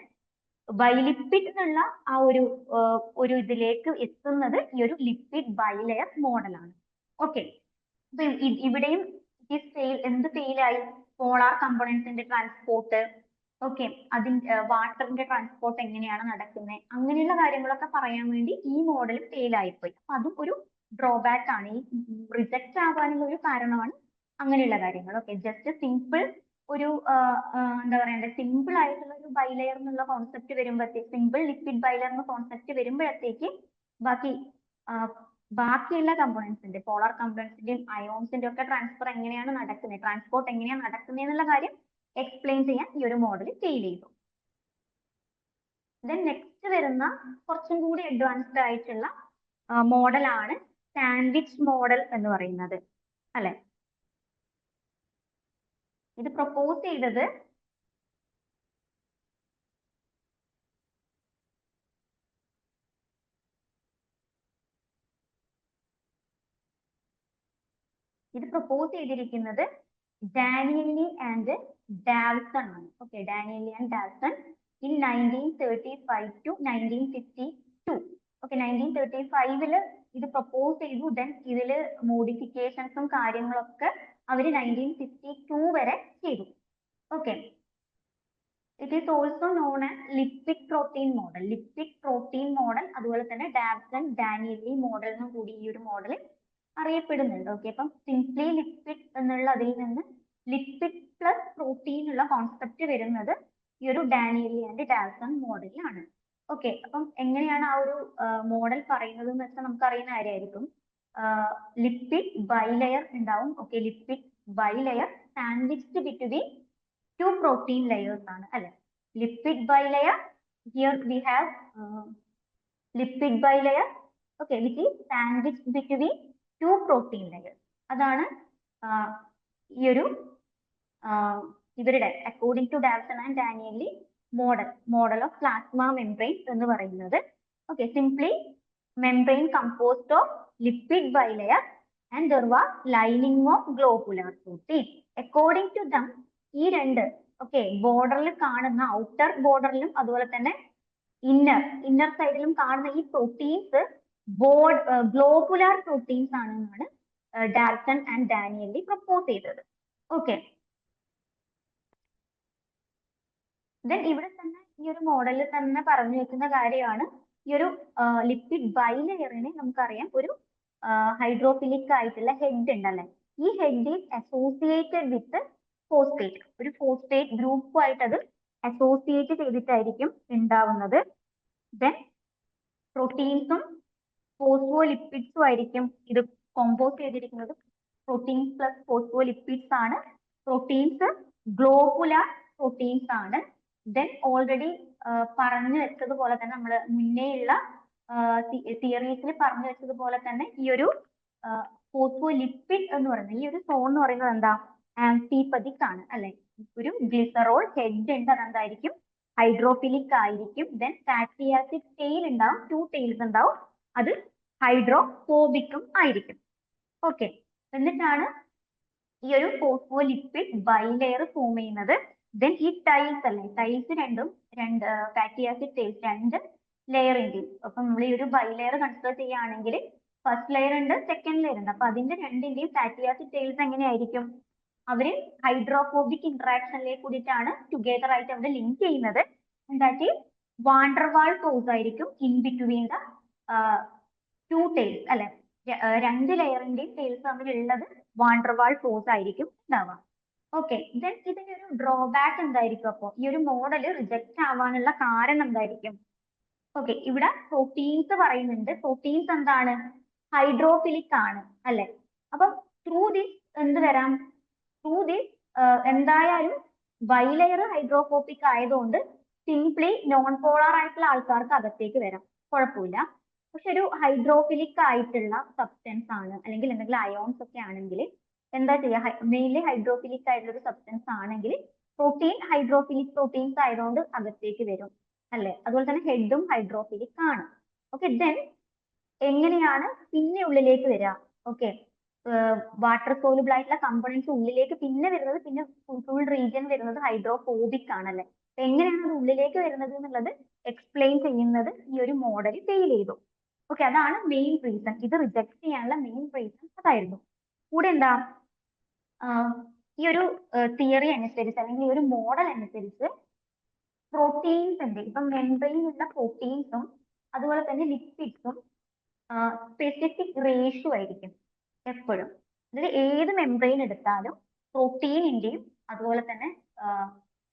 ബൈലിപ്പിഡ് എന്നുള്ള ആ ഒരു ഇതിലേക്ക് എത്തുന്നത് ഈ ഒരു ലിപ്പിഡ് ബൈലെയർ മോഡലാണ്. ഓക്കെ, അപ്പൊ ഇവിടെയും എന്ത് ഫെയിലായി, പോളാർ കമ്പോണൻസിന്റെ ട്രാൻസ്പോർട്ട്, ഓക്കെ, അതിന്റെ വാട്ടറിന്റെ ട്രാൻസ്പോർട്ട് എങ്ങനെയാണ് നടക്കുന്നത്, അങ്ങനെയുള്ള കാര്യങ്ങളൊക്കെ പറയാൻ വേണ്ടി ഈ മോഡൽ ഫെയിൽ ആയിപ്പോയി. അപ്പൊ അതും ഒരു ഡ്രോബാക്ക് ആണ്, ഈ റിജക്റ്റ് ആവാനുള്ള ഒരു കാരണമാണ് അങ്ങനെയുള്ള കാര്യങ്ങൾ. ഓക്കെ, ജസ്റ്റ് സിമ്പിൾ ഒരു എന്താ പറയണ്ടേ, സിമ്പിൾ ആയിട്ടുള്ള ഒരു ബൈലെയർ എന്നുള്ള കോൺസെപ്റ്റ് വരുമ്പോഴത്തേക്ക്, സിമ്പിൾ ലിക്വിഡ് ബൈലെയർ എന്ന കോൺസെപ്റ്റ് വരുമ്പോഴത്തേക്ക് ബാക്കിയുള്ള കമ്പോണൻസിന്റെ പോളാർ കമ്പോണൻസിന്റെയും അയോൺസിന്റെ ഒക്കെ ട്രാൻസ്പോർട്ട് എങ്ങനെയാണ് നടക്കുന്നത് എന്നുള്ള കാര്യം എക്സ്പ്ലെയിൻ ചെയ്യാൻ ഈ ഒരു മോഡൽ ഫെയിൽ ചെയ്തു. ദെൻ നെക്സ്റ്റ് വരുന്ന കുറച്ചും കൂടി അഡ്വാൻസ്ഡ് ആയിട്ടുള്ള മോഡലാണ് സാൻഡ്വിച്ച് മോഡൽ എന്ന് പറയുന്നത് അല്ലെ. ഇത് പ്രപ്പോസ് ചെയ്തത് ഡാനിയലി ആൻഡ് ഡാൽസൺ ആണ്. Okay, Danielli and Davson in 1935 to 1952. Okay, 1935 ഇത് പ്രപ്പോസ് ചെയ്തു. ദെൻ ഇതില് മോഡിഫിക്കേഷൻസും കാര്യങ്ങളൊക്കെ അവർ 1952 വരെ ചെയ്തു. Okay, it is also known as lipid protein model. അതുപോലെ തന്നെ ഡാൽസൺ ഡാനിയലി മോഡൽ എന്നും കൂടി ഈ ഒരു മോഡൽ അറിയപ്പെടുന്നുണ്ട്. ഓക്കെ, അപ്പം സിംപ്ലി ലിപ്പിഡ് എന്നുള്ള അതിൽ നിന്ന് ലിപ്പിഡ് പ്ലസ് പ്രോട്ടീൻ ഉള്ള കോൺസെപ്റ്റ് വരുന്നത് ഈ ഒരു ഡാനിയലി ആൻഡ് ഡാൽസൺ മോഡലിലാണ്. ഓക്കെ, അപ്പം എങ്ങനെയാണ് ആ ഒരു മോഡൽ പറയുന്നത് എന്ന് വെച്ചാൽ നമുക്ക് അറിയുന്ന കാര്യമായിരിക്കും. ലിപ്പിഡ് ബൈലെയർ ഉണ്ടാവും. Okay, lipid bilayer sandwiched between 2 protein layers ആണ് അല്ലെ. Lipid bilayer, here we have lipid bilayer, okay, which is sandwiched between 2 protein layers. അതാണ് ഈ ഒരു ഇവരുടെ according to Davson and Danielli model of plasma membrane എന്ന് പറയുന്നത്. Okay, simply membrane composed of lipid bilayer and there was lining of globular protein. According to them ഈ രണ്ട് okay ബോർഡറിൽ കാണുന്ന ഔട്ടർ ബോർഡറിലും അതുപോലെ തന്നെ ഇന്നർ സൈഡിലും കാണുന്ന ഈ പ്രോട്ടീൻസ് ഗ്ലോബുലാർ പ്രോട്ടീൻസ് ആണെന്നാണ് ഡാൽസൺ ആൻഡ് ഡാനിയലി പ്രപ്പോസ് ചെയ്തത്. ഓക്കെ, ദെൻ ഇവിടെ തന്നെ ഈ ഒരു മോഡലിൽ തന്നെ പറഞ്ഞു വെക്കുന്ന കാര്യമാണ് ഈ ഒരു ലിപ്പിഡ് ബൈലെയറിനെ നമുക്കറിയാം ഒരു ഹൈഡ്രോഫിലിക് ആയിട്ടുള്ള ഹെഡ് ഉണ്ടല്ലേ. ഈ head is associated with phosphate, ഒരു ഫോസ്ഫേറ്റ് ഗ്രൂപ്പുമായിട്ട് അത് അസോസിയേറ്റ് ചെയ്തിട്ടായിരിക്കും ഉണ്ടാവുന്നത്. ദെൻ പ്രോട്ടീൻസും ഫോസ്ഫോലിപ്പിഡ്സും ആയിരിക്കും ഇത് കോമ്പോസ് ചെയ്തിരിക്കുന്നത്. പ്രോട്ടീൻസ് പ്ലസ് ഫോസ്ഫോലിപ്പിഡ്സ് ആണ്. പ്രോട്ടീൻസ് ഗ്ലോബുലാർ പ്രോട്ടീൻസ് ആണ്. ദെൻ ഓൾറെഡി പറഞ്ഞു വെച്ചതുപോലെ തന്നെ നമ്മൾ മുന്നേയുള്ള തിയറീസിൽ പറഞ്ഞു വെച്ചതുപോലെ തന്നെ ഈ ഒരു ഫോസ്ഫോലിപ്പിഡ് എന്ന് പറയുന്നത് ഈ ഒരു സോൺ എന്ന് പറയുന്നത് എന്താ, ആംഫിപതിക് ആണ് അല്ലെ. ഒരു ഗ്ലിസറോൾ ഹെഡ് ഉണ്ട്, അതെന്തായിരിക്കും, ഹൈഡ്രോഫിലിക് ആയിരിക്കും. ദെൻ ഫാറ്റി ആസിഡ് ടെയിൽ ഉണ്ടാവും, 2 ടെയിൽസ് ഉണ്ടാവും, അത് ഹൈഡ്രോഫോബിക്കും ആയിരിക്കും. ഓക്കെ, എന്നിട്ടാണ് ഈ ഒരു ഫോസ്ഫോലിപ്പിഡ് ബൈലെയർ ഫോം ചെയ്യുന്നത്. ദെൻ ഈ ടൈൽസ് അല്ലെ, ടൈൽസ് രണ്ട് ഫാറ്റി ആസിഡ് ടൈൽസ് 2 ലെയറിന്റെയും, അപ്പൊ നമ്മൾ ഈ ഒരു ബൈലെയർ കൺസിഡർ ചെയ്യുകയാണെങ്കിൽ ഫസ്റ്റ് ലെയർ ഉണ്ട്, സെക്കൻഡ് ലെയർ ഉണ്ട്. അപ്പൊ അതിന്റെ രണ്ടിന്റെയും ഫാറ്റി ആസിഡ് ടൈൽസ് എങ്ങനെയായിരിക്കും, അവര് ഹൈഡ്രോഫോബിക് ഇന്ററാക്ഷനിലേക്ക് കൂടിയിട്ടാണ് ടുഗെദർ ആയിട്ട് അവിടെ ലിങ്ക് ചെയ്യുന്നത്. ദാറ്റ് ഈസ് വാണ്ടർവാൾ ഫോഴ്സ് ആയിരിക്കും ഇൻ ബിറ്റ്വീൻ ദ 2 ടൈൽസ് അല്ലെ. 2 ലെയറിന്റെയും ടൈൽസ് തമ്മിലുള്ളത് വാണ്ടർവാൾ ഫോഴ്സ് ആയിരിക്കും ഉണ്ടാവുക. ഓക്കെ, ദെൻ ഇതിന്റെ ഒരു ഡ്രോബാക്ക് എന്തായിരിക്കും, അപ്പൊ ഈ ഒരു മോഡൽ റിജക്റ്റ് ആവാനുള്ള കാരണം എന്തായിരിക്കും? ഓക്കെ, ഇവിടെ പ്രോട്ടീൻസ് പറയുന്നുണ്ട്. പ്രോട്ടീൻസ് എന്താണ്, ഹൈഡ്രോഫിലിക് ആണ് അല്ലെ. അപ്പം ത്രൂ ദിസ് എന്ത് വരാം, ത്രൂ ദിസ് എന്തായാലും ബൈലെയർ ഹൈഡ്രോഫോബിക് ആയതുകൊണ്ട് സിംപ്ലി നോൺ പോളാർ ആയിട്ടുള്ള ആൾക്കാർക്ക് അകത്തേക്ക് വരാം, കുഴപ്പമില്ല. പക്ഷെ ഒരു ഹൈഡ്രോഫിലിക് ആയിട്ടുള്ള സബ്സ്റ്റൻസ് ആണ് അല്ലെങ്കിൽ എന്തെങ്കിലും അയോൺസ് ഒക്കെ ആണെങ്കിൽ എന്താ ചെയ്യുക, മെയിൻലി ഹൈഡ്രോഫിലിക് ആയിട്ടുള്ള ഒരു സബ്സ്റ്റൻസ് ആണെങ്കിൽ പ്രോട്ടീൻ ഹൈഡ്രോഫിലിക് പ്രോട്ടീൻസ് ആയതുകൊണ്ട് അകത്തേക്ക് വരും അല്ലെ. അതുപോലെ തന്നെ ഹെഡും ഹൈഡ്രോഫിലിക് ആണ്. ഓക്കെ, ദെൻ എങ്ങനെയാണ് പിന്നെ ഉള്ളിലേക്ക് വരിക? ഓക്കെ, വാട്ടർ സോലുബിൾ ആയിട്ടുള്ള കമ്പോണൻസ് ഉള്ളിലേക്ക് പിന്നെ വരുന്നത്, പിന്നെ ഫുൾ റീജിയൻ വരുന്നത് ഹൈഡ്രോഫോബിക് ആണല്ലേ. എങ്ങനെയാണ് അത് ഉള്ളിലേക്ക് വരുന്നത് എന്നുള്ളത് എക്സ്പ്ലെയിൻ ചെയ്യുന്നത് ഈ ഒരു മോഡൽ ഫെയിൽ ചെയ്തു. ഓക്കെ, അതാണ് മെയിൻ റീസൺ. ഇത് റിജക്ട് ചെയ്യാനുള്ള മെയിൻ റീസൺ അതായിരുന്നു. കൂടെ എന്താ, ഈ ഒരു തിയറി അനുസരിച്ച് അല്ലെങ്കിൽ ഈ ഒരു മോഡൽ അനുസരിച്ച് പ്രോട്ടീൻസിന്റെ ഇപ്പം മെംബ്രെയിനുള്ള പ്രോട്ടീൻസും അതുപോലെ തന്നെ ലിപ്പിഡ്സും സ്പെസിഫിക് റേഷ്യോ ആയിരിക്കും എപ്പോഴും. അതായത് ഏത് മെംബ്രെയിൻ എടുത്താലും പ്രോട്ടീനിന്റെയും അതുപോലെ തന്നെ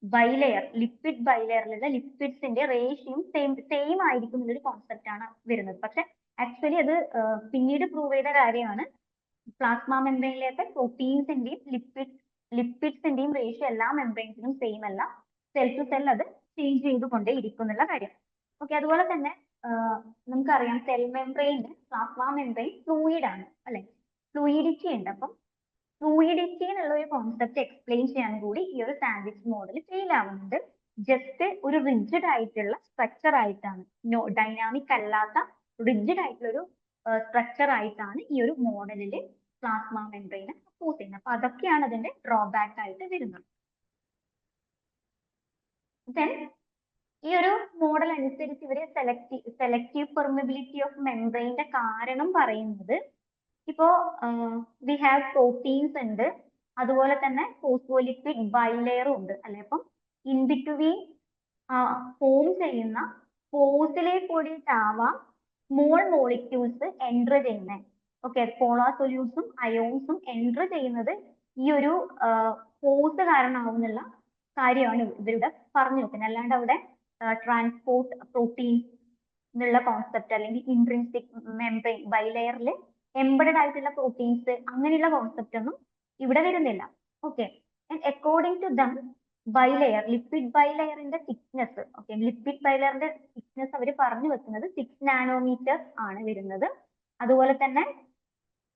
ബൈലെയർ ലിപ്പിഡ് ബൈലെയറിലുള്ള ലിപ്പിഡ്സിന്റെ റേഷ്യോയും സെയിം ആയിരിക്കും എന്നൊരു കോൺസെപ്റ്റ് ആണ് വരുന്നത്. പക്ഷെ ആക്ച്വലി അത് പിന്നീട് പ്രൂവ് ചെയ്ത കാര്യമാണ്. പ്ലാസ്മ മെംബ്രെയിനിലേക്ക് പ്രോട്ടീൻസിന്റെയും ലിപ്പിഡ്സിന്റെയും റേഷ്യോ എല്ലാ മെംബ്രെയിൻസിനും സെയിം അല്ല. സെൽ ടു സെൽ അത് ചേഞ്ച് ചെയ്തുകൊണ്ടേ ഇരിക്കും എന്നുള്ള കാര്യം. ഓക്കെ, അതുപോലെ തന്നെ നമുക്കറിയാം cell membrane plasma membrane fluid ആണ് അല്ലെ, ഫ്ലൂയിഡിറ്റി ഉണ്ട്. അപ്പം ഫ്ലൂയിഡിറ്റി എന്നുള്ള ഒരു കോൺസെപ്റ്റ് എക്സ്പ്ലെയിൻ ചെയ്യാൻ കൂടി ഈ ഒരു സാൻഡ്വിച്ച് മോഡൽ ഫെയിൽ ആവുന്നുണ്ട്. ജസ്റ്റ് ഒരു റിജിഡ് ആയിട്ടുള്ള സ്ട്രക്ചർ ആയിട്ടാണ്, ഡൈനാമിക് അല്ലാത്ത റിജിഡ് ആയിട്ടുള്ള ഒരു സ്ട്രക്ചർ ആയിട്ടാണ് ഈ ഒരു മോഡലിൽ പ്ലാസ്മ മെംബ്രെയിനെ സപ്പോസ് ചെയ്യുന്നത്. അപ്പൊ അതൊക്കെയാണ് അതിന്റെ ഡ്രോബാക്ക് ആയിട്ട് വരുന്നത്. ദെൻ ഈ ഒരു മോഡൽ അനുസരിച്ച് ഇവര് സെലക്റ്റീവ് പെർമിബിലിറ്റി ഓഫ് മെംബ്രെയിന്റെ കാരണം പറയുന്നത്, ഇപ്പോ വി ഹാവ് പ്രോട്ടീൻസ് ഉണ്ട്, അതുപോലെ തന്നെ ഫോസ്ഫോലിപ്പിഡ് ബൈലെയറും ഉണ്ട് അല്ലെ. അപ്പം ഇൻ ബിറ്റ്വീൻ ഫോം ചെയ്യുന്ന പോസിലേക്ക് കൂടിയിട്ടാവാം സ്മോൾ മോളിക്യൂൾസ് എൻറ്റർ ചെയ്യുന്നത്. ഓക്കെ, പോളാർ സൊല്യൂട്ട്സും അയോൺസും എൻറ്റർ ചെയ്യുന്നത് ഈ ഒരു ഫോഴ്സ് കാരണമാവുന്നുള്ള കാര്യമാണ് ഇവരുടെ പറഞ്ഞു വെക്കുന്നത്. അല്ലാണ്ട് അവിടെ ട്രാൻസ്പോർട്ട് പ്രോട്ടീൻ എന്നുള്ള കോൺസെപ്റ്റ് അല്ലെങ്കിൽ ഇൻട്രിൻസിക് മെംബ്രെയിൻ ബൈലെയറിൽ എംബഡഡ് ആയിട്ടുള്ള പ്രോട്ടീൻസ് അങ്ങനെയുള്ള കോൺസെപ്റ്റ് ഒന്നും ഇവിടെ വരുന്നില്ല. Okay, according to them bilayer lipid ബൈലെയറിന്റെ തിക്നെസ്, ഓക്കെ ലിപ്പിഡ് ബൈലെയറിന്റെ തിക്നെസ് അവർ പറഞ്ഞു വെക്കുന്നത് 6 നാനോമീറ്റർ ആണ് വരുന്നത്. അതുപോലെ തന്നെ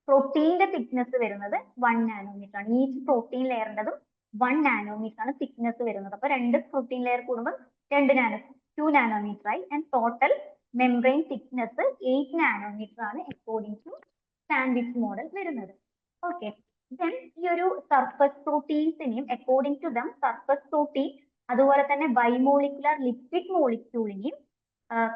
പ്രോട്ടീന്റെ തിക്നെസ് വരുന്നത് 1 നാനോമീറ്റർ ആണ്. ഈച്ച് പ്രോട്ടീൻ ലെയറിൻ്റെതും 1 നാനോമീറ്റർ ആണ് തിക്നെസ് വരുന്നത്. അപ്പൊ 2 പ്രോട്ടീൻ ലെയർ കൂടുമ്പോൾ 2 നാനോമീറ്റർ ആയി. And total membrane thickness 8 nanometer ആണ് അക്കോർഡിംഗ് ടു സാൻഡ്വിച്ച് മോഡൽ വരുന്നത്. ഓക്കെ, ദെൻ ഈ ഒരു സർഫസ് പ്രോട്ടീൻസിനെയും according to them surface protein അതുപോലെ തന്നെ ബൈമോളിക്കുലർ ലിപ്പിഡ് മോളിക്യൂളിനെയും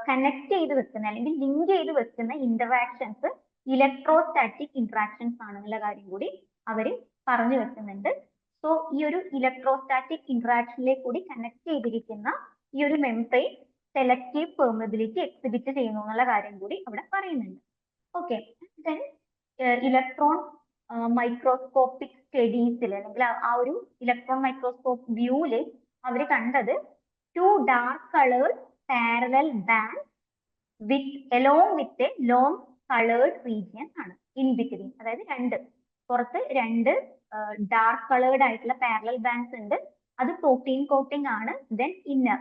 കണക്ട് ചെയ്ത് വെക്കുന്ന അല്ലെങ്കിൽ ലിങ്ക് ചെയ്ത് വെക്കുന്ന ഇന്ററാക്ഷൻസ് ഇലക്ട്രോസ്റ്റാറ്റിക് ഇന്ററാക്ഷൻസ് ആണെന്നുള്ള കാര്യം കൂടി അവർ പറഞ്ഞു വെക്കുന്നുണ്ട്. സോ ഈ ഒരു ഇലക്ട്രോസ്റ്റാറ്റിക് ഇന്ററാക്ഷനിലേക്ക് കൂടി കണക്ട് ചെയ്തിരിക്കുന്ന ഈ ഒരു മെംബ്രെയിൻ സെലക്റ്റീവ് പെർമിബിലിറ്റി എക്സിബിറ്റ് ചെയ്യുന്നു എന്നുള്ള കാര്യം കൂടി അവിടെ പറയുന്നുണ്ട്. ഓക്കെ, ദെൻ ഇലക്ട്രോൺ മൈക്രോസ്കോപ്പിക് സ്റ്റഡീസിൽ അല്ലെങ്കിൽ ആ ഒരു ഇലക്ട്രോൺ മൈക്രോസ്കോപ്പ് വ്യൂവില് അവർ കണ്ടത് 2 dark coloured parallel band along with a long coloured region ആണ് ഇൻ ബിറ്റ്വീൻ. അതായത് പുറത്ത് രണ്ട് ഡാർക്ക് കളേർഡ് ആയിട്ടുള്ള പാരലൽ ബാൻഡ്സ് ഉണ്ട്. അത് പ്രോട്ടീൻ കോട്ടിംഗ് ആണ്. ദെൻ ഇന്നർ,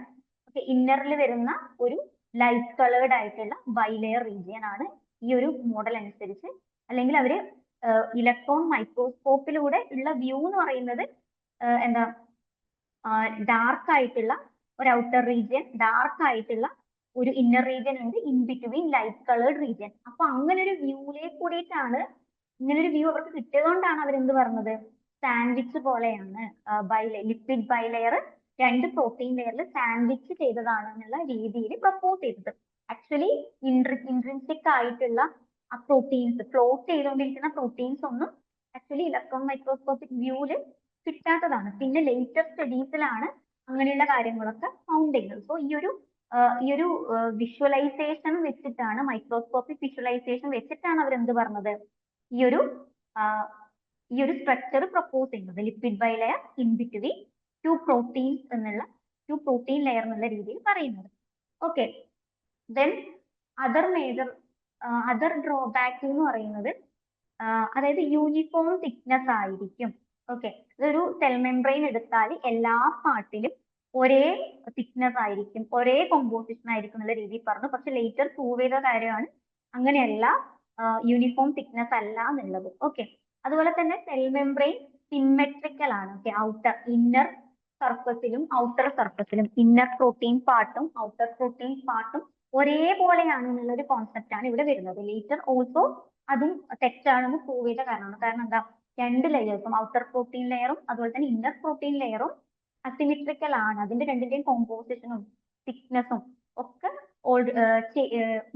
ഇന്നറിൽ വരുന്ന ഒരു ലൈറ്റ് കളേർഡ് ആയിട്ടുള്ള ബൈലെയർ റീജിയൻ ആണ് ഈ ഒരു മോഡൽ അനുസരിച്ച്. അല്ലെങ്കിൽ അവര് ഇലക്ട്രോൺ മൈക്രോസ്കോപ്പിലൂടെ ഉള്ള വ്യൂ എന്ന് പറയുന്നത് എന്താ ഡാർക്ക് ആയിട്ടുള്ള ഒരു ഔട്ടർ റീജിയൻ, ഡാർക്ക് ആയിട്ടുള്ള ഒരു ഇന്നർ റീജിയൻ ഉണ്ട്, in between light coloured region. അപ്പൊ അങ്ങനെ ഒരു വ്യൂയിലേക്ക് കൂടിയിട്ടാണ്, ഇങ്ങനെ ഒരു വ്യൂ അവർക്ക് കിട്ടിയതുകൊണ്ടാണ് അവരെന്ത് പറഞ്ഞത്, സാൻഡ്വിച്ച് പോലെയാണ് ലിക്വിഡ് ബൈലെയർ രണ്ട് പ്രോട്ടീൻ ലെയറിൽ സാൻഡ്വിച്ച് ചെയ്തതാണ് എന്നുള്ള രീതിയിൽ പ്രപ്പോസ് ചെയ്തത്. ആക്ച്വലി ഇൻട്രിൻസിക് ആയിട്ടുള്ള ആ പ്രോട്ടീൻസ്, ഫ്ലോട്ട് ചെയ്തുകൊണ്ടിരിക്കുന്ന പ്രോട്ടീൻസ് ഒന്നും ആക്ച്വലി ഇലക്ട്രോൺ മൈക്രോസ്കോപ്പിക് വ്യൂവില് കിട്ടാത്തതാണ്. പിന്നെ ലേറ്റർ സ്റ്റഡീസിലാണ് അങ്ങനെയുള്ള കാര്യങ്ങളൊക്കെ ഫൗണ്ട് ചെയ്യുന്നത്. സോ ഈ ഒരു വിഷ്വലൈസേഷൻ വെച്ചിട്ടാണ്, മൈക്രോസ്കോപ്പിക് വിഷ്വലൈസേഷൻ വെച്ചിട്ടാണ് അവരെന്ത് പറഞ്ഞത്, ഈ ഒരു സ്ട്രക്ചർ പ്രപ്പോസ് ചെയ്യുന്നത്, liquid bilayer in between two protein layer എന്നുള്ള രീതിയിൽ പറയുന്നത്. ഓക്കെ, ദെൻ അതർ ഡ്രോബാക്ക് എന്ന് പറയുന്നത് അതായത് യൂണിഫോം തിക്നെസ് ആയിരിക്കും. ഓക്കെ, ഇതൊരു സെൽ മെംബ്രെയിൻ എടുത്താൽ എല്ലാ പാർട്ടിലും ഒരേ തിക്നെസ് ആയിരിക്കും, ഒരേ കോമ്പോസിഷൻ ആയിരിക്കും എന്നുള്ള രീതിയിൽ പറഞ്ഞു. പക്ഷെ ലേറ്റർ പ്രൂവ് ചെയ്ത കാര്യമാണ് അങ്ങനെയല്ല, യൂണിഫോം തിക്നെസ് അല്ല എന്നുള്ളത്. ഓക്കെ, അതുപോലെ തന്നെ സെൽ മെംബ്രെയിൻ സിമെട്രിക്കൽ ആണ്. ഓക്കെ, ഇന്നർ സർഫസിലും ഔട്ടർ സർഫസിലും ഇന്നർ പ്രോട്ടീൻ പാർട്ടും ഔട്ടർ പ്രോട്ടീൻ പാർട്ടും ഒരേപോലെയാണ് എന്നുള്ള ഒരു കോൺസെപ്റ്റ് ആണ് ഇവിടെ വരുന്നത്. ലേറ്റർ ഓൾസോ അതും തെറ്റാണെന്ന് പ്രൂവ് ചെയ്ത കാരണമാണ്. കാരണം എന്താ, രണ്ട് ലെയേഴ്സും, ഔട്ടർ പ്രോട്ടീൻ ലെയറും അതുപോലെ തന്നെ ഇന്നർ പ്രോട്ടീൻ ലെയറും അസിമെട്രിക്കൽ ആണ്. അതിന്റെ രണ്ടിന്റെയും കോമ്പോസിഷനും തിക്നെസ്സും ഒക്കെ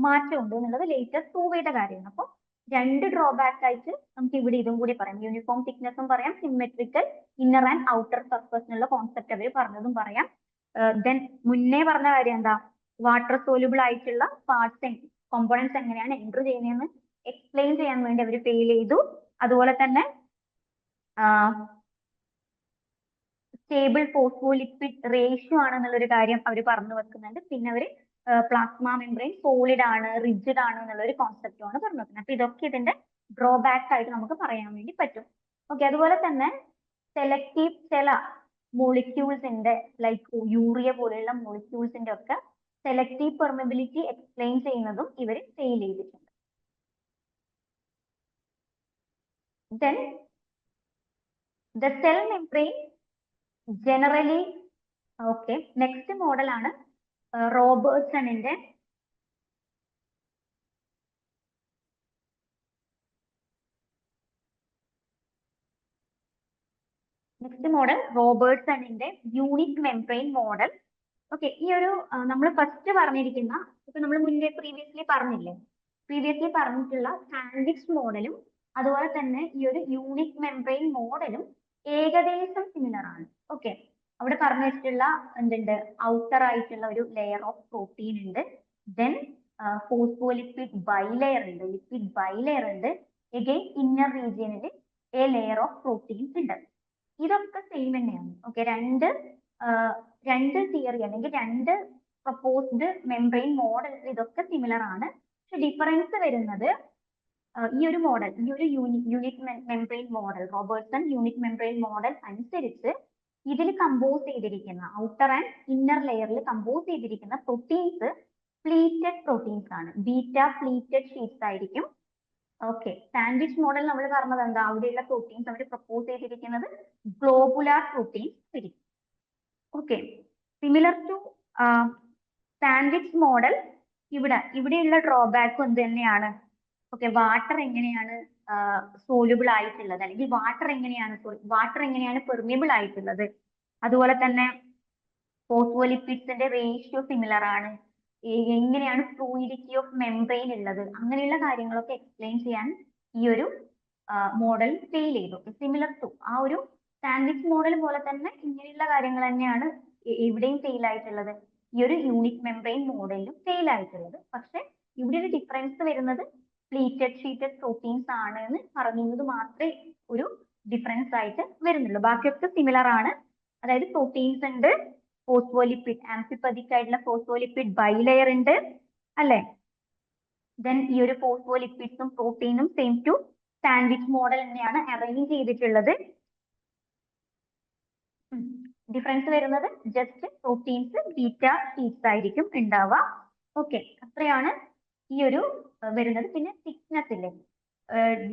മാറ്റമുണ്ട് എന്നുള്ളത് ലേറ്റർ പ്രൂവ് ചെയ്ത കാര്യമാണ്. അപ്പൊ രണ്ട് ഡ്രോബാക്ക് ആയിട്ട് നമുക്ക് ഇവിടെ ഇതും കൂടി പറയാം, യൂണിഫോം തിക്നെസ്സും പറയാം, symmetrical inner and outer surface എന്നുള്ള കോൺസെപ്റ്റ് അവർ പറഞ്ഞതും പറയാം. ദെൻ മുന്നേ പറഞ്ഞ കാര്യം എന്താ, വാട്ടർ സോലുബിൾ ആയിട്ടുള്ള പാർട്സ് കോമ്പോണൻസ് എങ്ങനെയാണ് എൻറ്റർ ചെയ്യുന്നതെന്ന് എക്സ്പ്ലെയിൻ ചെയ്യാൻ വേണ്ടി അവർ ഫെയിൽ ചെയ്തു. അതുപോലെ തന്നെ സ്റ്റേബിൾ ഫോസ്ഫോലിപ്പിഡ് റേഷ്യോ ആണെന്നുള്ളൊരു കാര്യം അവർ പറഞ്ഞു വെക്കുന്നുണ്ട്. പിന്നെ അവർ പ്ലാസ്മ മെംബ്രെയിൻ സോളിഡ് ആണ്, റിജിഡ് ആണ് എന്നുള്ള ഒരു കോൺസെപ്റ്റുമാണ് പറഞ്ഞു വെക്കുന്നത്. അപ്പൊ ഇതൊക്കെ ഇതിന്റെ ഡ്രോബാക്ക് ആയിട്ട് നമുക്ക് പറയാൻ വേണ്ടി പറ്റും. ഓക്കെ, അതുപോലെ തന്നെ സെലക്റ്റീവ് ചില മോളിക്യൂൾസിന്റെ ലൈക്ക് യൂറിയ പോലെയുള്ള മോളിക്യൂൾസിന്റെ ഒക്കെ സെലക്റ്റീവ് പെർമിബിലിറ്റി എക്സ്പ്ലെയിൻ ചെയ്യുന്നതും ഇവർ ഫെയിൽ ചെയ്തിട്ടുണ്ട്. Then the cell membrane generally, okay, next model ആണ് റോബർട്ട്സണിന്റെ യൂണിറ്റ് മെംബ്രെയിൻ മോഡൽ. ഓക്കെ, ഈ ഒരു നമ്മൾ ഫസ്റ്റ് പറഞ്ഞിരിക്കുന്ന, ഇപ്പൊ നമ്മൾ മുന്നേ പ്രീവിയസ്ലി പറഞ്ഞിട്ടുള്ള സാൻഡ്വിച്ച് മോഡലും അതുപോലെ തന്നെ ഈ ഒരു യൂണിറ്റ് മെംബ്രെയിൻ മോഡലും ഏകദേശം സിമിലർ ആണ്. ഓക്കെ, അവിടെ പറഞ്ഞു വെച്ചിട്ടുള്ള എന്തുണ്ട്, ഔട്ടർ ആയിട്ടുള്ള ഒരു ലെയർ ഓഫ് പ്രോട്ടീൻ ഉണ്ട്, ദെൻ ഫോസ്ഫോലിപ്പിഡ് ബൈലെയർ ഉണ്ട്, ലിപ്പിഡ് ബൈലെയർ ഉണ്ട്, എഗെയിൻ ഇന്നർ റീജിയനിൽ എ ലെയർ ഓഫ് പ്രോട്ടീൻസ് ഉണ്ട്. ഇതൊക്കെ സെയിം തന്നെയാണ്. ഓക്കെ, രണ്ട് തിയറി അല്ലെങ്കിൽ രണ്ട് പ്രപ്പോസ്ഡ് മെംബ്രെയിൻ മോഡൽ ഇതൊക്കെ സിമിലർ ആണ്. പക്ഷെ ഡിഫറൻസ് വരുന്നത് ഈ ഒരു unit membrane model, Robertson unit membrane model അനുസരിച്ച് ഇതിൽ കമ്പോസ് ചെയ്തിരിക്കുന്ന ഔട്ടർ ആൻഡ് ഇന്നർ ലെയറിൽ കമ്പോസ് ചെയ്തിരിക്കുന്ന പ്രോട്ടീൻസ് പ്ലീറ്റഡ് പ്രോട്ടീൻസ് ആണ്, ബീറ്റ പ്ലീറ്റഡ് ഷീറ്റ്സ് ആയിരിക്കും. ഓക്കെ, സാൻഡ്വിച്ച് മോഡൽ നമ്മൾ പറഞ്ഞത് എന്താ, അവിടെയുള്ള പ്രോട്ടീൻസ് അവർ പ്രപ്പോസ് ചെയ്തിരിക്കുന്നത് ഗ്ലോബുലാർ പ്രോട്ടീൻസ് ആയിരിക്കും. Okay, similar to sandwich model ഇവിടെയുള്ള ഡ്രോബാക്കും എന്ത് തന്നെയാണ്, ഓക്കെ, വാട്ടർ എങ്ങനെയാണ് സോലുബിൾ ആയിട്ടുള്ളത്, അല്ലെങ്കിൽ വാട്ടർ എങ്ങനെയാണ് പെർമിയബിൾ ആയിട്ടുള്ളത്, അതുപോലെ തന്നെ ഫോസ്ഫോലിപ്പിഡ്സിന്റെ റേഷ്യോ സിമിലർ ആണ്, എങ്ങനെയാണ് ഫ്ലൂയിഡിറ്റി ഓഫ് മെംബ്രെയിൻ ഉള്ളത്, അങ്ങനെയുള്ള കാര്യങ്ങളൊക്കെ എക്സ്പ്ലെയിൻ ചെയ്യാൻ ഈ ഒരു മോഡൽ ഫെയിൽ ചെയ്തു. സിമിലർ ടു ആ ഒരു സാൻഡ്വിച്ച് മോഡൽ പോലെ തന്നെ ഇങ്ങനെയുള്ള കാര്യങ്ങൾ തന്നെയാണ് ഇവിടെയും ഫെയിൽ ആയിട്ടുള്ളത്, ഈ ഒരു യൂണിറ്റ് മെംബ്രെയിൻ മോഡലിലും ഫെയിൽ ആയിട്ടുള്ളത്. പക്ഷെ ഇവിടെ ഒരു ഡിഫറൻസ് വരുന്നത് പ്ലീറ്റഡ് ഷീറ്റഡ് പ്രോട്ടീൻസ് ആണ് എന്ന് പറയുന്നത് മാത്രമേ ഒരു ഡിഫറൻസ് ആയിട്ട് വരുന്നുള്ളൂ. ബാക്കിയൊക്കെ സിമിലർ ആണ്. അതായത് പ്രോട്ടീൻസ് ഉണ്ട്, ഫോസ്ഫോലിപ്പിഡ് ആംഫിപ്പതിക് ആയിട്ടുള്ള ഫോസ്ഫോലിപ്പിഡ് ബൈലെയർ ഉണ്ട് അല്ലെ, ദെൻ ഈ ഒരു ഫോസ്ഫോലിപ്പിഡ്സും പ്രോട്ടീനും സെയിം ടു സാൻഡ്വിച്ച് മോഡൽ തന്നെയാണ് അറേഞ്ച് ചെയ്തിട്ടുള്ളത്. ഡിഫറൻസ് വരുന്നത് ജസ്റ്റ് പ്രോട്ടീൻസ് ബീറ്റ ഷീറ്റ്സ് ആയിരിക്കും ഉണ്ടാവുക. ഓക്കെ, അത്രയാണ് ഈ ഒരു വരുന്നത്. പിന്നെ തിക്നെസ് ഇല്ലേ,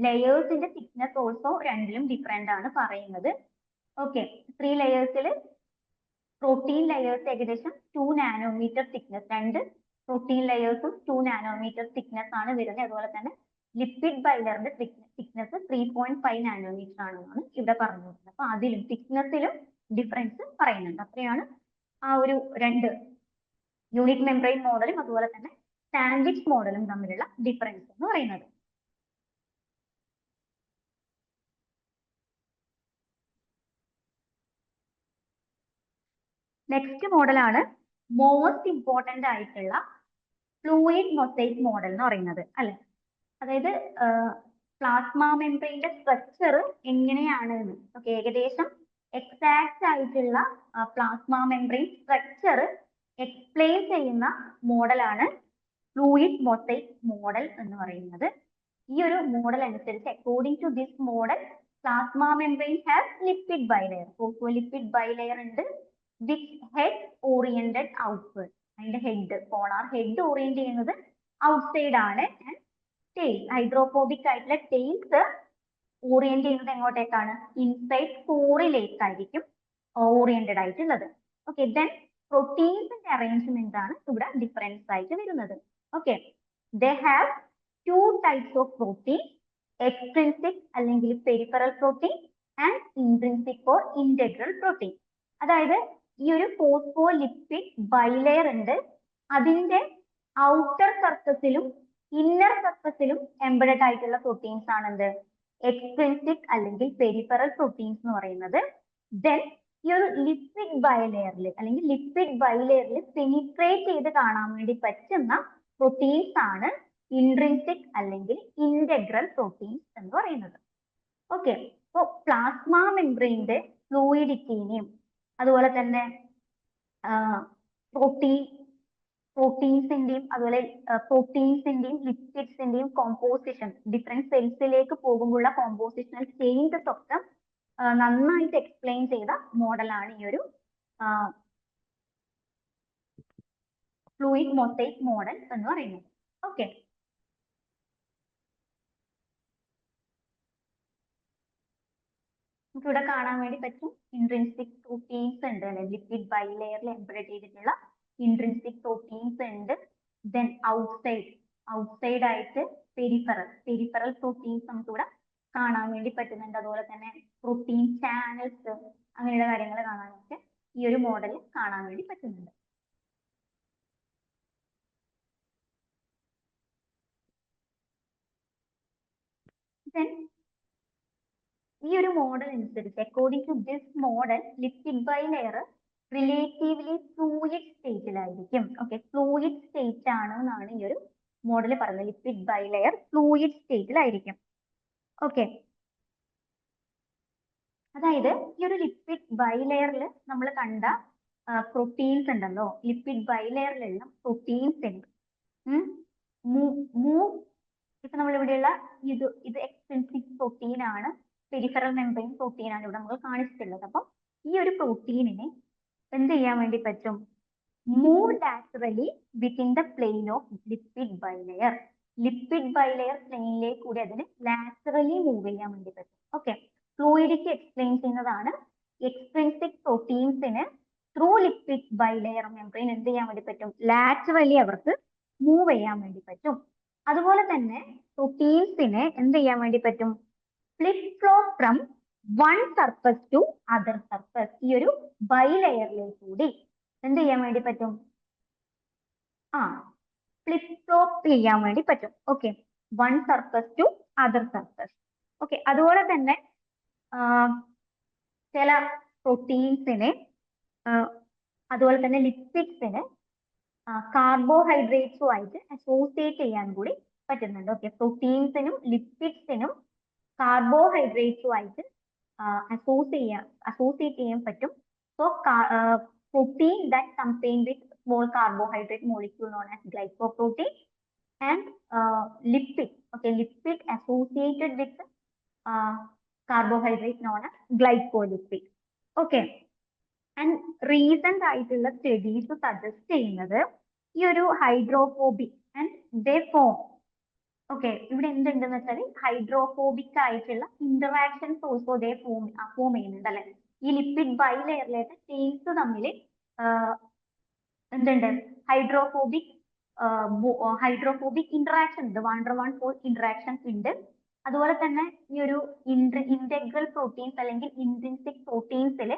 ലെയേഴ്സിന്റെ തിക്നെസ് ഓൾസോ രണ്ടിലും ഡിഫറെന്റ് ആണ് പറയുന്നത്. ഓക്കെ, 3 ലെയേഴ്സിൽ പ്രോട്ടീൻ ലെയേഴ്സ് ഏകദേശം 2 നാനോമീറ്റർ തിക്നെസ്, 2 പ്രോട്ടീൻ ലെയേഴ്സും 2 നാനോമീറ്റർ തിക്നെസ് ആണ് വരുന്നത്. അതുപോലെ തന്നെ ലിപ്പിഡ് ബൈലറിന്റെ തിക്നെസ് 3.5 നാനോമീറ്റർ ആണെന്നാണ് ഇവിടെ പറഞ്ഞിരുന്നത്. അപ്പൊ അതിലും തിക്നെസ്സിലും ഡിഫറൻസ് പറയുന്നുണ്ട്. അത്രയാണ് ആ ഒരു രണ്ട് യൂണിറ്റ് മെംബ്രെയിൻ മോഡലും അതുപോലെ തന്നെ സാൻഡ്വിച്ച് മോഡലും തമ്മിലുള്ള ഡിഫറൻസ് എന്ന് പറയുന്നത്. നെക്സ്റ്റ് മോഡലാണ് മോസ്റ്റ് ഇമ്പോർട്ടന്റ് ആയിട്ടുള്ള ഫ്ലൂയിഡ് മൊസൈക്ക് മോഡൽ എന്ന് പറയുന്നത് അല്ലെ. അതായത് പ്ലാസ്മ മെംബ്രെയിന്റെ സ്ട്രക്ചർ എങ്ങനെയാണ് ഏകദേശം എക്സാക്ട് ആയിട്ടുള്ള പ്ലാസ്മ മെംബ്രെയിൻ സ്ട്രക്ചർ എക്സ്പ്ലെയിൻ ചെയ്യുന്ന മോഡലാണ് ഫ്ലൂയിഡ് മൊസൈക്ക് മോഡൽ എന്ന് പറയുന്നത്. ഈ ഒരു മോഡൽ അനുസരിച്ച് according to this model plasma membrane has lipid bilayer, phospholipid bilayer ഉണ്ട് വിത്ത് ഹെഡ് ഓറിയന്റഡ് ഔട്ട്വേർഡ്. അതിന്റെ ഹെഡ്, പോളാർ ഹെഡ് ഓറിയന്റ് ചെയ്യുന്നത് ഔട്ട്സൈഡ് ആണ്. ആൻഡ് ടെയിൽ, ഹൈഡ്രോഫോബിക് ആയിട്ടുള്ള ടെയിൽസ് ഓറിയന്റ് ചെയ്യുന്നത് എങ്ങോട്ടേക്കാണ്, ഇൻസൈഡ് കോറിലേക്കായിരിക്കും ഓറിയന്റഡ് ആയിട്ടുള്ളത്. ഓക്കെ, ദെൻ പ്രോട്ടീൻസിന്റെ അറേഞ്ച്മെന്റ് ആണ് ഇവിടെ ഡിഫറൻസ് ആയിട്ട് വരുന്നത്. Okay, they have 2 types of protein, extrinsic അല്ലെങ്കിൽ peripheral protein and intrinsic or integral protein. അതായത് ഈ ഒരു ഫോസ്ഫോലിപ്പിഡ് ബൈലെയർ ഉണ്ട്, അതിന്റെ ഔട്ടർ സർഫസിലും ഇന്നർ സർഫസിലും എംബഡഡ് ആയിട്ടുള്ള പ്രോട്ടീൻസ് ആണ് എന്ത്, എക്സ്ട്രിൻസിക് അല്ലെങ്കിൽ പെരിഫറൽ പ്രോട്ടീൻസ് എന്ന് പറയുന്നത്. ദെൻ ഈ ഒരു ലിപ്പിഡ് ബൈലെയറിൽ അല്ലെങ്കിൽ ലിപ്പിഡ് ബൈലെയറിൽ പെനിട്രേറ്റ് ചെയ്ത് കാണാൻ വേണ്ടി പറ്റുന്ന പ്രോട്ടീൻസ് ആണ് ഇൻട്രിൻസിക് അല്ലെങ്കിൽ ഇന്റഗ്രൽ പ്രോട്ടീൻസ് എന്ന് പറയുന്നത്. ഓക്കെ, അപ്പൊ പ്ലാസ്മ മെംബ്രെയിന്റെ ഫ്ലൂയിഡിറ്റിനെയും അതുപോലെ തന്നെ പ്രോട്ടീൻസിന്റെയും അതുപോലെ പ്രോട്ടീൻസിന്റെയും ലിപ്പിഡ്സിന്റെയും കോമ്പോസിഷൻ, ഡിഫറെന്റ് സെൽസിലേക്ക് പോകുമ്പോഴുള്ള കോമ്പോസിഷണൽ ചേഞ്ചസ് ഒക്കെ നന്നായിട്ട് എക്സ്പ്ലെയിൻ ചെയ്ത മോഡലാണ് ഈ ഒരു ഫ്ലൂയിഡ് മൊസൈക്ക് മോഡൽ എന്ന് പറയുന്നത്. ഓക്കെ, നമുക്ക് ഇവിടെ കാണാൻ വേണ്ടി പറ്റും ഇൻട്രിൻസിക് പ്രോട്ടീൻസ് ഉണ്ട് അല്ലെ, ലിപ്പിഡ് ബൈലെയറിൽ എംബഡഡ് ചെയ്തിട്ടുള്ള ഇൻട്രിൻസിക് പ്രോട്ടീൻസ് ഉണ്ട്. ദെൻ ഔട്ട്സൈഡ് ആയിട്ട് പെരിഫറൽ പ്രോട്ടീൻസ് നമുക്ക് ഇവിടെ കാണാൻ വേണ്ടി പറ്റുന്നുണ്ട്. അതുപോലെ തന്നെ പ്രോട്ടീൻ ചാനൽസ് അങ്ങനെയുള്ള കാര്യങ്ങൾ കാണാനൊക്കെ ഈ ഒരു മോഡലിൽ കാണാൻ വേണ്ടി പറ്റുന്നുണ്ട്. ദെൻ ഈ ഒരു മോഡൽ അനുസരിച്ച് according to this model lipid bilayer relatively fluid സ്റ്റേറ്റിലായിരിക്കും. ഓക്കെ, ഫ്ലൂയിഡ് സ്റ്റേറ്റ് ആണ് എന്നാണ് ഈ ഒരു മോഡൽ പറയുന്നത്. ലിപ്പിഡ് ബൈലെയർ ഫ്ലൂയിഡ് സ്റ്റേറ്റിലായിരിക്കും. ഓക്കെ, അതായത് ഈ ഒരു ലിപ്പിഡ് ബൈലെയറിൽ നമ്മൾ കണ്ട പ്രോട്ടീൻസ് ഉണ്ടല്ലോ, ലിപ്പിഡ് ബൈലെയറിലുള്ള പ്രോട്ടീൻസിന് ഇപ്പൊ നമ്മൾ ഇവിടെയുള്ള ഇത് എക്സ്ട്രിൻസിക് പ്രോട്ടീൻ ആണ്, പെരിഫറൽ മെംബ്രെയിൻ പ്രോട്ടീൻ ആണ് ഇവിടെ നമ്മൾ കാണിച്ചിട്ടുള്ളത്. അപ്പം ഈ ഒരു പ്രോട്ടീനിനെ എന്ത് ചെയ്യാൻ വേണ്ടി പറ്റും, move laterally within the plane of lipid bilayer. Lipid bilayer പ്ലെയിനിലേക്ക് കൂടി അതിന് ലാറ്ററലി മൂവ് ചെയ്യാൻ വേണ്ടി പറ്റും. ഓക്കെ, ഫ്ലൂയിഡിറ്റി എക്സ്പ്ലെയിൻ ചെയ്യുന്നതാണ്. എക്സ്ട്രിൻസിക് പ്രോട്ടീൻസിന് ത്രൂ ലിപ്പിഡ് ബൈലെയർ മെംബ്രെയിൻ എന്ത് ചെയ്യാൻ വേണ്ടി പറ്റും, ലാറ്ററലി അവർക്ക് മൂവ് ചെയ്യാൻ വേണ്ടി പറ്റും. അതുപോലെ തന്നെ പ്രോട്ടീൻസിനെ എന്ത് ചെയ്യാൻ വേണ്ടി പറ്റും, flip flop from one surface to other surface. ഈ ഒരു ബൈലെയറിലേക്ക് കൂടി എന്ത് ചെയ്യാൻ വേണ്ടി പറ്റും, ഫ്ലിപ്പ് ഫ്ലോപ്പ് ചെയ്യാൻ വേണ്ടി പറ്റും. Okay, one surface to other surface. Okay, അതുപോലെ തന്നെ ചില പ്രോട്ടീൻസിനെ അതുപോലെ തന്നെ ലിപ്പിഡ്സിനെ കാർബോഹൈഡ്രേറ്റ്സുമായിട്ട് അസോസിയേറ്റ് ചെയ്യാൻ കൂടി പറ്റുന്നുണ്ട്. ഓക്കെ, പ്രോട്ടീൻസിനും ലിപ്പിഡ്സിനും കാർബോഹൈഡ്രേറ്റ്സുമായിട്ട് അസോസിയേറ്റ് ചെയ്യാൻ പറ്റും. So protein that contain with small carbohydrate molecule known as glycoprotein and lipid. Okay, lipid associated with carbohydrate known as glycolipid. Okay, and recent ആയിട്ടുള്ള സ്റ്റഡീസ് സജസ്റ്റ് ചെയ്യുന്നത് ഈ ഒരു hydrophobic and they form. Okay, ഇവിടെ എന്തുണ്ടെന്ന് വെച്ചാൽ hydrophobic ആയിട്ടുള്ള interactions also they form ചെയ്യുന്നുണ്ട് അല്ലെ. ഈ ലിപ്പിഡ് ബൈലെയറിലേക്ക് ചെയിൻസ് തമ്മിൽ എന്തുണ്ട്, ഹൈഡ്രോഫോബിക് ഇന്ററാക്ഷൻ ഉണ്ട്, വൺ ഫോർ ഇന്ററാക്ഷൻസ് ഉണ്ട്. അതുപോലെ തന്നെ ഈ ഒരു ഇന്റഗ്രൽ പ്രോട്ടീൻസ് അല്ലെങ്കിൽ ഇൻട്രിൻസിക് പ്രോട്ടീൻസിൽ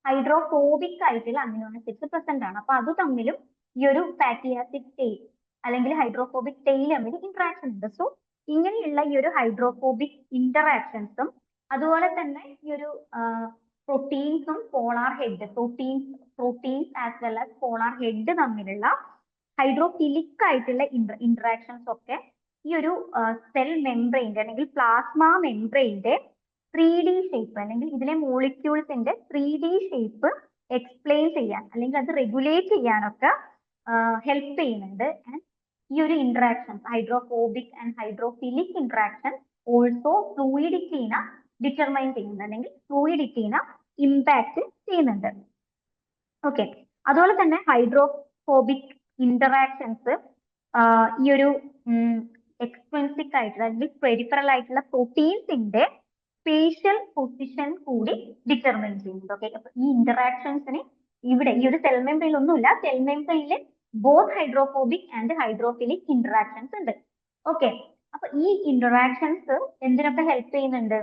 ഹൈഡ്രോഫോബിക് ആയിട്ടുള്ള അമിനോ ആസിഡ്സ് പ്രസന്റ് ആണ്. അപ്പൊ അത് തമ്മിലും ഈ ഒരു ഫാറ്റി ആസിഡ് ടെയിൽ അല്ലെങ്കിൽ ഹൈഡ്രോഫോബിക് ടെയിൽ തമ്മിൽ ഇന്ററാക്ഷൻ ഉണ്ട്. സോ ഇങ്ങനെയുള്ള ഈ ഒരു ഹൈഡ്രോഫോബിക് ഇന്ററാക്ഷൻസും അതുപോലെ തന്നെ ഈ ഒരു പ്രോട്ടീൻസും polar head proteins as well as polar head തമ്മിലുള്ള ഹൈഡ്രോഫിലിക് ആയിട്ടുള്ള ഇന്ററാക്ഷൻസ് ഒക്കെ ഈ ഒരു സെൽ മെംബ്രെയിൻ്റെ അല്ലെങ്കിൽ പ്ലാസ്മ മെംബ്രെയിൻ്റെ 3D ഷേപ്പ് അല്ലെങ്കിൽ ഇതിലെ മോളിക്യൂൾസിന്റെ 3D ഷേപ്പ് എക്സ്പ്ലെയിൻ ചെയ്യാൻ അല്ലെങ്കിൽ അത് റെഗുലേറ്റ് ചെയ്യാനൊക്കെ ഹെൽപ്പ് ചെയ്യുന്നുണ്ട്. ആൻഡ് ഈ ഒരു interactions hydrophobic and hydrophilic interaction also ഫ്ലൂയിഡിറ്റീനെ ഡിറ്റർമൈൻ ചെയ്യുന്നുണ്ട് അല്ലെങ്കിൽ ഫ്ലൂയിഡിറ്റീനെ ഇമ്പാക്ട് ചെയ്യുന്നുണ്ട്. ഓക്കെ, അതുപോലെ തന്നെ ഹൈഡ്രോഫോബിക് ഇന്ററാക്ഷൻസ് ഈ ഒരു എക്സ്ട്രിൻസിക് ആയിട്ടുള്ള അല്ലെങ്കിൽ പെരിഫറൽ ആയിട്ടുള്ള പ്രോട്ടീൻസിന്റെ സ്പേഷ്യൽ പൊസിഷൻ കൂടി ഡിറ്റർമൈൻ ചെയ്യുന്നുണ്ട്. ഓക്കെ, അപ്പൊ ഈ ഇന്ററാക്ഷൻസിന് ഇവിടെ ഈ ഒരു സെൽ മെംബ്രെയിൽ ഒന്നുമില്ല, സെൽ മെംബ്രെയിനിൽ both hydrophobic and hydrophilic interactions ഉണ്ട്. ഓക്കെ, അപ്പൊ ഈ ഇന്ററാക്ഷൻസ് എന്തിനൊക്കെ ഹെൽപ്പ് ചെയ്യുന്നുണ്ട്,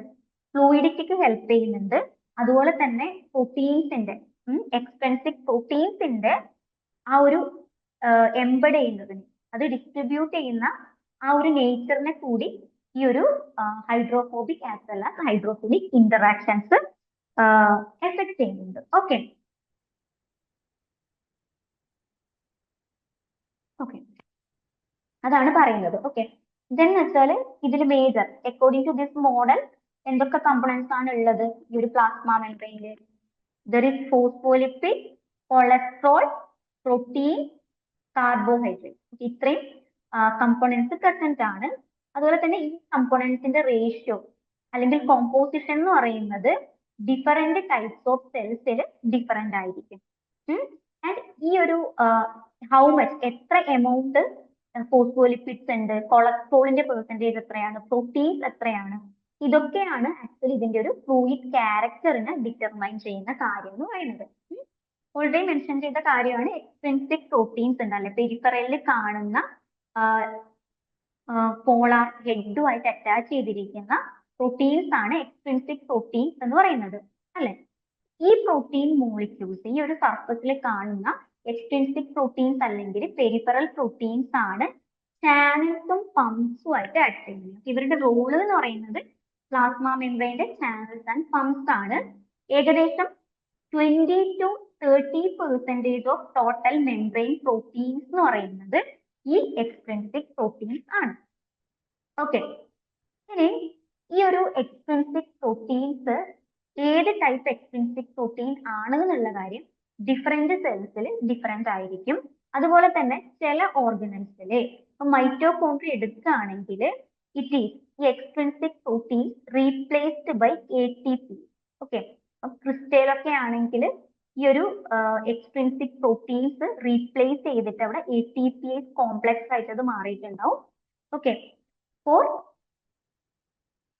ഫ്ലൂയിഡിറ്റിക്ക് ഹെൽപ്പ് ചെയ്യുന്നുണ്ട്. അതുപോലെ തന്നെ പ്രോട്ടീൻസിന്റെ എക്സ്ട്രിൻസിക് പ്രോട്ടീൻസിന്റെ ആ ഒരു എംബഡ് ചെയ്യുന്നതിന് അത് ഡിസ്ട്രിബ്യൂട്ട് ചെയ്യുന്ന ആ ഒരു നേച്ചറിനെ കൂടി ഈ ഒരു hydrophobic as well as hydrophilic interactions effect ചെയ്യുന്നുണ്ട്. ഓക്കെ ഓക്കെ, അതാണ് പറയുന്നത്. ഓക്കെ, ഇതെന്ന് വെച്ചാൽ ഇതിൽ major according to this model എന്തൊക്കെ കമ്പോണൻസ് ആണ് ഉള്ളത് ഈ ഒരു പ്ലാസ്മ മെംബ്രെയിനിൽ? There is phospholipid, cholesterol, protein, carbohydrate. ഇത്രയും കമ്പോണൻസ് പ്രസന്റ് ആണ്. അതുപോലെ തന്നെ ഈ കമ്പോണൻസിന്റെ റേഷ്യോ അല്ലെങ്കിൽ കോമ്പോസിഷൻ എന്ന് പറയുന്നത് ഡിഫറെന്റ് ടൈപ്സ് ഓഫ് സെൽസിൽ ഡിഫറെന്റ് ആയിരിക്കും. ആൻഡ് ഈ ഒരു ഹൗ മച്ച് എത്ര എമൗണ്ട് ഫോസ്ഫോലിപ്പിഡ്സ് ഉണ്ട്, കൊളസ്ട്രോളിന്റെ പെർസെന്റേജ് എത്രയാണ്, പ്രോട്ടീൻസ് എത്രയാണ്, ഇതൊക്കെയാണ് ആക്ച്വലി ഇതിന്റെ ഒരു ഫ്ലൂയിഡ് ക്യാരക്ടറിനെ ഡിറ്റർമൈൻ ചെയ്യുന്ന കാര്യം എന്ന് പറയുന്നത്. ഓൾറെഡി മെൻഷൻ ചെയ്ത കാര്യമാണ് എക്സ്ട്രിൻസിക് പ്രോട്ടീൻസ് ഉണ്ട് അല്ലെ, പെരിഫറലിൽ കാണുന്ന പോളാർ ഹെഡുമായിട്ട് അറ്റാച്ച് ചെയ്തിരിക്കുന്ന പ്രോട്ടീൻസ് ആണ് എക്സ്ട്രിൻസിക് പ്രോട്ടീൻസ് എന്ന് പറയുന്നത് അല്ലെ. ഈ പ്രോട്ടീൻ മോളിക്യൂൾസ് ഈ ഒരു സർഫസിൽ കാണുന്ന എക്സ്ട്രിൻസിക് പ്രോട്ടീൻസ് അല്ലെങ്കിൽ പെരിഫറൽ പ്രോട്ടീൻസ് ആണ് ചാനൽസും പമ്പ്സും ആയിട്ട് ആക്ട് ചെയ്യുന്നത്. ഇവരുടെ റോള് എന്ന് പറയുന്നത് പ്ലാസ്മ മെംബ്രെയിന്റെ ചാനൽസ് ആൻഡ് പമ്പ്സ് ആണ്. ഏകദേശം 20 to 30% of total membrane proteins എന്ന് പറയുന്നത് ഈ എക്സ്ട്രിൻസിക് പ്രോട്ടീൻസ് ആണ്. ഓക്കെ, ഇനി ഈ ഒരു എക്സ്ട്രിൻസിക് പ്രോട്ടീൻസ് ഏത് ടൈപ്പ് എക്സ്ട്രിൻസിക് പ്രോട്ടീൻ ആണ് എന്നുള്ള കാര്യം ഡിഫറെന്റ് സെൽസിൽ ഡിഫറെന്റ് ആയിരിക്കും. അതുപോലെ തന്നെ ചില ഓർഗനൽസില് ഇപ്പൊ മൈറ്റോകോൺട്രിയ എടുക്കുകയാണെങ്കിൽ ഇറ്റ് ഈസ് ഈ extrinsic protein replaced by ATP. Okay, ക്രിസ്റ്റലൊക്കെ ആണെങ്കിൽ ഈ ഒരു എക്സ്ട്രിൻസിക് പ്രോട്ടീൻസ് റീപ്ലേസ് ചെയ്തിട്ട് അവിടെ ATPase കോംപ്ലക്സ് ആയിട്ട് അത് മാറിയിട്ടുണ്ടാവും. ഓക്കെ, ഫോർ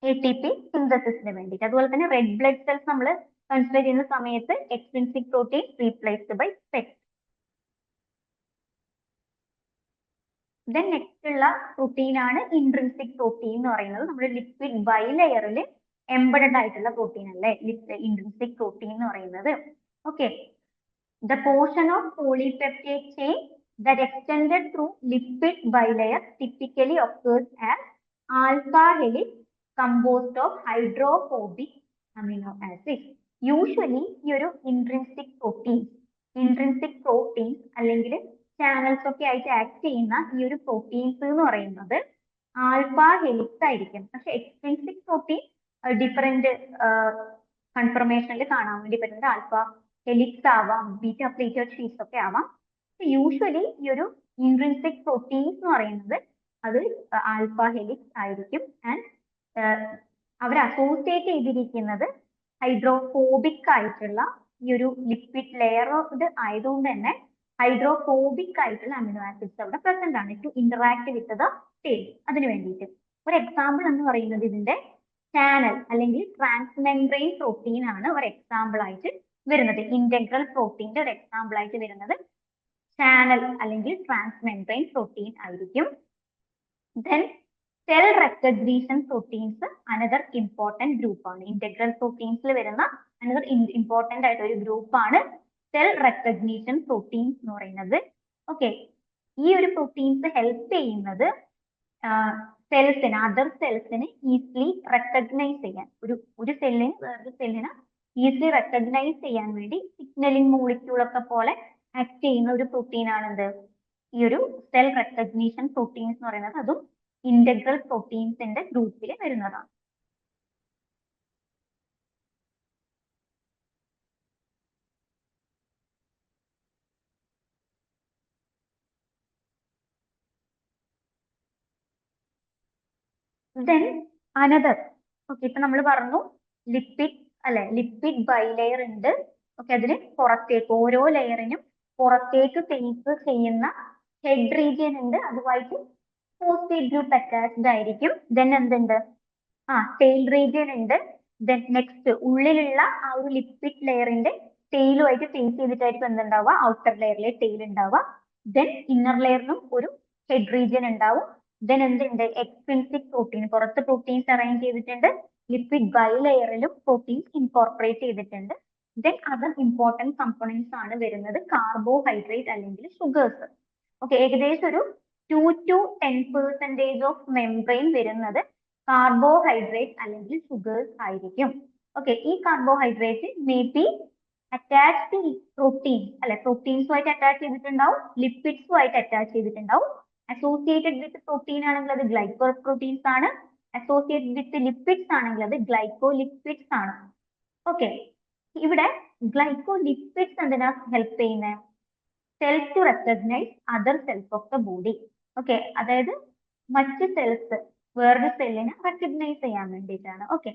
ATP സിന്തസിസിന് വേണ്ടിയിട്ട്. അതുപോലെ തന്നെ റെഡ് ബ്ലഡ് സെൽസ് നമ്മൾ കൺസിഡർ ചെയ്യുന്ന സമയത്ത് extrinsic protein replaced by PET. Then next ഉള്ള പ്രോട്ടീൻ ആണ് ഇൻട്രിൻസിക് പ്രോട്ടീൻ എന്ന് പറയുന്നത്. നമ്മുടെ ലിപ്പിഡ് ബൈലെയറിൽ എംബഡഡ് ആയിട്ടുള്ള പ്രോട്ടീൻ അല്ലേ ഇൻട്രിൻസിക് പ്രോട്ടീൻ എന്ന് പറയുന്നത്. Okay, the portion of polypeptide chain that extended through lipid bilayer typically occurs as alpha helix composed of hydrophobic amino acids. Usually ഈ ഒരു intrinsic proteins അല്ലെങ്കിൽ ചാനൽസ് ഒക്കെ ആയിട്ട് ആക്ട് ചെയ്യുന്ന ഈ ഒരു പ്രോട്ടീൻസ് എന്ന് പറയുന്നത് ആൽഫ ഹെലിക്സ് ആയിരിക്കും. പക്ഷെ എക്സ്ട്രിൻസിക് പ്രോട്ടീൻ ഡിഫറെന്റ് കൺഫർമേഷനിൽ കാണാൻ വേണ്ടി പറ്റുന്നത് ആൽഫ ഹെലിക്സ് ആവാം, ബീറ്റ പ്ലേറ്റഡ് ഷീറ്റ്സ് ഒക്കെ ആവാം. യൂഷ്വലി ഈ ഒരു ഇൻട്രിൻസിക് പ്രോട്ടീൻസ് എന്ന് പറയുന്നത് അത് ആൽഫ ഹെലിക്സ് ആയിരിക്കും. ആൻഡ് അവർ അസോസിയേറ്റ് ചെയ്തിരിക്കുന്നത് ഹൈഡ്രോഫോബിക് ആയിട്ടുള്ള ഈ ഒരു ലിപ്പിഡ് ലെയർ ആയതുകൊണ്ട് തന്നെ ഹൈഡ്രോഫോബിക് ആയിട്ടുള്ള അമിനോ ആസിഡ്സ് അവിടെ പ്രസന്റ് ആണ് to interact with the tail. അതിന് വേണ്ടിയിട്ട് ഒരു എക്സാമ്പിൾ എന്ന് പറയുന്നത് ഇതിന്റെ ചാനൽ അല്ലെങ്കിൽ ട്രാൻസ്മെംബ്രെയിൻ പ്രോട്ടീൻ ആണ് ഒരു എക്സാമ്പിൾ ആയിട്ട് വരുന്നത്. ഇന്റഗ്രൽ പ്രോട്ടീന്റെ ഒരു എക്സാമ്പിൾ ആയിട്ട് വരുന്നത് ചാനൽ അല്ലെങ്കിൽ ട്രാൻസ്മെംബ്രെയിൻ പ്രോട്ടീൻ ആയിരിക്കും. Then cell recognition proteins another important group ആണ്. ഇന്റഗ്രൽ പ്രോട്ടീൻസിൽ വരുന്ന അനദർ ഇമ്പോർട്ടന്റ് ആയിട്ട് ഒരു ഗ്രൂപ്പ് ആണ് സെൽ റെക്കഗ്നീഷൻ പ്രോട്ടീൻസ് എന്ന് പറയുന്നത്. ഓക്കെ, ഈ ഒരു പ്രോട്ടീൻസ് ഹെൽപ്പ് ചെയ്യുന്നത് സെൽസിന് അതർ സെൽസിന് ഈസിലി റെക്കഗ്നൈസ് ചെയ്യാൻ, ഒരു സെല്ലിന് വേറൊരു സെല്ലിന് ഈസിലി റെക്കഗ്നൈസ് ചെയ്യാൻ വേണ്ടി സിഗ്നലിംഗ് മോളിക്യൂൾ ഒക്കെ പോലെ ആക്ട് ചെയ്യുന്ന ഒരു പ്രോട്ടീൻ ആണെന്ത് ഈ ഒരു സെൽ റെക്കഗ്നീഷൻ പ്രോട്ടീൻസ് എന്ന് പറയുന്നത്. അതും ഇന്റഗ്രൽ പ്രോട്ടീൻസിന്റെ ഗ്രൂപ്പിൽ വരുന്നതാണ്. ദെൻ അനദർ, ഓക്കെ, ഇപ്പൊ നമ്മൾ പറഞ്ഞു ലിപ്പിഡ് അല്ലെ, ലിപ്പിഡ് ബൈലെയർ ഉണ്ട്. ഓക്കെ, അതിന് പുറത്തേക്ക് ഓരോ ലെയറിനും പുറത്തേക്ക് ഫേസ് ചെയ്യുന്ന ഹെഡ് റീജിയൻ ഉണ്ട്, അതുമായിട്ട് ഫോസ്ഫേറ്റ് ഗ്രൂപ്പ് അറ്റാച്ച്ഡ് ആയിരിക്കും. ദെൻ എന്തുണ്ട്, ടെയിൽ റീജിയൻ ഉണ്ട്. ദെൻ നെക്സ്റ്റ് ഉള്ളിലുള്ള ആ ഒരു ലിപ്പിഡ് ലെയറിന്റെ ടെയിലുമായിട്ട് ഫേസ് ചെയ്തിട്ടായിരിക്കും എന്തുണ്ടാവുക, ഔട്ടർ ലെയറിലെ ടെയിൽ ഉണ്ടാവുക. ദെൻ ഇന്നർ ലെയറിനും ഒരു ഹെഡ് റീജിയൻ ഉണ്ടാവും. ദെൻ എന്തുണ്ട്, എക്സ്ട്രിൻസിക് പ്രോട്ടീൻ, പുറത്ത് പ്രോട്ടീൻസ് അറേഞ്ച് ചെയ്തിട്ടുണ്ട്, ലിപ്പിഡ് ബൈലെയറിലും പ്രോട്ടീൻസ് ഇൻകോർപ്പറേറ്റ് ചെയ്തിട്ടുണ്ട്. ദെൻ അതർ ഇമ്പോർട്ടൻറ്റ് കമ്പോണൻസ് ആണ് വരുന്നത് കാർബോഹൈഡ്രേറ്റ് അല്ലെങ്കിൽ ഷുഗേഴ്സ്. ഓക്കെ, ഏകദേശം ഒരു 2 to 10% ഓഫ് മെംബ്രെയിൻ വരുന്നത് കാർബോഹൈഡ്രേറ്റ് അല്ലെങ്കിൽ ഷുഗേഴ്സ് ആയിരിക്കും. ഓക്കെ, ഈ carbohydrate may be attach to protein അല്ലെ, പ്രോട്ടീൻസുമായിട്ട് അറ്റാച്ച് ചെയ്തിട്ടുണ്ടാവും, ലിപ്പിഡ്സുമായിട്ട് അറ്റാച്ച് ചെയ്തിട്ടുണ്ടാവും. അസോസിയേറ്റഡ് വിത്ത് പ്രോട്ടീൻ ആണെങ്കിൽ അത് ഗ്ലൈക്കോ പ്രോട്ടീൻസ് ആണ്, അസോസിയേറ്റഡ് വിത്ത് ലിപ്പിഡ്സ് ആണെങ്കിൽ അത് ഗ്ലൈക്കോ ലിപ്പിഡ്സ് ആണ്. ഓക്കെ, ഇവിടെ ഗ്ലൈക്കോ ലിപ്പിഡ്സ് എന്തിനാ ഹെൽപ്പ് ചെയ്യുന്നത്, cell to recognise other cells of the body. Okay, അതായത് മറ്റ് സെൽസ് വേറൊരു സെല്ലിനെ റെക്കഗ്നൈസ് ചെയ്യാൻ വേണ്ടിയിട്ടാണ്. ഓക്കെ,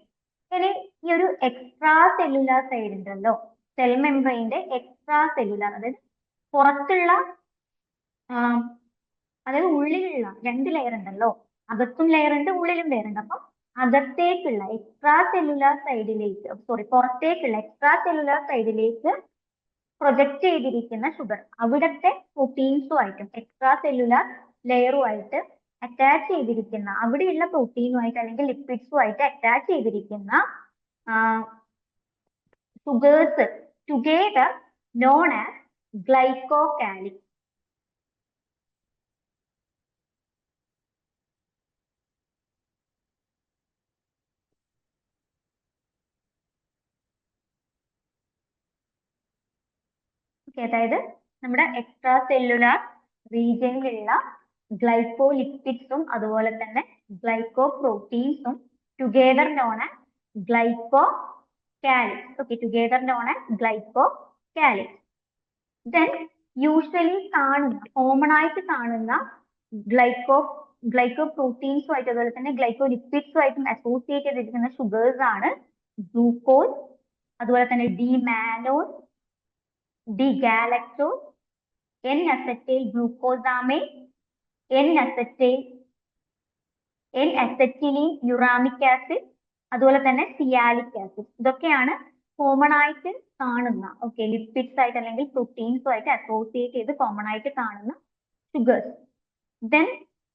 ഇനി ഈ ഒരു എക്സ്ട്രാ സെല്ലുലാർ സൈഡ് ഉണ്ടല്ലോ, സെൽ മെംബ്രെയിന്റെ എക്സ്ട്രാ സെല്ലുലാർ, അതായത് പുറത്തുള്ള അതായത് ഉള്ളിലുള്ള 2 ലെയർ ഉണ്ടല്ലോ, അകത്തും ലെയർ ഉണ്ട് ഉള്ളിലും ലെയർ ഉണ്ട്. അപ്പം അകത്തേക്കുള്ള എക്സ്ട്രാ സെല്ലുലാർ സൈഡിലേക്ക്, സോറി, പുറത്തേക്കുള്ള എക്സ്ട്രാ സെല്ലുലാർ സൈഡിലേക്ക് പ്രൊജക്ട് ചെയ്തിരിക്കുന്ന ഷുഗർ, അവിടുത്തെ പ്രോട്ടീൻസുമായിട്ടും എക്സ്ട്രാ സെല്ലുലാർ ലെയറുമായിട്ട് അറ്റാച്ച് ചെയ്തിരിക്കുന്ന, അവിടെയുള്ള പ്രോട്ടീനുമായിട്ട് അല്ലെങ്കിൽ ലിപ്പിഡ്സുമായിട്ട് അറ്റാച്ച് ചെയ്തിരിക്കുന്ന sugars together known as glycocalyx. അതായത് നമ്മുടെ എക്സ്ട്രാ സെല്ലുലാർ റീജിയനിലുള്ള ഗ്ലൈക്കോ ലിപ്പിഡ്സും അതുപോലെ തന്നെ ഗ്ലൈക്കോ പ്രോട്ടീൻസും together known as glycocalyx. Okay, together known as glycocalyx. Then usually കാണുന്ന, കോമൺ ആയിട്ട് കാണുന്ന ഗ്ലൈക്കോ പ്രോട്ടീൻസുമായിട്ട് അതുപോലെ തന്നെ ഗ്ലൈക്കോ ലിപ്പിഡ്സുമായിട്ടും അസോസിയേറ്റ് ചെയ്തിരിക്കുന്ന ഷുഗേഴ്സ് ആണ് ഗ്ലൂക്കോസ്, അതുപോലെ തന്നെ D-mannose, D-galactose, N-acetyl glucosamine, N-acetylene uramic acid, അതുപോലെ തന്നെ സിയാലിക് ആസിഡ്. ഇതൊക്കെയാണ് കോമൺ ആയിട്ട് കാണുന്ന, ഓക്കെ, ലിപ്പിഡ്സ് ആയിട്ട് അല്ലെങ്കിൽ പ്രോട്ടീൻസുമായിട്ട് അസോസിയേറ്റ് ചെയ്ത് കോമൺ ആയിട്ട് കാണുന്ന ഷുഗേഴ്സ്. ദെൻ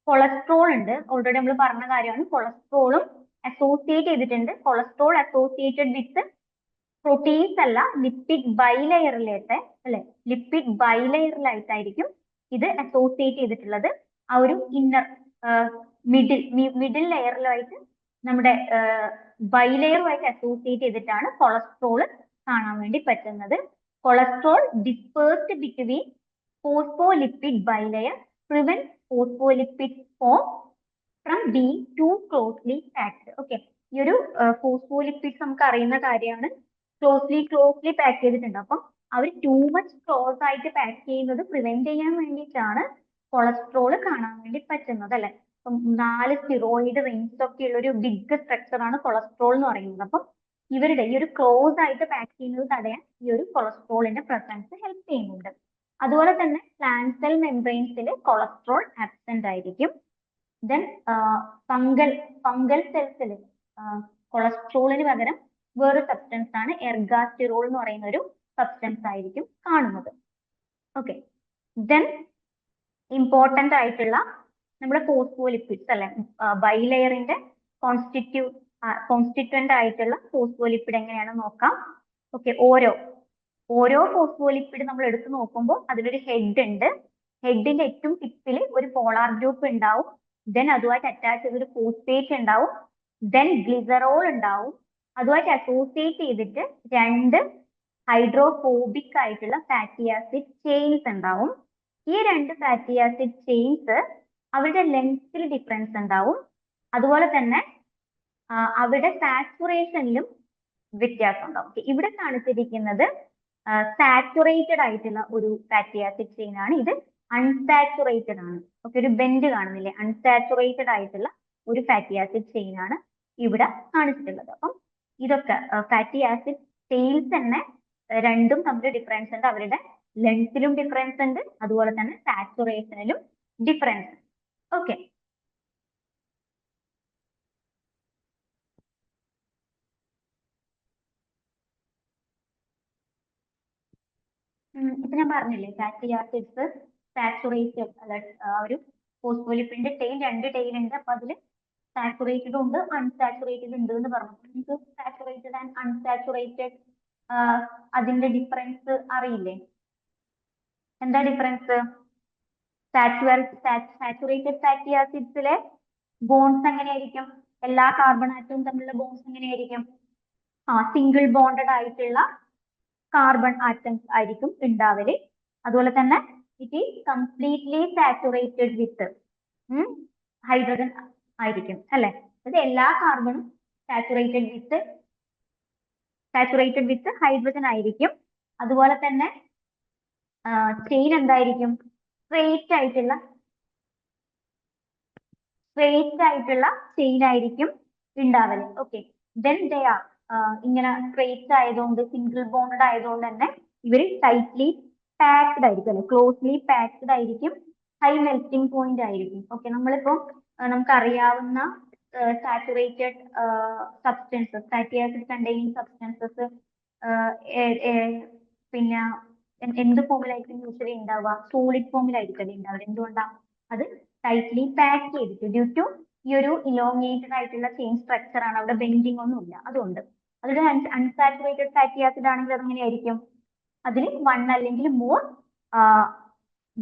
കൊളസ്ട്രോൾ ഉണ്ട്, ഓൾറെഡി നമ്മൾ പറഞ്ഞ കാര്യമാണ്, കൊളസ്ട്രോളും അസോസിയേറ്റ് ചെയ്തിട്ടുണ്ട്. കൊളസ്ട്രോൾ അസോസിയേറ്റഡ് വിത്ത് പ്രോട്ടീൻസ് അല്ല, ലിപ്പിഡ് ബൈലെയറിലായിട്ട് അല്ലെ, ലിപ്പിഡ് ബൈലെയറിലായിട്ടായിരിക്കും ഇത് അസോസിയേറ്റ് ചെയ്തിട്ടുള്ളത്. ആ ഒരു ഇന്നർ മിഡിൽ ലെയറിലായിട്ട് നമ്മുടെ ബൈലെയറുമായിട്ട് അസോസിയേറ്റ് ചെയ്തിട്ടാണ് കൊളസ്ട്രോൾ കാണാൻ വേണ്ടി പറ്റുന്നത്. Cholesterol dispersed between phospholipid bilayer prevent phospholipid form from being too closely packed. Okay, ഈ ഒരു ഫോസ്ഫോലിപ്പിഡ്സ് നമുക്ക് അറിയുന്ന കാര്യമാണ്, ക്ലോസ്ലി പാക്ക് ചെയ്തിട്ടുണ്ട്. അപ്പം അവർ ടൂ മച്ച് ക്ലോസ് ആയിട്ട് പാക്ക് ചെയ്യുന്നത് പ്രിവെന്റ് ചെയ്യാൻ വേണ്ടിയിട്ടാണ് കൊളസ്ട്രോൾ കാണാൻ വേണ്ടി പറ്റുന്നത് അല്ലെ. 4 സ്റ്റിറോയിഡ് റിങ്സ് ഒക്കെ ഉള്ള ഒരു ബിഗ് സ്ട്രക്ചർ ആണ് കൊളസ്ട്രോൾ എന്ന് പറയുന്നത്. അപ്പം ഇവരുടെ ഈ ഒരു ക്ലോസ് ആയിട്ട് പാക്ക് ചെയ്യുന്നത് തടയാൻ ഈ ഒരു കൊളസ്ട്രോളിന്റെ പ്രസൻസ് ഹെൽപ്പ് ചെയ്യുന്നുണ്ട്. അതുപോലെ തന്നെ പ്ലാന്റ് സെൽ മെംബ്രെയിൻസിൽ കൊളസ്ട്രോൾ ആബ്സെന്റ് ആയിരിക്കും. ദെൻ ഫംഗൽ സെൽസിൽ കൊളസ്ട്രോളിന് പകരം വേറെ സബ്സ്റ്റൻസ് ആണ് എർഗാസ്റ്റിറോൾ എന്ന് പറയുന്ന ഒരു സബ്സ്റ്റൻസ് ആയിരിക്കും കാണുന്നത്. ഓക്കെ, ദെൻ ഇമ്പോർട്ടന്റ് ആയിട്ടുള്ള നമ്മുടെ ഫോസ്ഫോലിപ്പിഡ്സ് അല്ലെ, ബൈലെയറിന്റെ കോൺസ്റ്റിറ്റ്വന്റ് ആയിട്ടുള്ള ഫോസ്ഫോലിപ്പിഡ് എങ്ങനെയാണെന്ന് നോക്കാം. ഓക്കെ, ഓരോ ഫോസ്ഫോലിപ്പിഡ് നമ്മൾ എടുത്തു നോക്കുമ്പോൾ അതിലൊരു ഹെഡ് ഉണ്ട്. ഹെഡിന്റെ ഏറ്റവും ടിപ്പിൽ ഒരു പോളാർ ഗ്രൂപ്പ് ഉണ്ടാവും. ദെൻ അതുമായിട്ട് അറ്റാച്ച് ചെയ്തൊരു ഫോസ്ഫേറ്റ് ഉണ്ടാവും. ദെൻ ഗ്ലിസറോൾ ഉണ്ടാവും. അതുമായിട്ട് അസോസിയേറ്റ് ചെയ്തിട്ട് 2 ഹൈഡ്രോഫോബിക് ആയിട്ടുള്ള ഫാറ്റി ആസിഡ് ചെയിൻസ് ഉണ്ടാവും. ഈ 2 ഫാറ്റി ആസിഡ് ചെയിൻസ് അവരുടെ ലെങ്ത്തിൽ ഡിഫറൻസ് ഉണ്ടാവും. അതുപോലെ തന്നെ അവരുടെ സാച്ചുറേഷനിലും വ്യത്യാസം ഉണ്ടാവും. ഇവിടെ കാണിച്ചിരിക്കുന്നത് സാച്ചുറേറ്റഡ് ആയിട്ടുള്ള ഒരു ഫാറ്റി ആസിഡ് ചെയിൻ ആണ്. ഇത് അൺസാച്ചുറേറ്റഡ് ആണ്. ഓക്കെ, ഒരു ബെൻഡ് കാണുന്നില്ലേ, അൺസാച്ചുറേറ്റഡ് ആയിട്ടുള്ള ഒരു ഫാറ്റി ആസിഡ് ചെയിൻ ആണ് ഇവിടെ കാണിച്ചിട്ടുള്ളത്. അപ്പം ഇതൊക്കെ ഫാറ്റി ആസിഡ് ചെയിൻസ് തന്നെ രണ്ടും തമ്മിൽ ഡിഫറൻസ് ഉണ്ട്. അവരുടെ ലെങ്ത്തിലും ഡിഫറൻസ് ഉണ്ട്, അതുപോലെ തന്നെ സാച്ചുറേഷനിലും ഡിഫറൻസ്. ഓക്കെ, ഇപ്പൊ ഞാൻ പറഞ്ഞില്ലേ ഫാറ്റി ആസിഡ്സ് സാച്ചുറേറ്റഡ് ഒരു ഫോസ്ഫോലിപ്പിഡിന്റെ ടെയിൽ 2 ടെയിൽ ഉണ്ട്. അപ്പൊ അതിൽ സാച്ചുറേറ്റഡ് ഉണ്ട് അൺസാച്ചുറേറ്റഡ് ഉണ്ട് എന്ന് പറഞ്ഞു. നിങ്ങൾക്ക് സാച്ചുറേറ്റഡ് ആൻഡ് അൺസാച്ചുറേറ്റഡ് അതിന്റെ ഡിഫറൻസ് അറിയില്ലേ? എന്താ ഡിഫറൻസ്? സാച്ചുറേറ്റഡ് ഫാറ്റി ആസിഡ്സിലെ ബോൺസ് എങ്ങനെയായിരിക്കും? എല്ലാ കാർബൺ ആറ്റവും തമ്മിലുള്ള ബോൺസ് എങ്ങനെയായിരിക്കും? സിംഗിൾ ബോണ്ടഡ് ആയിട്ടുള്ള കാർബൺ ആറ്റംസ് ആയിരിക്കും ഉണ്ടാവല്. അതുപോലെ തന്നെ it is completely saturated with hydrogen ആയിരിക്കും അല്ലെ. അത് എല്ലാ കാർബണും സാച്ചുറേറ്റഡ് വിത്ത് ഹൈഡ്രജൻ ആയിരിക്കും. അതുപോലെ തന്നെ ചെയിൻ എന്തായിരിക്കും? സ്ട്രെയിറ്റ് ആയിട്ടുള്ള ചെയിൻ ആയിരിക്കും ഉണ്ടാവല്. ഓക്കെ, ദെൻ ദേ ആർ ഇങ്ങനെ സ്ട്രെയിറ്റ് ആയതുകൊണ്ട് സിംഗിൾ ബോണ്ടഡ് ആയതുകൊണ്ട് തന്നെ ഇവർ ടൈറ്റ്ലി പാക്ഡ് ആയിരിക്കും അല്ലെ, ക്ലോസ്ലി പാക്ഡ് ആയിരിക്കും, ഹൈ മെൽറ്റിംഗ് പോയിന്റ് ആയിരിക്കും. ഓക്കെ, നമ്മളിപ്പോ നമുക്കറിയാവുന്ന saturated substances, fatty acid containing substances പിന്നെ എന്ത് ഫോമിലായിരിക്കും യൂഷ്വലി ഉണ്ടാവുക? സോളിഡ് ഫോമിലായിരിക്കും ഉണ്ടാവുക. എന്തുകൊണ്ടാണ്? അത് ടൈറ്റ്ലി പാക്ക് ചെയ്തിട്ട് ഡ്യൂ ടു ഈ ഒരു ഇലോങ്ങേറ്റഡ് ആയിട്ടുള്ള ചെയിൻ സ്ട്രക്ചർ ആണ്, അവിടെ ബെൻഡിങ് ഒന്നും ഇല്ല. അതുകൊണ്ട് അതൊരു അൺസാച്ചുറേറ്റഡ് ഫാറ്റി ആസിഡ് ആണെങ്കിൽ അതെങ്ങനെയായിരിക്കും? അതിൽ 1 അല്ലെങ്കിൽ മോർ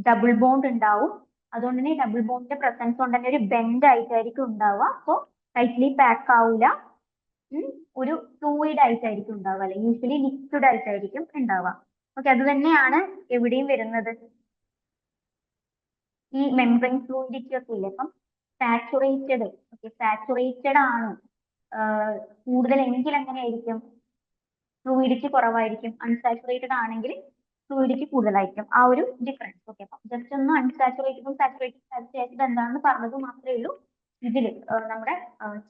ഡബിൾ ബോണ്ട് ഉണ്ടാവും. അതുകൊണ്ട് തന്നെ ഡബിൾ ബോണ്ടിന്റെ പ്രസൻസ് കൊണ്ട് തന്നെ ഒരു ബെൻഡ് ആയിട്ടായിരിക്കും ഉണ്ടാവുക. സോ ടൈറ്റ്ലി പാക്ക് ആവില്ല, ഒരു ഫ്ലൂയിഡ് ആയിട്ടായിരിക്കും ഉണ്ടാവുക അല്ലെ, യൂഷ്വലി ലിക്വിഡ് ആയിട്ടായിരിക്കും ഉണ്ടാവുക. ഓക്കെ, അത് തന്നെയാണ് എവിടെയും വരുന്നത്. ഈ മെംബ്രെയിൻ ഫ്ലൂയിഡിറ്റി ഒക്കെ ഇല്ലേ, അപ്പം സാച്ചുറേറ്റഡ് ആണ് കൂടുതൽ എങ്കിൽ എങ്ങനെയായിരിക്കും? ഫ്ലൂയിഡിറ്റി കുറവായിരിക്കും. അൺസാച്ചുറേറ്റഡ് ആണെങ്കിൽ ഫ്ലൂയിഡിറ്റി കൂടുതലായിരിക്കും. ആ ഒരു ഡിഫറൻസ്. ഓക്കെ, അപ്പം ജസ്റ്റ് ഒന്ന് അൺസാച്ചുറേറ്റഡും സാച്ചുറേറ്റഡ് ഫാറ്റി ആസിഡ് എന്താണെന്ന് പറഞ്ഞത് മാത്രമേ ഉള്ളൂ. ഇതിൽ നമ്മുടെ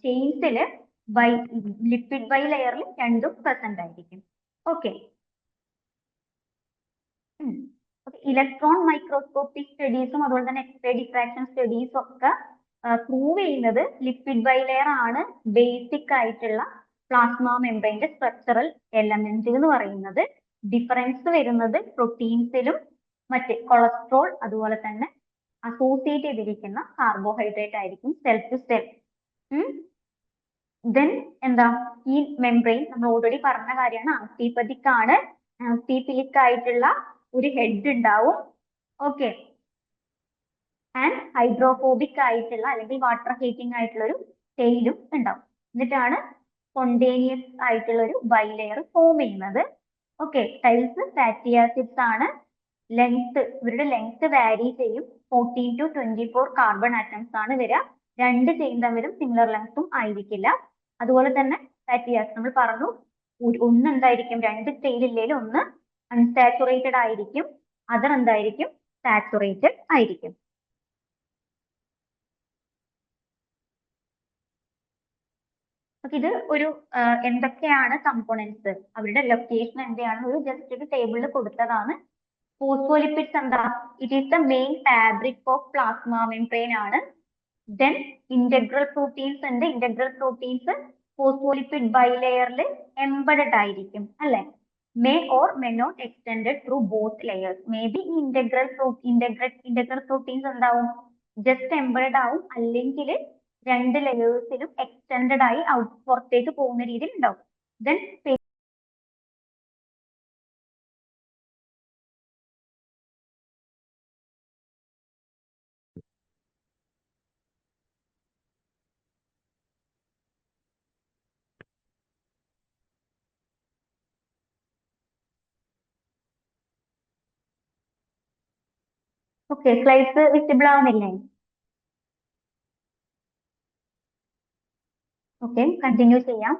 ചെയിൻസിൽ ലിപ്പിഡ് ബൈ ലെയറിൽ രണ്ടും പ്രസന്റ് ആയിരിക്കും. ഓക്കെ, ഇലക്ട്രോൺ മൈക്രോസ്കോപ്പിക് സ്റ്റഡീസും അതുപോലെ തന്നെ എക്സ്റേ ഡിഫ്രാക്ഷൻ സ്റ്റഡീസും ഒക്കെ പ്രൂവ് ചെയ്യുന്നത് ലിപ്പിഡ് ബൈ ലെയർ ആണ് ബേസിക് ആയിട്ടുള്ള പ്ലാസ്മ മെംബ്രെയിന്റെ സ്ട്രക്ചറൽ എലമെന്റ് എന്ന് പറയുന്നത്. ഡിഫറൻസ് വരുന്നത് പ്രോട്ടീൻസിലും മറ്റ് കൊളസ്ട്രോൾ അതുപോലെ തന്നെ അസോസിയേറ്റ് ചെയ്തിരിക്കുന്ന കാർബോഹൈഡ്രേറ്റ് ആയിരിക്കും സെൽ ടു സെൽ. ദെൻ എന്താ, ഈ മെംബ്രെയിൻ നമ്മൾ ഓൾറെഡി പറഞ്ഞ കാര്യമാണ്, ആസ്റ്റിപതിക് ആണ്. ആസ്റ്റിഫിലിക് ആയിട്ടുള്ള ഒരു ഹെഡ് ഉണ്ടാവും. ഓക്കെ, ആൻഡ് ഹൈഡ്രോഫോബിക് ആയിട്ടുള്ള അല്ലെങ്കിൽ വാട്ടർ ഹീറ്റിംഗ് ആയിട്ടുള്ള ഒരു ടെയിലും ഉണ്ടാവും. എന്നിട്ടാണ് സ്പോണ്ടേനിയസ് ആയിട്ടുള്ള ഒരു ബൈലെയർ ഫോം ചെയ്യുന്നത്. ഓക്കെ, ടൈൽസ് ഫാറ്റി ആസിഡ്സ് ആണ്. ഇവരുടെ ലെങ്ത് വാരി ചെയ്യും. 14 to 24 കാർബൺ ആറ്റംസ് ആണ് വരിക. 2 ചെയിൻ തമ്മിലും സിമിലർ ലെങ്ത്തും ആയിരിക്കില്ല. അതുപോലെ തന്നെ ഫാറ്റി ആസിഡ് നമ്മൾ പറഞ്ഞു, ഒന്ന് എന്തായിരിക്കും? 2 ചെയിൻ ഇല്ലെങ്കിൽ ഒന്ന് അൺസാച്ചുറേറ്റഡ് ആയിരിക്കും, അതർ എന്തായിരിക്കും? സാച്ചുറേറ്റഡ് ആയിരിക്കും. അപ്പൊ ഇത് ഒരു എന്തൊക്കെയാണ് കമ്പോണൻസ്, അവരുടെ ലൊക്കേഷൻ എന്തെയാണ് ഒരു ജസ്റ്റ് ഒരു ടേബിളിൽ കൊടുത്തതാണ്. ഫോസ്ഫോലിപ്പിഡ്സ് എന്താ, it is the main fabric of plasma membrane ആണ്. ദെൻ ഇന്റഗ്രൽ പ്രോട്ടീൻസ് ഉണ്ട്. ഇന്റഗ്രൽ പ്രോട്ടീൻസ് ഫോസ്ഫോലിപ്പിഡ് ബൈലെയറിൽ എംബഡഡ് ആയിരിക്കും അല്ലെ. May or may not extended through both layers. May be ഈ ഇന്റഗ്രൽ പ്രോട്ടീൻസ് എന്താവും, ജസ്റ്റ് എംബഡഡ് ആവും, അല്ലെങ്കിൽ രണ്ട് ലെയേഴ്സിലും എക്സ്റ്റെൻഡഡ് ആയി പുറത്തേക്ക് പോകുന്ന രീതിയിൽ ഉണ്ടാവും. ദെൻ ഓക്കെ, സ്ലൈഡ്സ് വിസിബിൾ ആവുന്നില്ലേ? ഓക്കെ, കണ്ടിന്യൂ ചെയ്യാം.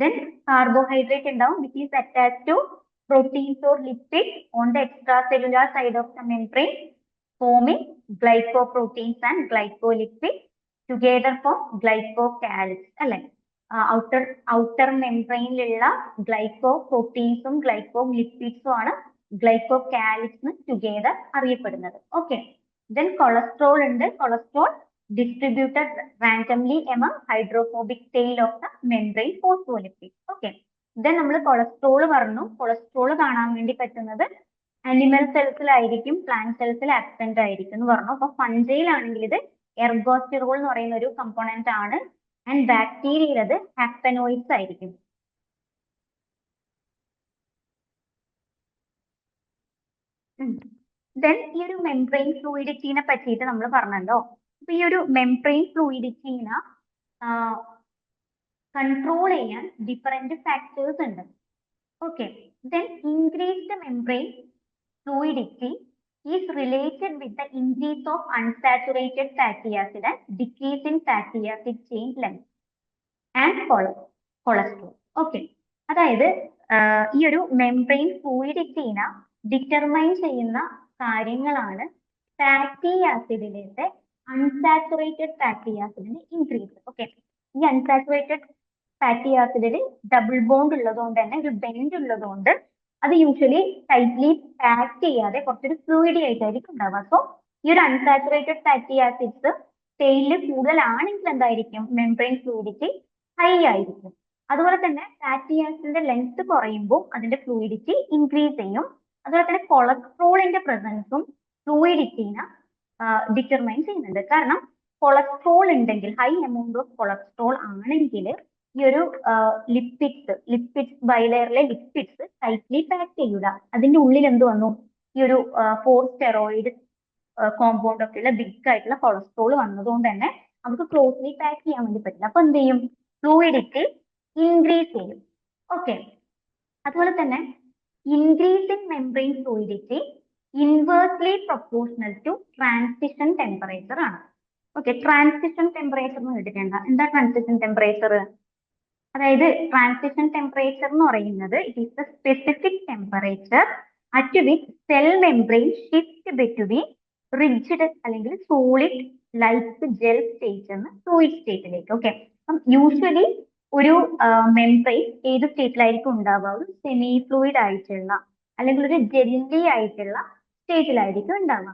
Then carbohydrate ഉണ്ടാവും which is attached to proteins or lipids on the extracellular side of the membrane, forming glycoproteins and glycolipids together form glycocalyx അല്ലെ. ഔട്ടർ മെംബ്രെയിനിലുള്ള ഗ്ലൈക്കോപ്രോട്ടീൻസും ഗ്ലൈക്കോലിപ്പിഡ്സും ആണ് ഗ്ലൈക്കോകാലിക്സ് ടുഗെദർ അറിയപ്പെടുന്നത്. Okay, then cholesterol ഉണ്ട്. Cholesterol distributed randomly among hydrophobic tail of the membrane phospholipids. Okay, then നമ്മൾ cholesterol പറഞ്ഞു. Cholesterol കാണാൻ വേണ്ടി പറ്റുന്നത് animal സെൽസിലായിരിക്കും, plant സെൽസിൽ absent ആയിരിക്കും എന്ന് പറഞ്ഞു. അപ്പൊ ഫംഗൈലാണെങ്കിൽ ഇത് എർഗോസ്റ്റിറോൾ എന്ന് പറയുന്ന ഒരു കമ്പോണന്റ് ആണ്. ആൻഡ് ബാക്ടീരിയയിൽ അത് ഹാപ്പനോയിഡ്സ് ആയിരിക്കും. ദെൻ ഈ ഒരു മെംബ്രെയിൻ ഫ്ലൂയിഡിറ്റിനെ പറ്റിയിട്ട് നമ്മൾ പറഞ്ഞല്ലോ. അപ്പൊ ഈ ഒരു മെംബ്രെയിൻ ഫ്ലൂയിഡിറ്റിനെ കൺട്രോൾ ചെയ്യാൻ ഡിഫറെന്റ് ഫാക്ടേഴ്സ് ഉണ്ട്. Okay, then increased membrane fluidity is related with the increase of unsaturated fatty acid and decrease in fatty acid chain length and cholesterol. Okay, അതായത് ഈ ഒരു മെംബ്രെയിൻ ഫ്ലൂയിഡിറ്റിനെ ഡിറ്റർമൈൻ ചെയ്യുന്ന കാര്യങ്ങളാണ് ഫാറ്റി ആസിഡിലത്തെ അൺസാച്ചുറേറ്റഡ് ഫാറ്റി ആസിഡിന്റെ increase. Okay, ഈ unsaturated fatty ആസിഡിൽ ഡബിൾ ബോണ്ട് ഉള്ളതുകൊണ്ട് തന്നെ ഒരു ബെൻഡ് ഉള്ളതുകൊണ്ട് അത് യൂഷ്വലി ടൈറ്റ്ലി പാക്ക് ചെയ്യാതെ കുറച്ചൊരു ഫ്ലൂയിഡി ആയിട്ടായിരിക്കും ഉണ്ടാവുക. സോ ഈ ഒരു അൺസാച്ചുറേറ്റഡ് ഫാറ്റി ആസിഡ്സ് ടെയിലിൽ കൂടുതലാണെങ്കിൽ എന്തായിരിക്കും, മെംബ്രെയിൻ ഫ്ലൂയിഡിറ്റി ഹൈ ആയിരിക്കും. അതുപോലെ തന്നെ ഫാറ്റി ആസിഡിന്റെ ലെങ്ത് കുറയുമ്പോൾ അതിന്റെ ഫ്ലൂയിഡിറ്റി ഇൻക്രീസ് ചെയ്യും. അതുപോലെ തന്നെ കൊളസ്ട്രോളിന്റെ പ്രസൻസും ഫ്ലൂയിഡിറ്റിനെ ഡിറ്റർമൈൻ ചെയ്യുന്നുണ്ട്. കാരണം കൊളസ്ട്രോൾ ഉണ്ടെങ്കിൽ, ഹൈ എമൗണ്ട് ഓഫ് കൊളസ്ട്രോൾ ആണെങ്കിൽ ഈ ഒരു ലിപ്പിഡ്സ് ബൈലെയറിലെ ലിപ്പിഡ്സ് ടൈറ്റ്ലി പാക്ക് ചെയ്യൂല. അതിന്റെ ഉള്ളിൽ എന്ത് വന്നു, ഈ ഒരു 4 സ്റ്റെറോയിഡ് കോമ്പൗണ്ട് ഒക്കെ ഉള്ള ബിഗ് ആയിട്ടുള്ള കൊളസ്ട്രോൾ വന്നതുകൊണ്ട് തന്നെ നമുക്ക് ക്ലോസ്ലി പാക്ക് ചെയ്യാൻ വേണ്ടി പറ്റില്ല. അപ്പൊ എന്ത് ചെയ്യും, ഫ്ലൂയിഡിറ്റി ഇൻക്രീസ് ചെയ്യും. ഓക്കെ, അതുപോലെ തന്നെ increase in membrane fluidity inversely proportional to transition temperature ആണ്. ഓക്കെ, ട്രാൻസിഷൻ ടെമ്പറേച്ചർ എന്ന് കേട്ടിട്ടുണ്ടോ? എന്താ ട്രാൻസിഷൻ ടെമ്പറേച്ചർ? അതായത് ട്രാൻസിഷൻ ടെമ്പറേച്ചർ എന്ന് പറയുന്നത് it is the specific temperature at which cell membrane shift between rigid അല്ലെങ്കിൽ സോളിഡ് ലൈക്ക് ജെൽ സ്റ്റേറ്റ് എന്ന് fluid സ്റ്റേറ്റിലേക്ക്. ഓക്കെ, അപ്പം യൂഷ്വലി ഒരു മെംബ്രെയിൻ ഏത് സ്റ്റേറ്റിലായിരിക്കും ഉണ്ടാവുക, ഒരു സെമി ഫ്ലൂയിഡ് ആയിട്ടുള്ള അല്ലെങ്കിൽ ഒരു ജെല്ലി ആയിട്ടുള്ള സ്റ്റേറ്റിലായിരിക്കും ഉണ്ടാവുക.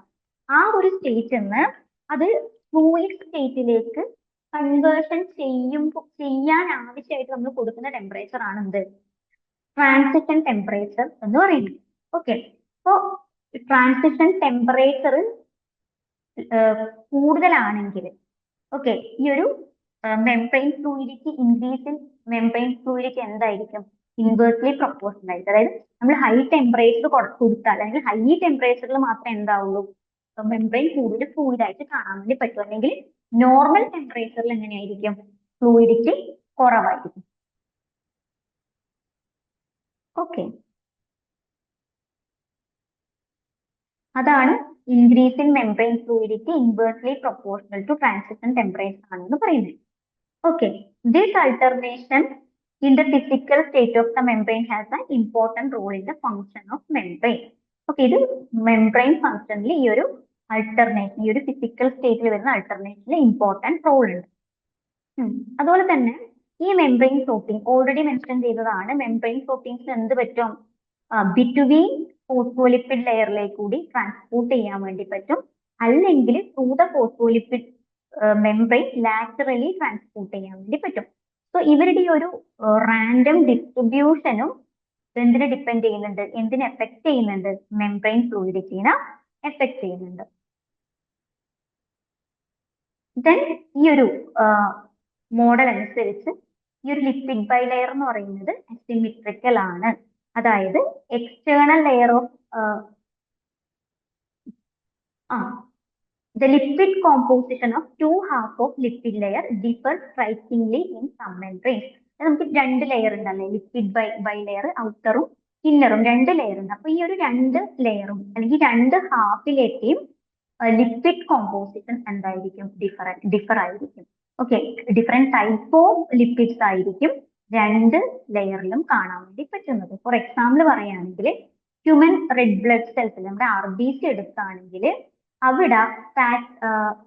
ആ ഒരു സ്റ്റേറ്റിൽ നിന്ന് അത് ഫ്ലൂയിഡ് സ്റ്റേറ്റിലേക്ക് കൺവേർഷൻ ചെയ്യാൻ ആവശ്യമായിട്ട് നമ്മൾ കൊടുക്കുന്ന ടെമ്പറേച്ചർ ആണ് എന്ത്, ട്രാൻസിഷൻ ടെമ്പറേച്ചർ എന്ന് പറയുന്നത്. ഓക്കെ, അപ്പോ ട്രാൻസിഷൻ ടെമ്പറേച്ചർ കൂടുതലാണെങ്കിൽ ഓക്കെ, ഈ ഒരു membrane fluidity increase in membrane fluidity എന്തായിരിക്കും, ഇൻവേഴ്സ്ലി പ്രൊപ്പോർഷണൽ ആയിട്ട്. അതായത് നമ്മൾ ഹൈ ടെമ്പറേച്ചർ കൊടുത്താൽ അല്ലെങ്കിൽ ഹൈ ടെമ്പറേച്ചറിൽ മാത്രമേ എന്താവുള്ളൂ, മെംബ്രെയിൻ കൂടുതൽ ഫ്ലൂയിഡ് ആയിട്ട് കാണാൻ വേണ്ടി പറ്റും. അല്ലെങ്കിൽ നോർമൽ ടെമ്പറേച്ചറിൽ എങ്ങനെയായിരിക്കും, ഫ്ലൂയിഡിറ്റി കുറവായിരിക്കും. ഓക്കെ, അതാണ് increase in membrane fluidity inversely proportional to transition temperature ആണെന്ന് പറയുന്നത്. Okay, this alternation in the physical state of the membrane has an important role in the function of membrane. Okay, ഇത് membrane ഫംഗ്ഷനിൽ ഈ ഒരു alternation, ഈ ഒരു physical സ്റ്റേറ്റിൽ വരുന്ന alternation ഇമ്പോർട്ടന്റ് റോൾ ഉണ്ട്. അതുപോലെ തന്നെ ഈ മെംബ്രെയിൻ പ്രോട്ടീൻ ഓൾറെഡി മെൻഷൻ ചെയ്തതാണ്. മെംബ്രെയിൻ പ്രോട്ടീൻസിന് എന്ത് പറ്റും? ബിറ്റ്വീൻ ഫോസ്ഫോലിപ്പിഡ് ലെയറിലേക്ക് കൂടി ട്രാൻസ്പോർട്ട് ചെയ്യാൻ വേണ്ടി പറ്റും, അല്ലെങ്കിൽ through the phospholipid membrane laterally transport ചെയ്യാൻ വേണ്ടി പറ്റും. സോ ഇവരുടെ ഈ ഒരു റാൻഡം ഡിസ്ട്രിബ്യൂഷനും എന്തിനെ ഡിപ്പെൻഡ് ചെയ്യുന്നുണ്ട്? എന്തിനെ എഫക്ട് ചെയ്യുന്നുണ്ട്? മെംബ്രെയിൻ ഫ്ലൂയിഡിറ്റിനെ എഫക്ട് ചെയ്യുന്നുണ്ട്. ദെൻ ഈ ഒരു മോഡൽ അനുസരിച്ച് ഈ ഒരു ലിപ്പിഡ് ബൈലെയർ എന്ന് പറയുന്നത് അസിമെട്രിക്കൽ ആണ്. അതായത് external layer of the lipid composition of two half of lipid layer differs strikingly in some membranes. നമുക്ക് രണ്ട് ലെയർ ഉണ്ടല്ലേ, ലിപ്പിഡ് ബൈലെയർ ഔട്ടറും ഇന്നറും രണ്ട് ലെയർ ഉണ്ട്. അപ്പൊ ഈ ഒരു രണ്ട് ലെയറും അല്ലെങ്കിൽ രണ്ട് ഹാഫിലേക്കും ലിപ്പിഡ് കോമ്പോസിഷൻ എന്തായിരിക്കും? ഡിഫർ ആയിരിക്കും. Okay, different type of lipids ആയിരിക്കും രണ്ട് ലെയറിലും കാണാൻ വേണ്ടി പറ്റുന്നത്. ഫോർ എക്സാമ്പിൾ പറയുകയാണെങ്കിൽ ഹ്യൂമൻ റെഡ് ബ്ലഡ് സെൽസിൽ നമ്മുടെ RBC എടുക്കുകയാണെങ്കിൽ അവിടെ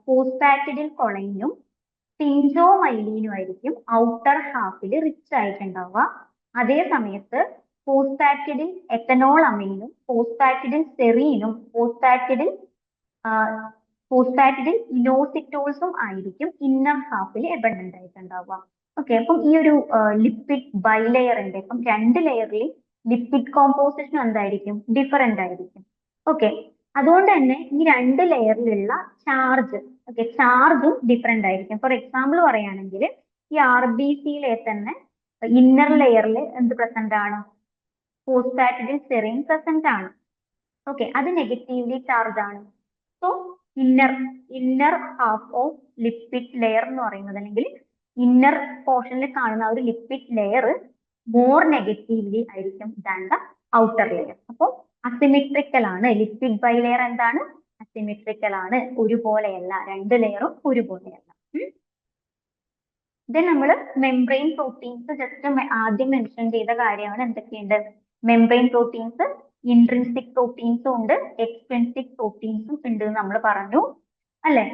ഫോസ്ഫാറ്റിഡിൽ കൊളൈനും സിൻജോമൈലിനും ആയിരിക്കും ഔട്ടർ ഹാഫിൽ റിച്ച് ആയിട്ടുണ്ടാവുക. അതേ സമയത്ത് ഫോസ്ഫാറ്റിഡിൽ എത്തനോൾ അമൈനും ഫോസ്ഫാറ്റിഡിൽ സെറീനും ഫോസ്ഫാറ്റിഡിൽ ഇനോസിറ്റോൾസും ആയിരിക്കും ഇന്നർ ഹാഫിൽ എബണ്ടന്റ് ആയിട്ടുണ്ടാവുക. ഓക്കെ, അപ്പം ഈ ഒരു ലിപ്പിഡ് ബൈലെയറിന്റെ ഇപ്പം രണ്ട് ലെയറിൽ ലിപ്പിഡ് കോമ്പോസിഷൻ എന്തായിരിക്കും? ഡിഫറെന്റ് ആയിരിക്കും. ഓക്കെ, അതുകൊണ്ട് തന്നെ ഈ രണ്ട് ലെയറിലുള്ള ചാർജും ഡിഫറെന്റ് ആയിരിക്കും. ഫോർ എക്സാമ്പിൾ പറയുകയാണെങ്കിൽ ഈ RBCയിലെ തന്നെ ഇന്നർ ലെയറിൽ എന്ത് പ്രസന്റ് ആണ്? ഫോസ്ഫാറ്റിഡിൽ സെറീൻ പ്രസന്റ് ആണ്. ഓക്കെ, അത് നെഗറ്റീവ്ലി ചാർജ് ആണ്. So inner half of lipid layer എന്ന് പറയുന്നത്, അല്ലെങ്കിൽ ഇന്നർ പോർഷനിൽ കാണുന്ന ഒരു ലിപ്പിഡ് ലെയർ മോർ നെഗറ്റീവ്ലി ആയിരിക്കും ദാൻ ദ ഔട്ടർ ലെയർ. അപ്പോൾ അസിമെട്രിക്കൽ ആണ്. ലിപ്പിഡ് ബൈലെയർ എന്താണ്? അസിമെട്രിക്കൽ ആണ്, ഒരുപോലെയല്ല, രണ്ട് ലെയറും ഒരുപോലെയല്ല. ദെൻ നമ്മൾ മെംബ്രെയിൻ പ്രോട്ടീൻസ് ജസ്റ്റ് ആദ്യം മെൻഷൻ ചെയ്ത കാര്യമാണ്. എന്തൊക്കെയുണ്ട്? മെംബ്രെയിൻ പ്രോട്ടീൻസ് ഇൻട്രിൻസിക് പ്രോട്ടീൻസും ഉണ്ട്, എക്സ്ട്രിൻസിക് പ്രോട്ടീൻസും ഉണ്ട് എന്ന് നമ്മൾ പറഞ്ഞു അല്ലെ?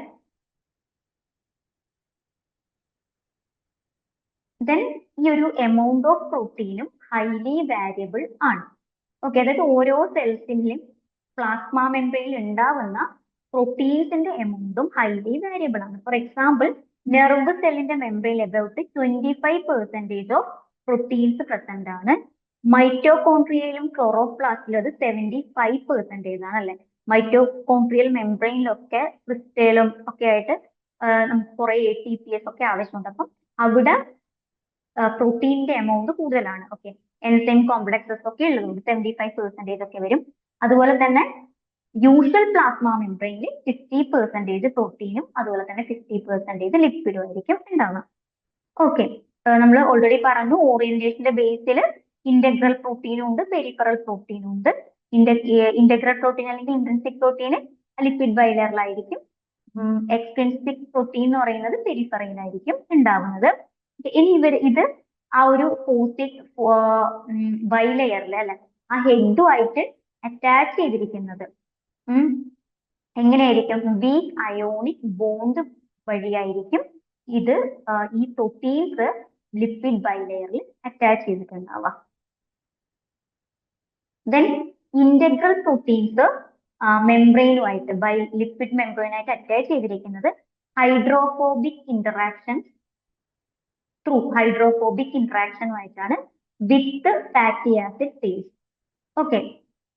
ദെൻ ഈ ഒരു എമൗണ്ട് ഓഫ് പ്രോട്ടീനും ഹൈലി വാരിയബിൾ ആണ്. ഓക്കെ, അതായത് ഓരോ സെൽസിലും പ്ലാസ്മ മെംബ്രെയിനിൽ ഉണ്ടാവുന്ന പ്രോട്ടീൻസിന്റെ എമൗണ്ടും ഹൈലി വാരിയബിൾ ആണ്. ഫോർ എക്സാമ്പിൾ നെർവ് സെല്ലിന്റെ membrane about 25% of proteins present ആണ്. മൈറ്റോകോൺട്രിയയിലും ക്ലോറോപ്ലാസ്റ്റിലും അത് 75% ആണ് അല്ലെ? മൈറ്റോകോൺട്രിയൽ മെംബ്രെയിനിലൊക്കെ ക്രിസ്റ്റലും ഒക്കെ ആയിട്ട് നമുക്ക് കുറെ ATPs ഒക്കെ ആവശ്യമുണ്ട്. അപ്പം അവിടെ പ്രോട്ടീനിന്റെ എമൗണ്ട് കൂടുതലാണ്. ഓക്കെ, എൻസൈം കോംപ്ലക്സസ് ഒക്കെ ഉള്ളതുകൊണ്ട് 75% ഒക്കെ വരും. അതുപോലെ തന്നെ യൂഷ്വൽ പ്ലാസ്മ മെംബ്രെയിനിൽ 50% പ്രോട്ടീനും അതുപോലെ തന്നെ 50% ലിപ്പിഡും ആയിരിക്കും ഉണ്ടാവുക. ഓക്കെ, നമ്മൾ ഓൾറെഡി പറഞ്ഞു ഓറിയന്റേഷന്റെ ബേസിൽ ഇന്റഗ്രൽ പ്രോട്ടീനും ഉണ്ട്, പെരിഫറൽ പ്രോട്ടീനും ഉണ്ട്. ഇന്റഗ്രൽ പ്രോട്ടീൻ അല്ലെങ്കിൽ ഇൻട്രിൻസിക് പ്രോട്ടീൻ ലിപ്പിഡ് ബൈലെയറിലായിരിക്കും. എക്സ്ട്രിൻസിക് പ്രോട്ടീൻ എന്ന് പറയുന്നത് പെരിഫറയിലായിരിക്കും ഉണ്ടാവുന്നത്. ഇനി ഇത് ആ ഒരു ബൈലെയറിൽ അല്ലെ, ആ ഹെഡുമായിട്ട് അറ്റാച്ച് ചെയ്തിരിക്കുന്നത് എങ്ങനെയായിരിക്കും? വീക്ക് അയോണിക് ബോണ്ട് വഴിയായിരിക്കും ഇത് ഈ പ്രോട്ടീൻസ് ലിപ്പിഡ് ബൈലെയറിൽ അറ്റാച്ച് ചെയ്തിട്ടുണ്ടാവുക. ദെൻ ഇന്റഗ്രൽ പ്രോട്ടീൻസ് മെംബ്രെയിനുമായിട്ട് ലിപ്പിഡ് മെംബ്രെയിനായിട്ട് അറ്റാച്ച് ചെയ്തിരിക്കുന്നത് ഹൈഡ്രോഫോബിക് ഇൻട്രാക്ഷനുമായിട്ടാണ് with fatty acid tails. Okay,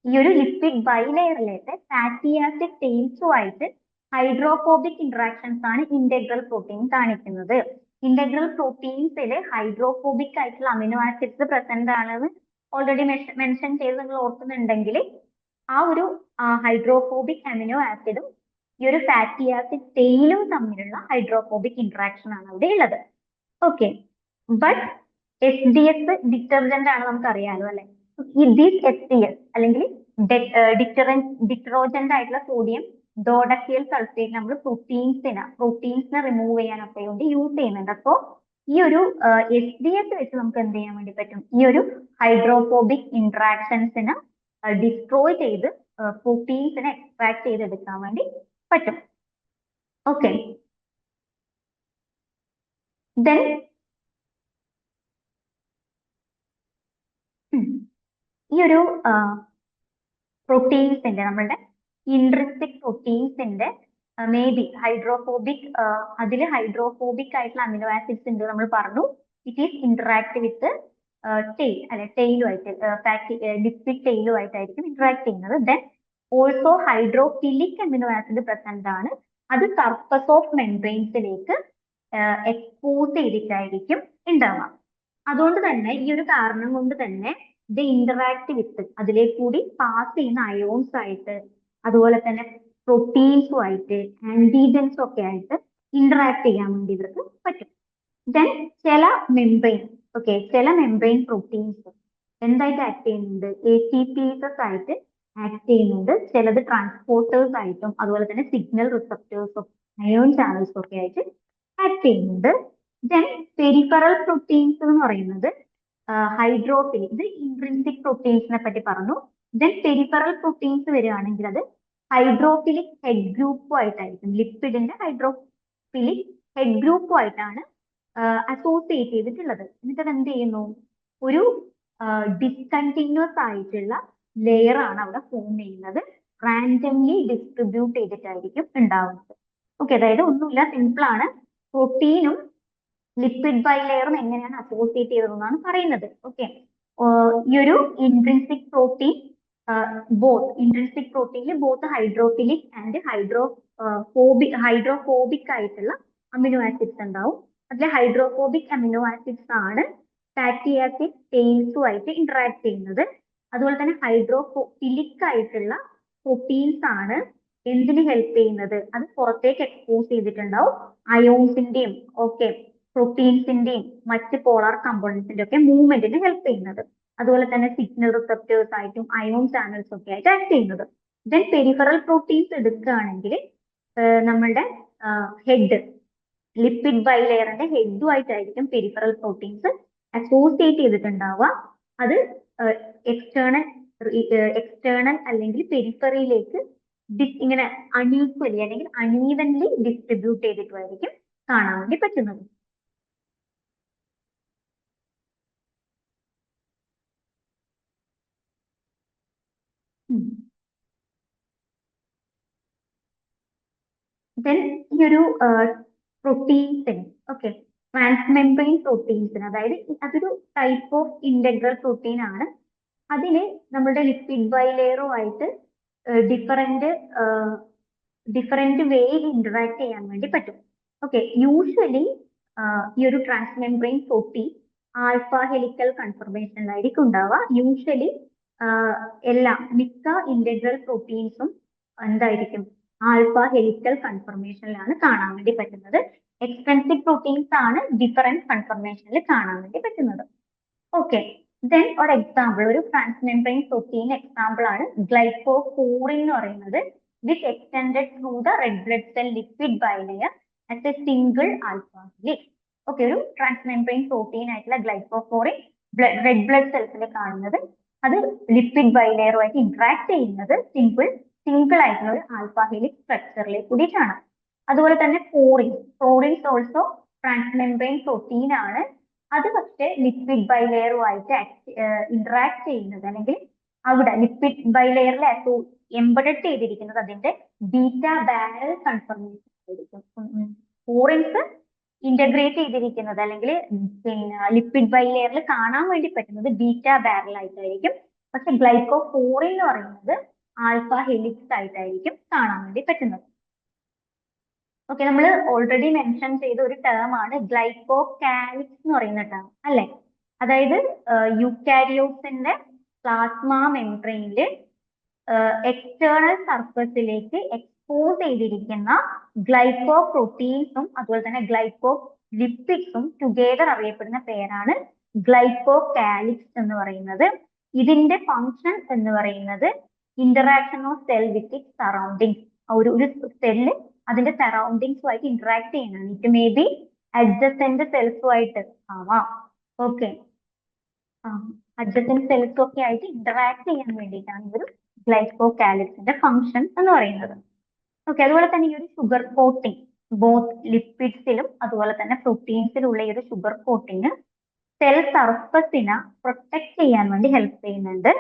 ഈ ഒരു ലിപ്പിഡ് ബൈലെയറിലേക്ക് ഫാറ്റി ആസിഡ് ടെയിൽസുമായിട്ട് ഹൈഡ്രോഫോബിക് ഇന്ററാക്ഷൻസ് ആണ് ഇന്റഗ്രൽ പ്രോട്ടീൻ കാണിക്കുന്നത്. ഇന്റഗ്രൽ പ്രോട്ടീൻസിൽ ഹൈഡ്രോഫോബിക് ആയിട്ടുള്ള അമിനോ ആസിഡ്സ് പ്രസന്റ് ആണെന്ന് ഓൾറെഡി മെൻഷൻ ചെയ്ത് നിങ്ങൾ ഓർക്കുന്നുണ്ടെങ്കിൽ ആ ഒരു ഹൈഡ്രോഫോബിക് അമിനോ ആസിഡും ഈ ഒരു ഫാറ്റി ആസിഡ് ടെയിലും തമ്മിലുള്ള ഹൈഡ്രോഫോബിക് ഇന്ററാക്ഷൻ ആണ് അവിടെ ഉള്ളത്. ഓക്കെ, ബട്ട് SDS ഡിറ്റർജന്റ് ആണ് നമുക്ക് അറിയാലോ അല്ലെ? ഈ ദിസ് SDS അല്ലെങ്കിൽ ഡിറ്ററോജന്റ് ആയിട്ടുള്ള സോഡിയം ഡോഡക്റ്റിയൽ സൾഫേറ്റ് നമ്മൾ പ്രോട്ടീൻസിനെ റിമൂവ് ചെയ്യാനൊക്കെ വേണ്ടി യൂസ് ചെയ്യുന്നുണ്ട്. അപ്പോൾ ഈ ഒരു SDS വെച്ച് നമുക്ക് എന്ത് ചെയ്യാൻ വേണ്ടി പറ്റും? ഈ ഒരു ഹൈഡ്രോഫോബിക് ഇന്ററാക്ഷൻസിനെ ഡിസ്ട്രോയ് ചെയ്ത് പ്രോട്ടീൻസിനെ എക്സ്ട്രാക്ട് ചെയ്തെടുക്കാൻ വേണ്ടി പറ്റും. ഓക്കെ, ദെൻ ഈ ഒരു പ്രോട്ടീൻസിന്റെ നമ്മളുടെ ഇൻട്രിൻസിക് പ്രോട്ടീൻസിന്റെ മേ ബി ഹൈഡ്രോഫോബിക് ഹൈഡ്രോഫോബിക് ആയിട്ടുള്ള അമിനോ ആസിഡ്സ് ഉണ്ട് നമ്മൾ പറഞ്ഞു. It is interact with tail അല്ലെ ടെയിലുമായിട്ട് ലിപ്പിഡ് ടെയിലുമായിട്ടായിരിക്കും ഇന്ററാക്ട് ചെയ്യുന്നത്. Then also hydrophilic amino acid present ആണ്. അത് സർഫസ് ഓഫ് മെംബ്രെയിൻസിലേക്ക് എക്സ്പോസ് ചെയ്തിട്ടായിരിക്കും ഉണ്ടാവുക. അതുകൊണ്ട് തന്നെ ഈ ഒരു കാരണം കൊണ്ട് തന്നെ ഇത് ഇന്ററാക്ട് വിത്ത് അതിലേക്ക് കൂടി പാസ് ചെയ്യുന്ന അയോൺസ് ആയിട്ട് അതുപോലെ തന്നെ പ്രോട്ടീൻസുമായിട്ട് ആന്റിജൻസും ഒക്കെ ആയിട്ട് ഇന്ററാക്ട് ചെയ്യാൻ വേണ്ടി ഇവർക്ക് പറ്റും. ദെൻ ചില മെംബ്രെയിൻ പ്രോട്ടീൻസ് എന്തായിട്ട് ആക്ട് ചെയ്യുന്നുണ്ട്? ATPases ആയിട്ട് ആക്ട് ചെയ്യുന്നുണ്ട്. ചിലത് ട്രാൻസ്പോർട്ടേഴ്സ് ആയിട്ടും അതുപോലെ തന്നെ സിഗ്നൽ റിസപ്റ്റേഴ്സും അയോൺ ചാനൽസും ഒക്കെ ആയിട്ട് ആക്ട് ചെയ്യുന്നുണ്ട്. ദെൻ പെരിഫറൽ പ്രോട്ടീൻസ് എന്ന് പറയുന്നത് ഹൈഡ്രോഫിലിക്, ഇത് ഇൻട്രിൻസിക് പ്രോട്ടീൻസിനെ പറ്റി പറഞ്ഞു. ദെൻ പെരിഫറൽ പ്രോട്ടീൻസ് വരികയാണെങ്കിൽ അത് ഹൈഡ്രോഫിലിക് ഹെഡ് ഗ്രൂപ്പുമായിട്ടായിരിക്കും, ലിപ്പിഡിന്റെ ഹൈഡ്രോഫിലിക് ഹെഡ് ഗ്രൂപ്പുമായിട്ടാണ് അസോസിയേറ്റ് ചെയ്തിട്ടുള്ളത്. എന്നിട്ട് അത് എന്ത് ചെയ്യുന്നു? ഒരു ഡിസ്കണ്ടിന്യൂസ് ആയിട്ടുള്ള ലെയർ ആണ് അവിടെ ഫോം ചെയ്യുന്നത്. റാൻഡംലി ഡിസ്ട്രിബ്യൂട്ട് ചെയ്തിട്ടായിരിക്കും ഉണ്ടാവുന്നത്. ഓക്കെ, അതായത് ഒന്നുമില്ല, സിമ്പിൾ ആണ്. പ്രോട്ടീനും ലിപ്പിഡ് ബൈലെയറും എങ്ങനെയാണ് അസോസിയേറ്റ് ചെയ്തതെന്നാണ് പറയുന്നത്. ഓക്കെ, ഈ ഒരു ഇൻട്രിൻസിക് പ്രോട്ടീനിൽ ബോത്ത് ഹൈഡ്രോഫിലിക് ആൻഡ് ഹൈഡ്രോഫോബിക് ആയിട്ടുള്ള അമിനോ ആസിഡ്സ് ഉണ്ടാവും. അതിലെ ഹൈഡ്രോഫോബിക് അമിനോ ആസിഡ്സ് ആണ് ഫാറ്റി ആസിഡ് ടെയിൽസുമായിട്ട് ഇന്ററാക്ട് ചെയ്യുന്നത്. അതുപോലെ തന്നെ ഹൈഡ്രോഫിലിക് ആയിട്ടുള്ള പ്രോട്ടീൻസ് ആണ് എന്തിന് ഹെൽപ്പ് ചെയ്യുന്നത്? അത് പുറത്തേക്ക് എക്സ്പോസ് ചെയ്തിട്ടുണ്ടാവും. അയോൺസിന്റെയും പ്രോട്ടീൻസിന്റെയും മറ്റ് പോളാർ കമ്പോണൻസിന്റെ ഒക്കെ മൂവ്മെന്റിന് ഹെൽപ്പ് ചെയ്യുന്നത്. അതുപോലെ തന്നെ സിഗ്നൽ റിസപ്റ്റേഴ്സ് ആയിട്ടും അയോൺ ചാനൽസ് ഒക്കെ ആയിട്ട് ആക്ട് ചെയ്യുന്നത്. ദെൻ പെരിഫറൽ പ്രോട്ടീൻസ് എടുക്കുകയാണെങ്കിൽ നമ്മളുടെ ലിപ്പിഡ് ബൈലെയറിന്റെ ഹെഡുമായിട്ടായിരിക്കും പെരിഫറൽ പ്രോട്ടീൻസ് അസോസിയേറ്റ് ചെയ്തിട്ടുണ്ടാവുക. അത് എക്സ്റ്റേണൽ അല്ലെങ്കിൽ പെരിഫറിയിലേക്ക് ഇങ്ങനെ അൺഈക്വലി അല്ലെങ്കിൽ അൺഈവൻലി ഡിസ്ട്രിബ്യൂട്ട് ചെയ്തിട്ടുമായിരിക്കും കാണാൻ വേണ്ടി പറ്റുന്നത്. ദെൻ ഈ ഒരു പ്രോട്ടീൻസിന് ട്രാൻസ്മെംബ്രെയിൻ പ്രോട്ടീൻസിന്, അതായത് അതൊരു ടൈപ്പ് ഓഫ് ഇന്റഗ്രൽ പ്രോട്ടീൻ ആണ്. അതിന് നമ്മുടെ ലിപ്പിഡ് ബൈലെയറുമായിട്ട് ഡിഫറെന്റ് വേയിൽ ഇന്ററാക്ട് ചെയ്യാൻ വേണ്ടി പറ്റും. ഓക്കെ, യൂഷ്വലി ഈ ഒരു ട്രാൻസ്മെംബ്രെയിൻ പ്രോട്ടീൻ ആൽഫ ഹെലിക്കൽ കൺഫർമേഷനിലായിരിക്കും ഉണ്ടാവുക. യൂഷ്വലി മിക്ക ഇന്റഗ്രൽ പ്രോട്ടീൻസും എന്തായിരിക്കും? ആൽഫ ഹെലിക്കൽ കൺഫർമേഷനിലാണ് കാണാൻ വേണ്ടി പറ്റുന്നത്. എക്സ്ട്രിൻസിക് പ്രോട്ടീൻസ് ആണ് ഡിഫറെന്റ് കൺഫർമേഷനിൽ കാണാൻ വേണ്ടി പറ്റുന്നത്. ഓക്കെ, ദെൻ ഒരു എക്സാമ്പിൾ, ഒരു ട്രാൻസ്മെംബ്രെയിൻ പ്രോട്ടീൻ എക്സാമ്പിൾ ആണ് ഗ്ലൈക്കോഫോറിൻ എന്ന് പറയുന്നത്. Which extended through the red blood cell lipid bilayer as A single alpha helix. Okay, ഒരു ട്രാൻസ്മെംബ്രെയിൻ പ്രോട്ടീൻ ആയിട്ടുള്ള ഗ്ലൈക്കോഫോറിൻ റെഡ് ബ്ലഡ് സെൽസിൽ കാണുന്നത്. അത് ലിപ്പിഡ് ബൈലെയറുമായിട്ട് ഇന്ററാക്ട് ചെയ്യുന്നത് സിംഗിൾ ആയിട്ടുള്ള ഒരു ആൽഫ ഹെലിക്സ് സ്ട്രക്ചറിലേക്ക് കൂടിയിട്ടാണ്. അതുപോലെ തന്നെ ഫ്ലോറിൻസ് ഓൾസോ ട്രാൻസ്മെംബ്രെയിൻ പ്രോട്ടീൻ ആണ്. അത് പക്ഷേ ലിപ്പിഡ് ബൈലെയറുമായിട്ട് ഇന്ററാക്ട് ചെയ്യുന്നത് അല്ലെങ്കിൽ അവിടെ ലിപ്പിഡ് ബൈലെയറിൽ എംബഡഡ് ചെയ്തിരിക്കുന്നത് അതിന്റെ ബീറ്റ ബാരൽ കൺഫർമേഷൻ ആയിരിക്കും. ഫ്ലോറിൻസ് ഇന്റഗ്രേറ്റ് ചെയ്തിരിക്കുന്നത് അല്ലെങ്കിൽ ലിപ്പിഡ് ബൈലെയറിൽ കാണാൻ വേണ്ടി പറ്റുന്നത് ബീറ്റ ബാരൽ ആയിട്ടായിരിക്കും. പക്ഷെ ഗ്ലൈക്കോഫോറിൻ എന്ന് പറയുന്നത് ആൽഫ ഹെലിക്സ് ആയിട്ടായിരിക്കും കാണാൻ വേണ്ടി പറ്റുന്നത്. ഓക്കെ, നമ്മൾ ഓൾറെഡി മെൻഷൻ ചെയ്ത ഒരു ടേം ആണ് ഗ്ലൈക്കോകാലിക്സ് എന്ന് പറയുന്ന ടേം അല്ലെ. അതായത് യൂക്കാരിയോട്സിന്റെ പ്ലാസ്മ മെംബ്രെയിനില് എക്സ്റ്റേണൽ സർഫസിലേക്ക് എക്സ്പോസ് ചെയ്തിരിക്കുന്ന ഗ്ലൈക്കോ പ്രോട്ടീൻസും അതുപോലെ തന്നെ ഗ്ലൈക്കോ ലിപ്പിഡ്സും ടുഗെദർ അറിയപ്പെടുന്ന പേരാണ് ഗ്ലൈക്കോകാലിക്സ് എന്ന് പറയുന്നത്. ഇതിന്റെ ഫങ്ഷൻ എന്ന് പറയുന്നത് interaction of cell with it surroundings. ഒരു സെല്ല് അതിന്റെ സറൗണ്ടിങ്സുമായിട്ട് ഇന്ററാക്ട് ചെയ്യുന്നതാണ്. ഇറ്റ് മേ ബി അഡ്ജസെന്റ് സെൽസുമായിട്ട് ആവാം. ഓക്കെ, അഡ്ജസെന്റ് സെൽസ് ഒക്കെ ആയിട്ട് ഇന്ററാക്ട് ചെയ്യാൻ വേണ്ടിയിട്ടാണ് ഈ ഒരു ഗ്ലൈക്കോകാലിക്സിന്റെ ഫംഗ്ഷൻ എന്ന് പറയുന്നത്. ഓക്കെ, അതുപോലെ തന്നെ ഈ ഒരു ഷുഗർ കോട്ടിംഗ് ബോത്ത് ലിപ്പിഡ്സിലും അതുപോലെ തന്നെ പ്രോട്ടീൻസിലുള്ള ഈ ഒരു ഷുഗർ കോട്ടിങ് സെൽ സർഫസിനെ പ്രൊട്ടക്ട് ചെയ്യാൻ വേണ്ടി ഹെൽപ്പ് ചെയ്യുന്നുണ്ട്.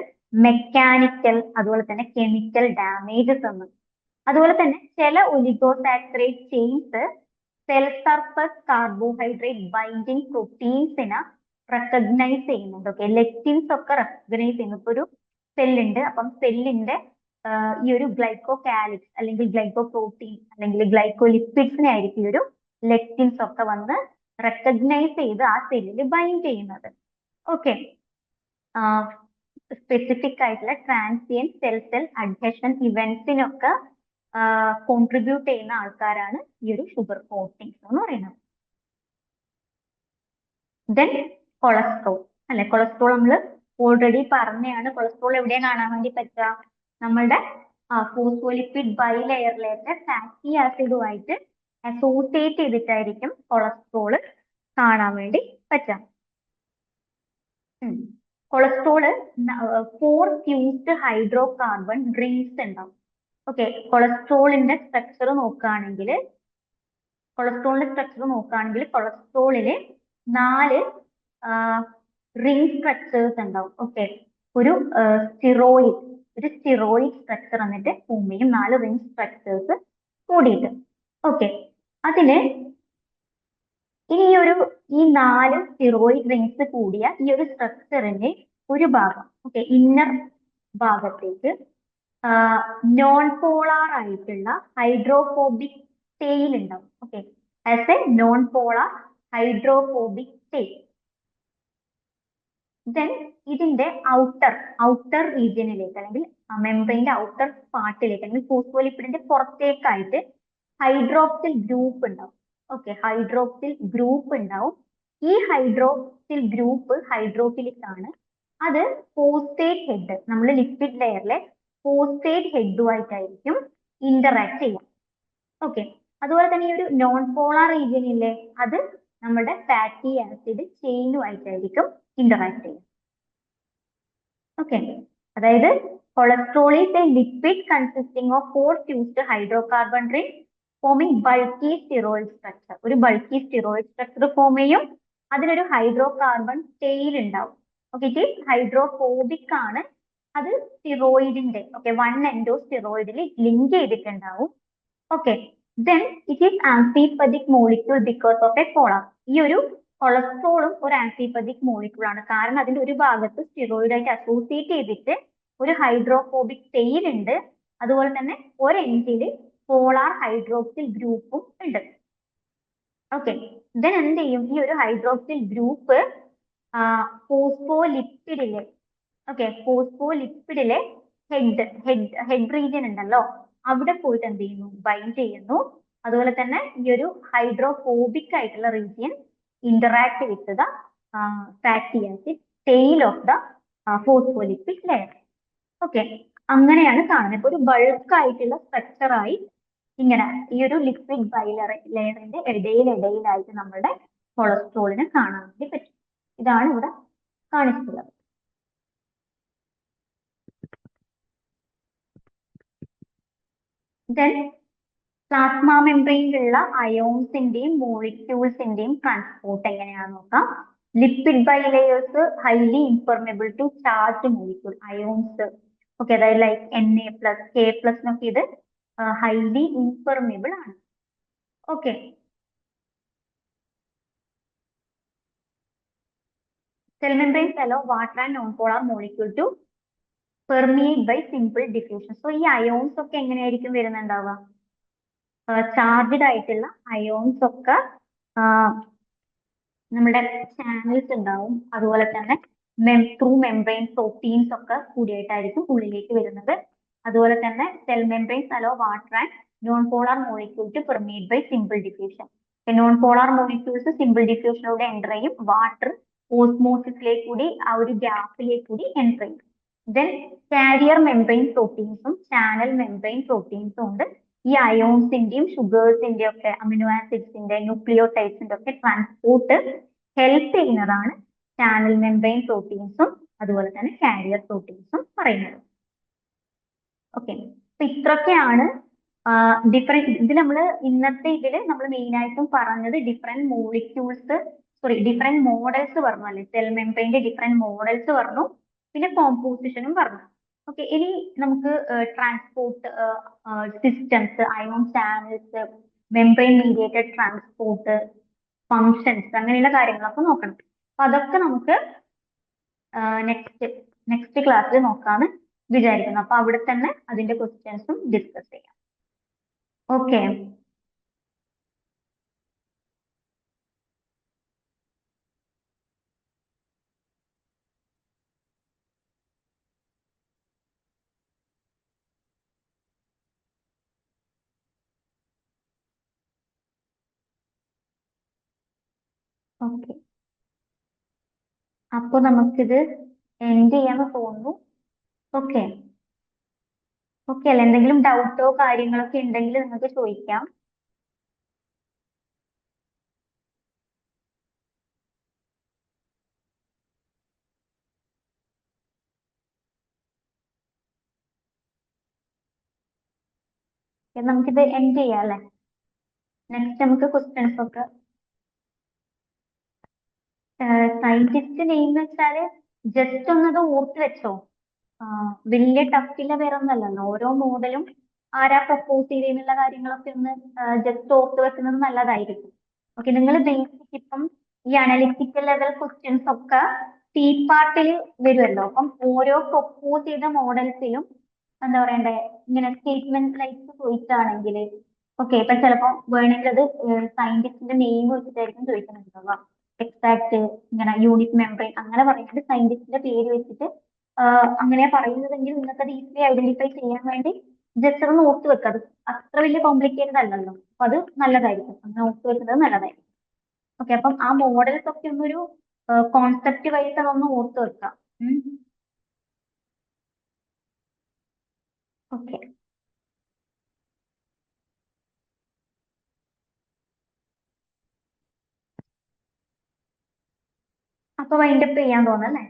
മെക്കാനിക്കൽ അതുപോലെ തന്നെ കെമിക്കൽ ഡാമേജസ് ഒന്നും. അതുപോലെ തന്നെ ചില oligosaccharide chains cell surface carbohydrate binding പ്രോട്ടീൻസിനെ റെക്കഗ്നൈസ് ചെയ്യുന്നുണ്ട്. ഓക്കെ, ലെക്റ്റിൻസ് ഒക്കെ റെക്കഗ്നൈസ് ചെയ്യുന്നു. ഇപ്പൊ ഒരു സെല്ലുണ്ട്, അപ്പം സെല്ലിന്റെ ഈ ഒരു ഗ്ലൈക്കോകാലിക്സ് അല്ലെങ്കിൽ ഗ്ലൈക്കോ പ്രോട്ടീൻ അല്ലെങ്കിൽ ഗ്ലൈക്കോലിപ്പിഡ്സിനെ ആയിരിക്കും ഈ ഒരു ലെക്റ്റിൻസ് ഒക്കെ വന്ന് റെക്കഗ്നൈസ് ചെയ്ത് ആ സെല്ലിൽ ബൈൻഡ് ചെയ്യുന്നത്. ഓക്കെ, സ്പെസിഫിക് ആയിട്ടുള്ള ട്രാൻസിയൻ സെൽ അഡ്ഹഷൻ ഇവന്റ്സിനൊക്കെ കോൺട്രിബ്യൂട്ട് ചെയ്യുന്ന ആൾക്കാരാണ് ഈ ഒരു ഷുഗർ കോട്ടിങ്സ് എന്ന് പറയുന്നത്. ദെൻ കൊളസ്ട്രോൾ അല്ലെ, കൊളസ്ട്രോൾ നമ്മൾ ഓൾറെഡി പറഞ്ഞാണ്. കൊളസ്ട്രോൾ എവിടെയാണ് കാണാൻ വേണ്ടി പറ്റുക? നമ്മളുടെ ഫോസ്ഫോലിപ്പിഡ് ബൈലെയറിലേക്ക് ഫാറ്റി ആസിഡുമായിട്ട് അസോസിയേറ്റ് ചെയ്തിട്ടായിരിക്കും കൊളസ്ട്രോള് കാണാൻ വേണ്ടി പറ്റുക. Cholesterol 4 fused hydro carbon rings ഉണ്ടാവും. ഓക്കെ, കൊളസ്ട്രോളിന്റെ സ്ട്രക്ചർ നോക്കുകയാണെങ്കിൽ കൊളസ്ട്രോളില് 4 റിംഗ് സ്ട്രക്ചേഴ്സ് ഉണ്ടാവും. ഓക്കെ, ഒരു സ്റ്റിറോയിഡ് സ്ട്രക്ചർ എന്നിട്ട് ഭൂമിയും 4 റിംഗ് സ്ട്രക്ചേഴ്സ് കൂടിയിട്ട്. ഓക്കെ, അതിന് ഇനി ഈ 4 സ്റ്റിറോയിഡ് റിംഗ്സ് കൂടിയ ഈ ഒരു സ്ട്രക്ചറിന്റെ ഒരു ഭാഗം, ഓക്കെ, ഇന്നർ ഭാഗത്തേക്ക് നോൺ പോളാർ ആയിട്ടുള്ള ഹൈഡ്രോഫോബിക് ടെയിൽ ഉണ്ടാവും. Okay, as a non polar hydrophobic tail. Then ഇതിന്റെ ഔട്ടർ റീജിയനിലേക്ക് അല്ലെങ്കിൽ മെംബ്രെയിന്റെ ഔട്ടർ പാർട്ടിലേക്ക് അല്ലെങ്കിൽ ഫോസ്ഫോലിപ്പിഡിന്റെ പുറത്തേക്കായിട്ട് ഹൈഡ്രോക്സിൽ ഗ്രൂപ്പ് ഉണ്ടാവും. ഓക്കെ, ഹൈഡ്രോക്സിൽ ഗ്രൂപ്പ് ഉണ്ടാവും. ഈ ഹൈഡ്രോക്സിൽ ഗ്രൂപ്പ് ഹൈഡ്രോഫിലിക് ആണ്. അത് ഫോസ്ഫേറ്റ് ഹെഡ്, നമ്മൾ ലിപ്പിഡ് ലെയറിലെ ഫോസ്ഫേറ്റ് ഹെഡുമായിട്ടായിരിക്കും ഇന്ററാക്ട് ചെയ്യാം. ഓക്കെ, അതുപോലെ തന്നെ ഈ ഒരു നോൺ പോളാർ റീജിയൻ ഇല്ലേ, അത് നമ്മുടെ ഫാറ്റി ആസിഡ് ചെയിനുമായിട്ടായിരിക്കും ഇന്ററാക്ട് ചെയ്യുക. ഓക്കെ, അതായത് cholesterol is a lipid consisting of 4 fused hydrocarbon ring forming bulky steroid structure. ഒരു ബൾക്കി സ്റ്റിറോയിഡ് സ്ട്രക്ചർ ഫോം ചെയ്യും. അതിനൊരു ഹൈഡ്രോകാർബൺ ടെയിൽ ഉണ്ടാവും. ഓക്കെ, ഇറ്റ് ഈസ് ഹൈഡ്രോഫോബിക് ആണ്. അത് സ്റ്റിറോയിഡിന്റെ വൺ എൻഡോ സ്റ്റിറോയിഡിൽ ലിങ്ക് ചെയ്തിട്ടുണ്ടാവും. Okay, then it is amphipathic molecule because of a polar. ഈ ഒരു കൊളസ്ട്രോളും ഒരു ആംഫിപതിക് മോളിക്യൂൾ ആണ്. കാരണം അതിന്റെ ഒരു ഭാഗത്ത് സ്റ്റിറോയിഡായിട്ട് അസോസിയേറ്റ് ചെയ്തിട്ട് ഒരു ഹൈഡ്രോഫോബിക് ടെയിൽ ഉണ്ട്. അതുപോലെ തന്നെ ഒരു എൻഡില് പോളാർ ഹൈഡ്രോക്സിൽ ഗ്രൂപ്പും ഉണ്ട്. ഓക്കെ, ദെൻ എന്ത് ചെയ്യും? ഈ ഒരു ഹൈഡ്രോക്സിൽ ഗ്രൂപ്പ് ഫോസ്ഫോലിപ്പിഡിലെ ഹെഡ് റീജിയൻ ഉണ്ടല്ലോ, അവിടെ പോയിട്ട് എന്ത് ചെയ്യുന്നു? ബൈൻഡ് ചെയ്യുന്നു. അതുപോലെ തന്നെ ഈ ഒരു ഹൈഡ്രോഫോബിക് ആയിട്ടുള്ള region interact with the fatty acid tale of the phospholipid layer. Okay, അങ്ങനെയാണ് കാണുന്നത്. ഇപ്പൊ ഒരു ബൾക്ക് ആയിട്ടുള്ള സ്ട്രക്ചറായി ഇങ്ങനെ ഈ ഒരു ലിക്വിഡ് ലെയറിന്റെ ഇടയിലായിട്ട് നമ്മുടെ കൊളസ്ട്രോളിനെ കാണാൻ വേണ്ടി പറ്റും. ഇതാണ് ഇവിടെ കാണിച്ചിട്ടുള്ളത്. ദെൻ പ്ലാസ്മ മെംബ്രെയിനിലുള്ള അയോൺസിന്റെയും മോളിക്യൂൾസിന്റെയും ട്രാൻസ്പോർട്ട് എങ്ങനെയാണെന്ന് നോക്കാം. Lipid bilayers highly impermeable to charge molecule ions. Okay, അതായത് ലൈക്ക് Na+, K+ എന്നൊക്കെ ഇത് ഹൈലി ഇംപെർമെബിൾ ആണ്. Okay, cell membranes allow water and non-polar molecule to permeate by simple diffusion. So ഈ അയോൺസ് ഒക്കെ എങ്ങനെയായിരിക്കും വരുന്നുണ്ടാവുക? ചാർജ്ഡ് ആയിട്ടുള്ള അയോൺസ് ഒക്കെ നമ്മുടെ ചാനൽസ് ഉണ്ടാവും. അതുപോലെ തന്നെ ത്രൂ മെംബ്രെയിൻ പ്രോട്ടീൻസ് ഒക്കെ കൂടിയായിട്ടായിരിക്കും ഉള്ളിലേക്ക് വരുന്നത്. അതുപോലെ തന്നെ cell membranes allow water and non-polar molecule to permeate by simple diffusion. Non polar molecules simple ഡിഫ്യൂഷനിലൂടെ എൻ്റർ ചെയ്യും. വാട്ടർ ഓസ്മോസിസിലേക്ക് കൂടി ആ ഒരു ഗ്യാപ്പിലേക്ക് കൂടി എൻ്റർ ചെയ്യും. ദെൻ കാരിയർ മെംബ്രെയിൻ പ്രോട്ടീൻസും ചാനൽ മെംബ്രെയിൻ പ്രോട്ടീൻസും ഉണ്ട്. ഈ അയോൺസിന്റെയും ഷുഗേഴ്സിന്റെയും ഒക്കെ അമിനോ ആസിഡ്സിന്റെ ന്യൂക്ലിയോടൈഡ്സിന്റെ ഒക്കെ ട്രാൻസ്പോർട്ട് ഹെൽപ്പ് ചെയ്യുന്നതാണ് ചാനൽ മെംബ്രെയിൻ പ്രോട്ടീൻസും അതുപോലെ തന്നെ കാരിയർ പ്രോട്ടീൻസും പറയുന്നത്. ഓക്കെ, അപ്പൊ ഇത്രയൊക്കെയാണ് ഡിഫറെന്റ്. ഇതിൽ നമ്മൾ ഇന്നത്തെ ഇതിൽ നമ്മൾ മെയിൻ ആയിട്ടും പറഞ്ഞത് different molecules, sorry different models പറഞ്ഞു അല്ലെ, സെൽ മെംബ്രെയിന്റെ ഡിഫറെന്റ് മോഡൽസ് പറഞ്ഞു, പിന്നെ കോമ്പോസിഷനും പറഞ്ഞു. ഓക്കെ, ഇനി നമുക്ക് transport systems, ion channels, membrane mediated transport, functions, അങ്ങനെയുള്ള കാര്യങ്ങളൊക്കെ നോക്കണം. അപ്പൊ അതൊക്കെ നമുക്ക് നെക്സ്റ്റ് ക്ലാസ്സിൽ നോക്കാന്ന് വിചാരിക്കുന്നു. അപ്പൊ അവിടെ തന്നെ അതിന്റെ ക്വസ്റ്റ്യൻസും ഡിസ്കസ് ചെയ്യാം. ഓക്കെ, ഓക്കെ, അപ്പൊ നമുക്കിത് എൻഡ് ചെയ്യാന്ന് തോന്നുന്നു. ഓക്കെ, ഓക്കെ അല്ലേ? എന്തെങ്കിലും ഡൗട്ടോ കാര്യങ്ങളൊക്കെ ഉണ്ടെങ്കിൽ നിങ്ങൾക്ക് ചോദിക്കാം. നമുക്കിത് എൻഡ് ചെയ്യാം അല്ലെ? നെക്സ്റ്റ് നമുക്ക് ക്വസ്റ്റ്യൻസ് ഒക്കെ. സയന്റിസ്റ്റ് നെയിം വെച്ചാല് ജസ്റ്റ് ഒന്നത് ഓർത്ത് വെച്ചോ. വലിയ ടഫില്ല വേറെ ഒന്നല്ലല്ലോ. ഓരോ മോഡലും ആരാ പ്രപ്പോസ് ചെയ്തെന്നുള്ള കാര്യങ്ങളൊക്കെ ഒന്ന് ജസ്റ്റ് ഓർത്ത് വെക്കുന്നത് നല്ലതായിരിക്കും. ഓക്കെ, നിങ്ങൾ ബേസിക് ഇപ്പം ഈ അനലിറ്റിക്കൽ ലെവൽ ക്വസ്റ്റ്യൻസ് ഒക്കെ സി പാർട്ടിൽ വരുമല്ലോ. അപ്പം ഓരോ പ്രപ്പോസ് ചെയ്ത മോഡൽസിലും എന്താ പറയണ്ടേ, ഇങ്ങനെ സ്റ്റേറ്റ്മെന്റ് ലൈക്ക് ചോദിക്കുകയാണെങ്കിൽ ഓക്കെ, ഇപ്പൊ ചിലപ്പോ വേണമെങ്കിൽ അത് സയന്റിസ്റ്റിന്റെ നെയിം വെച്ചിട്ടായിരിക്കും ചോദിക്കുന്നുണ്ടാവുക. എക്സാക്ട് ഇങ്ങനെ യൂണിറ്റ് മെമ്പർ അങ്ങനെ പറയുന്നത് സയന്റിസ്റ്റിന്റെ പേര് വെച്ചിട്ട് അങ്ങനെ പറയുന്നതെങ്കിൽ നിങ്ങൾക്ക് അത് ഈസിലി ഐഡന്റിഫൈ ചെയ്യാൻ വേണ്ടി ജസ്റ്റ് ഒന്ന് ഓർത്ത് വെക്കുക. അത് അത്ര വലിയ കോംപ്ലിക്കേറ്റഡ് അല്ലല്ലോ. അപ്പൊ അത് നല്ലതായിരിക്കും, അങ്ങനെ ഓർത്ത് വെക്കുന്നത് നല്ലതായിരിക്കും. ഓക്കെ, അപ്പം ആ മോഡൽസ് ഒക്കെ ഒന്നൊരു കോൺസെപ്റ്റ് വൈസ് അതൊന്ന് ഓർത്ത് വെക്കാം. ഓക്കെ, അപ്പൊ വൈൻഡപ്പ് ചെയ്യാൻ തോന്നല്ലേ?